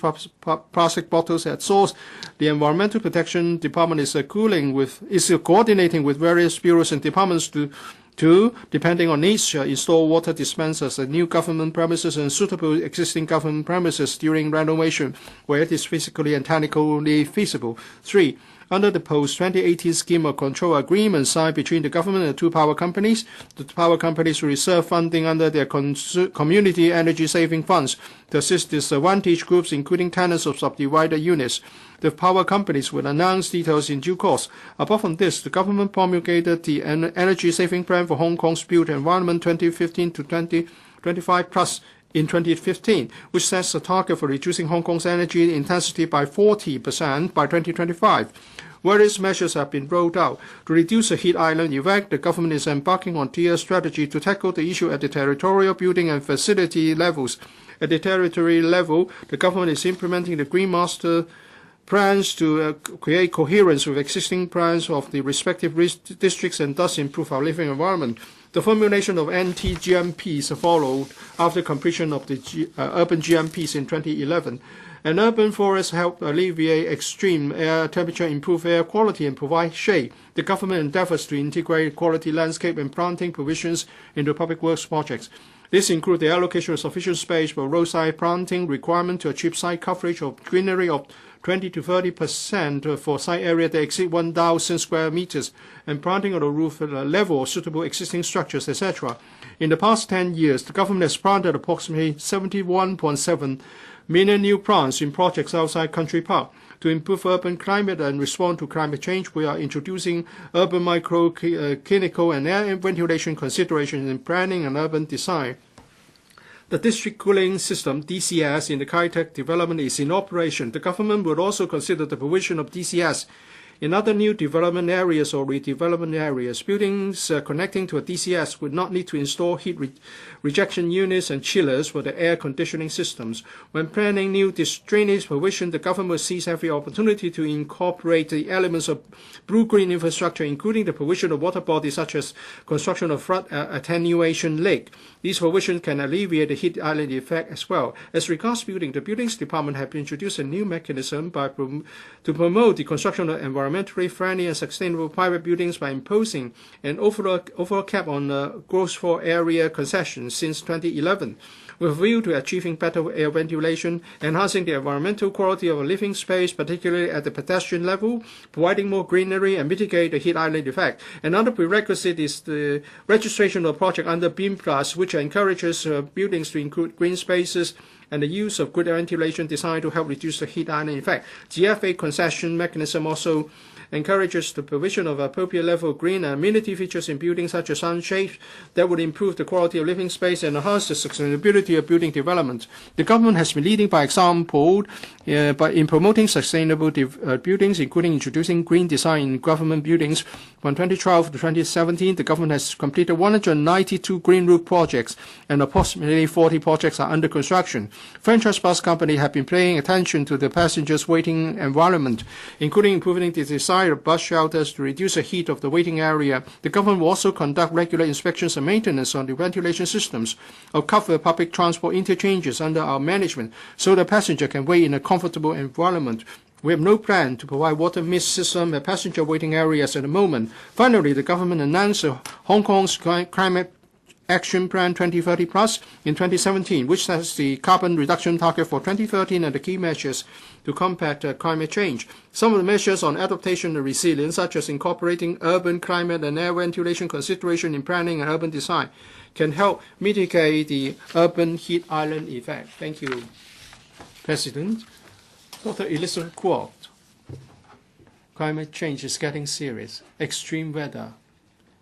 plastic bottles at source. The Environmental Protection Department is coordinating with various bureaus and departments to, depending on needs, install water dispensers at new government premises and suitable existing government premises during renovation where it is physically and technically feasible. 3. Under the post-2018 scheme of control agreement signed between the government and 2 power companies, the power companies will reserve funding under their community energy saving funds to assist disadvantaged groups, including tenants of subdivided units. The power companies will announce details in due course. Apart from this, the government promulgated the Energy Saving Plan for Hong Kong's Built Environment 2015 to 2025 Plus in 2015, which sets a target for reducing Hong Kong's energy intensity by 40% by 2025. Various measures have been rolled out. To reduce the heat island effect, the government is embarking on a tier strategy to tackle the issue at the territorial, building and facility levels. At the territory level, the government is implementing the Green Master plans to create coherence with existing plans of the respective districts and thus improve our living environment. The formulation of NT-GMPs followed after completion of the urban GMPs in 2011. An urban forest helped alleviate extreme air temperature, improve air quality, and provide shade. The government endeavors to integrate quality landscape and planting provisions into public works projects. This includes the allocation of sufficient space for roadside planting, requirement to achieve site coverage of greenery of 20 to 30% for site area that exceed 1,000 square meters, and planting on the roof level of suitable existing structures, etc. In the past 10 years, the government has planted approximately 71.7 million new plants in projects outside Country Park. To improve urban climate and respond to climate change, we are introducing urban microclinical and air ventilation considerations in planning and urban design. The district cooling system, DCS, in the Kai Tak development is in operation. The government will also consider the provision of DCS In other new development areas or redevelopment areas, buildings connecting to a DCS would not need to install heat rejection units and chillers for the air conditioning systems. When planning new drainage provision, the government will seize every opportunity to incorporate the elements of blue-green infrastructure, including the provision of water bodies such as construction of flood attenuation lake. These provisions can alleviate the heat island effect as well. As regards building, the Buildings Department have introduced a new mechanism to promote the construction of environmentally friendly and sustainable private buildings by imposing an overall cap on gross floor area concessions since 2011. With a view to achieving better air ventilation, enhancing the environmental quality of a living space, particularly at the pedestrian level, providing more greenery, and mitigate the heat island effect. Another prerequisite is the registration of a project under BEAM Plus, which encourages buildings to include green spaces and the use of good ventilation design to help reduce the heat island effect. GFA concession mechanism also encourages the provision of appropriate level of green and amenity features in buildings such as sunshade that would improve the quality of living space and enhance the sustainability of building development. The government has been leading by example in promoting sustainable buildings, including introducing green design in government buildings. From 2012 to 2017, the government has completed 192 green roof projects, and approximately 40 projects are under construction. Franchise bus companies have been paying attention to the passengers' waiting environment, including improving the design of bus shelters to reduce the heat of the waiting area. The government will also conduct regular inspections and maintenance on the ventilation systems of covered public transport interchanges under our management, so the passenger can wait in a comfortable environment. We have no plan to provide water mist system at passenger waiting areas at the moment. Finally, the government announced Hong Kong's Climate Action Plan 2030 Plus in 2017, which sets the carbon reduction target for 2013 and the key measures to combat climate change. Some of the measures on adaptation and resilience, such as incorporating urban climate and air ventilation consideration in planning and urban design, can help mitigate the urban heat island effect. Thank you, President. Dr. Elizabeth QUAT. Climate change is getting serious. Extreme weather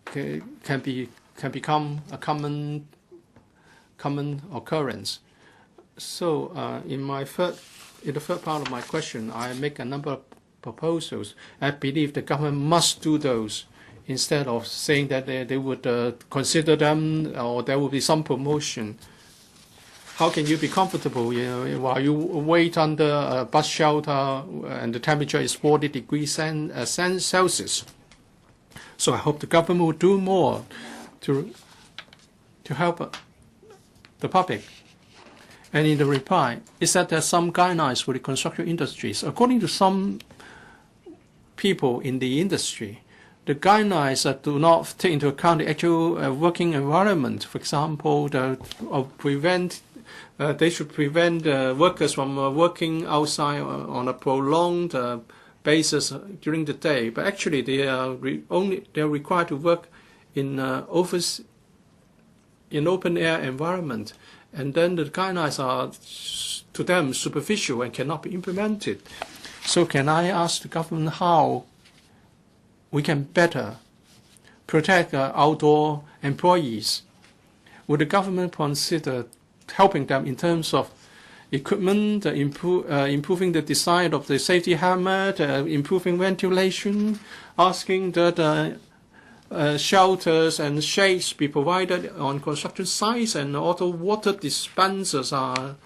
can become a common occurrence. So in the third part of my question, I make a number of proposals. I believe the government must do those instead of saying that they would consider them or there will be some promotion. How can you be comfortable while you wait under a bus shelter and the temperature is 40 degrees Celsius? So I hope the government will do more to help the public. And in the reply, it said there are some guidelines for the construction industries. According to some people in the industry, the guidelines do not take into account the actual working environment. For example, they should prevent workers from working outside on a prolonged basis during the day. But actually, they are required to work in open air environment, and then the guidelines are to them superficial and cannot be implemented. So can I ask the government how we can better protect outdoor employees? Would the government consider helping them in terms of equipment, improving the design of the safety helmet, improving ventilation, asking that shelters and shades be provided on construction sites, and also water dispensers are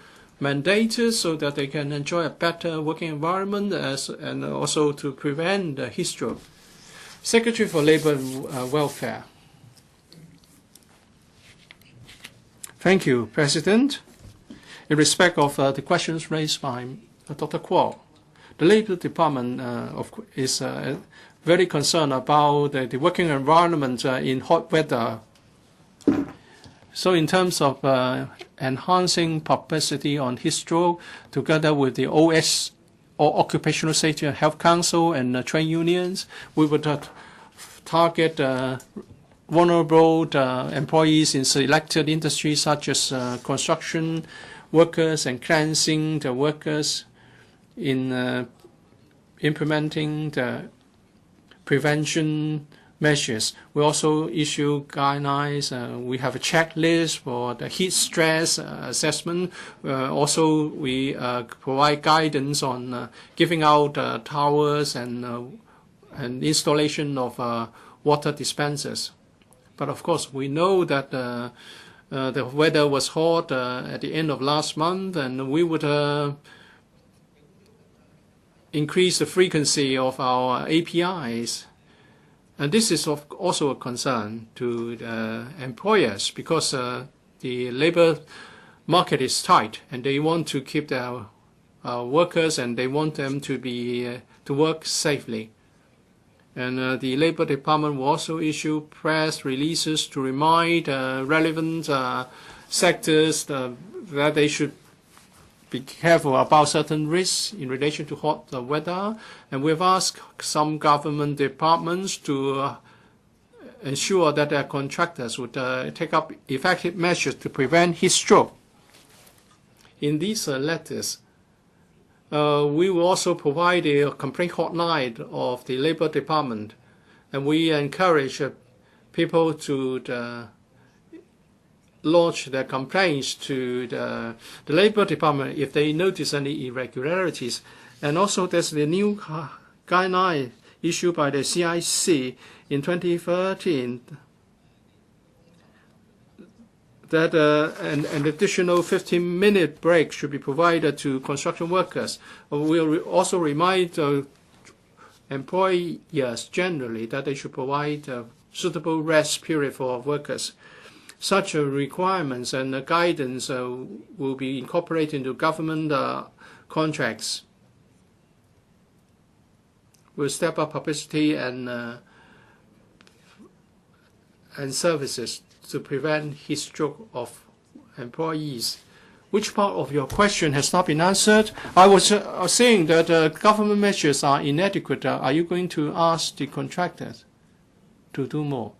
mandated so that they can enjoy a better working environment and also to prevent heat stroke. Secretary for Labour and Welfare. Thank you, President. In respect of the questions raised by Dr. QUAT, the Labour Department is very concerned about the working environment in hot weather. So in terms of enhancing publicity on heat stroke, together with the OS, or Occupational Safety and Health Council, and trade unions, we would target vulnerable employees in selected industries such as construction workers and cleansing the workers in implementing the prevention measures. We also issue guidelines. We have a checklist for the heat stress assessment. Also, we provide guidance on giving out towels and and installation of water dispensers. But of course, we know that the weather was hot at the end of last month, and we would increase the frequency of our APIs. And this is also a concern to the employers, because the labor market is tight, and they want to keep their workers, and they want them to be to work safely. And the Labor Department will also issue press releases to remind relevant sectors that they should be careful about certain risks in relation to hot weather. And we've asked some government departments to ensure that their contractors would take up effective measures to prevent heat stroke. In these letters, we will also provide a complaint hotline of the Labor Department, and we encourage people to lodge their complaints to the Labor Department if they notice any irregularities. And also there's the new guideline issued by the CIC in 2013 that an additional 15-minute break should be provided to construction workers. We'll also remind employers generally that they should provide a suitable rest period for workers. Such requirements and guidance will be incorporated into government contracts. We'll step up publicity and services to prevent heat stroke of employees. Which part of your question has not been answered? I was saying that government measures are inadequate. Are you going to ask the contractors to do more?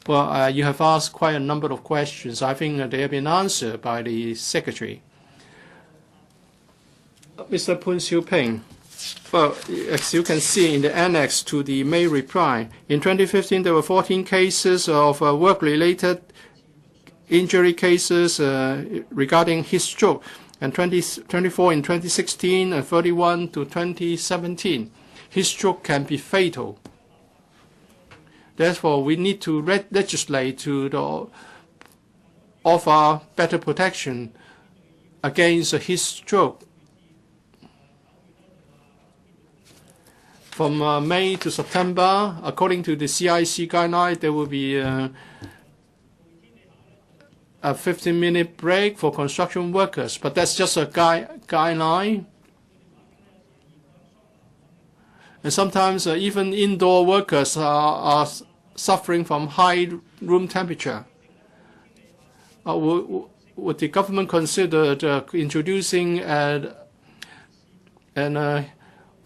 Well, you have asked quite a number of questions. I think they have been answered by the Secretary. Mr. Poon Siu Ping. Well, as you can see in the annex to the May reply, in 2015 there were 14 cases of work-related injury cases regarding heat stroke, and 24 in 2016 and 31 to 2017. Heat stroke can be fatal. Therefore, we need to legislate to offer better protection against heat stroke. From May to September, according to the CIC guideline, there will be a 15-minute break for construction workers, but that's just a guideline. And sometimes even indoor workers are suffering from high room temperature. Would the government consider introducing a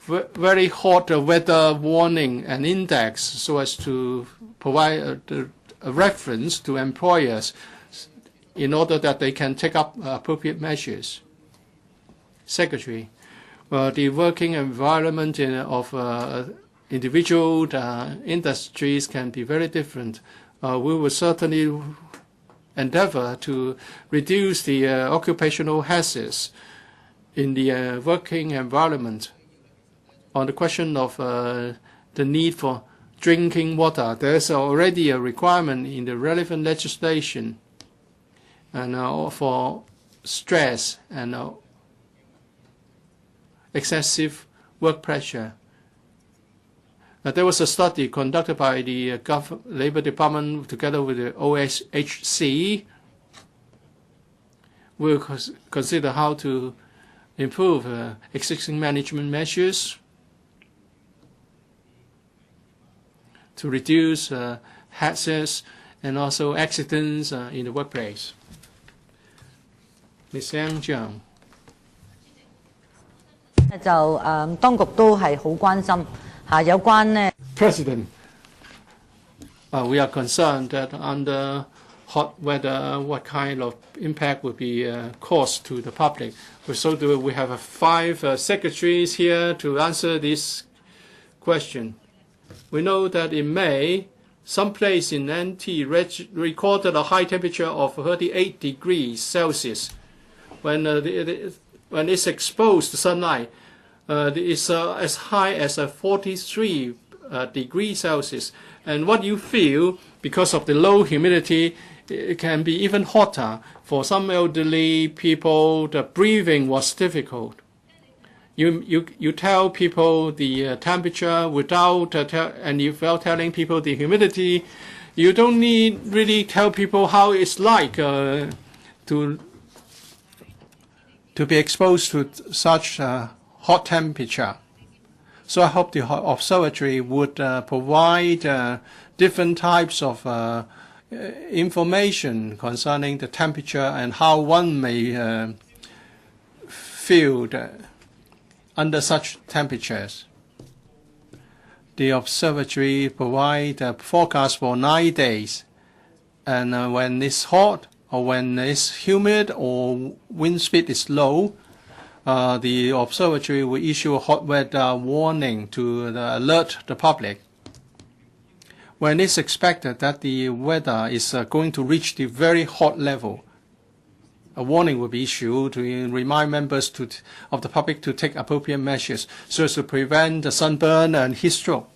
very hot weather warning and index so as to provide a reference to employers in order that they can take up appropriate measures? Secretary, well, the working environment of individual industries can be very different. We will certainly endeavor to reduce the occupational hazards in the working environment. On the question of the need for drinking water, there is already a requirement in the relevant legislation and for stress and excessive work pressure. There was a study conducted by the Labor Department together with the OSHC. We'll consider how to improve existing management measures to reduce hazards and also accidents in the workplace. Ms. Yang Jiang. 當局都係好關心有關呢。President, we are concerned that under hot weather, what kind of impact would be caused to the public. So we have 5 secretaries here to answer this question. We know that in May, some place in NT recorded a high temperature of 38 degrees Celsius. When it's exposed to sunlight, it's as high as 43 degrees Celsius. And what you feel, because of the low humidity, it can be even hotter. For some elderly people, the breathing was difficult. You tell people the temperature without and without telling people the humidity. You don't need really tell people how it's like to be exposed to such hot temperature. So I hope the observatory would provide different types of information concerning the temperature and how one may feel under such temperatures. The observatory provides a forecast for 9 days, and when it's hot or when it's humid or wind speed is low, the observatory will issue a hot weather warning to alert the public. When it's expected that the weather is going to reach the very hot level, a warning will be issued to remind members of the public to take appropriate measures so as to prevent the sunburn and heat stroke.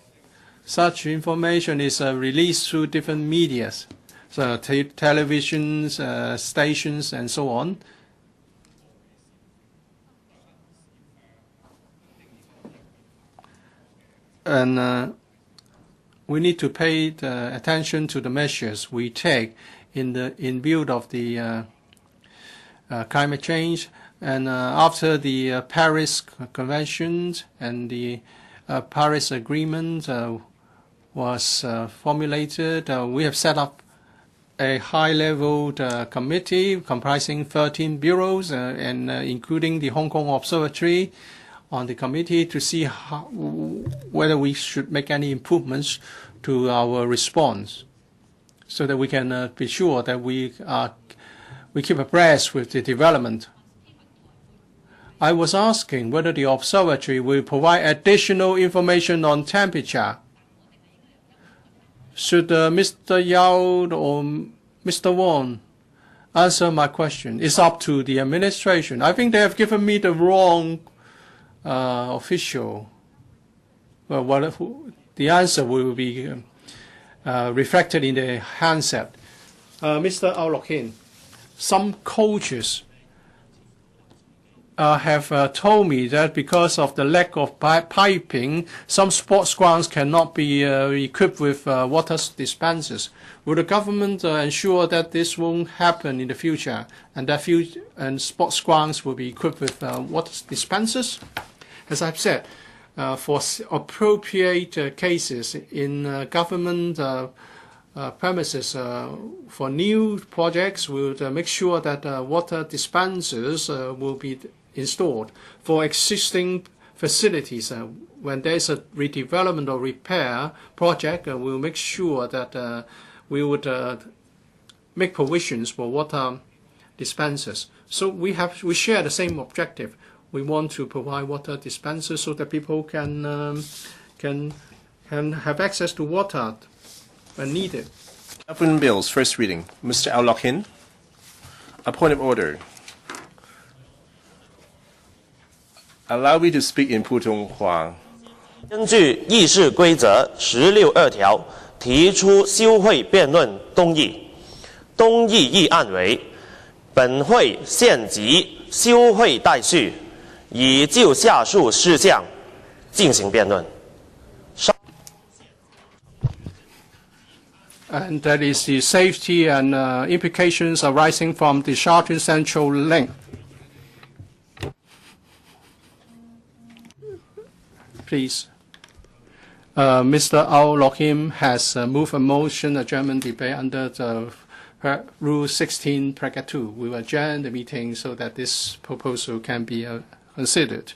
Such information is released through different medias, so televisions, stations, and so on. And we need to pay attention to the measures we take in view of the climate change. And after the Paris Convention and the Paris Agreement was formulated, we have set up a high-level committee comprising 13 bureaus and including the Hong Kong Observatory on the committee to see whether we should make any improvements to our response so that we can be sure that we keep abreast with the development. I was asking whether the observatory will provide additional information on temperature. Should Mr. Yao or Mr. Wong answer my question? It's up to the administration. I think they have given me the wrong official. Well, the answer will be reflected in the handset. Mr. Luk Chung, some coaches have told me that because of the lack of piping, some sports grounds cannot be equipped with water dispensers. Will the government ensure that this won't happen in the future, and that sports grounds will be equipped with water dispensers? As I've said, for appropriate cases in government premises for new projects, we'll make sure that water dispensers will be installed. For existing facilities, when there's a redevelopment or repair project, we'll make sure that we would make provisions for water dispensers. So we share the same objective. We want to provide water dispensers so that people can have access to water when needed. Government bills, first reading. Mr. Luk Chung, a point of order. Allow me to speak in Putonghua. 根据议事规则16(2) 条提出休会辩论动议。动议议案为：本会现即休会待续，以就下述事项进行辩论。 And that is the safety and implications arising from the Sha-Tin Central link. Please. Mr. Luk Chung has moved a motion adjournment debate under the Rule 16, Bracket 2. We will adjourn the meeting so that this proposal can be considered.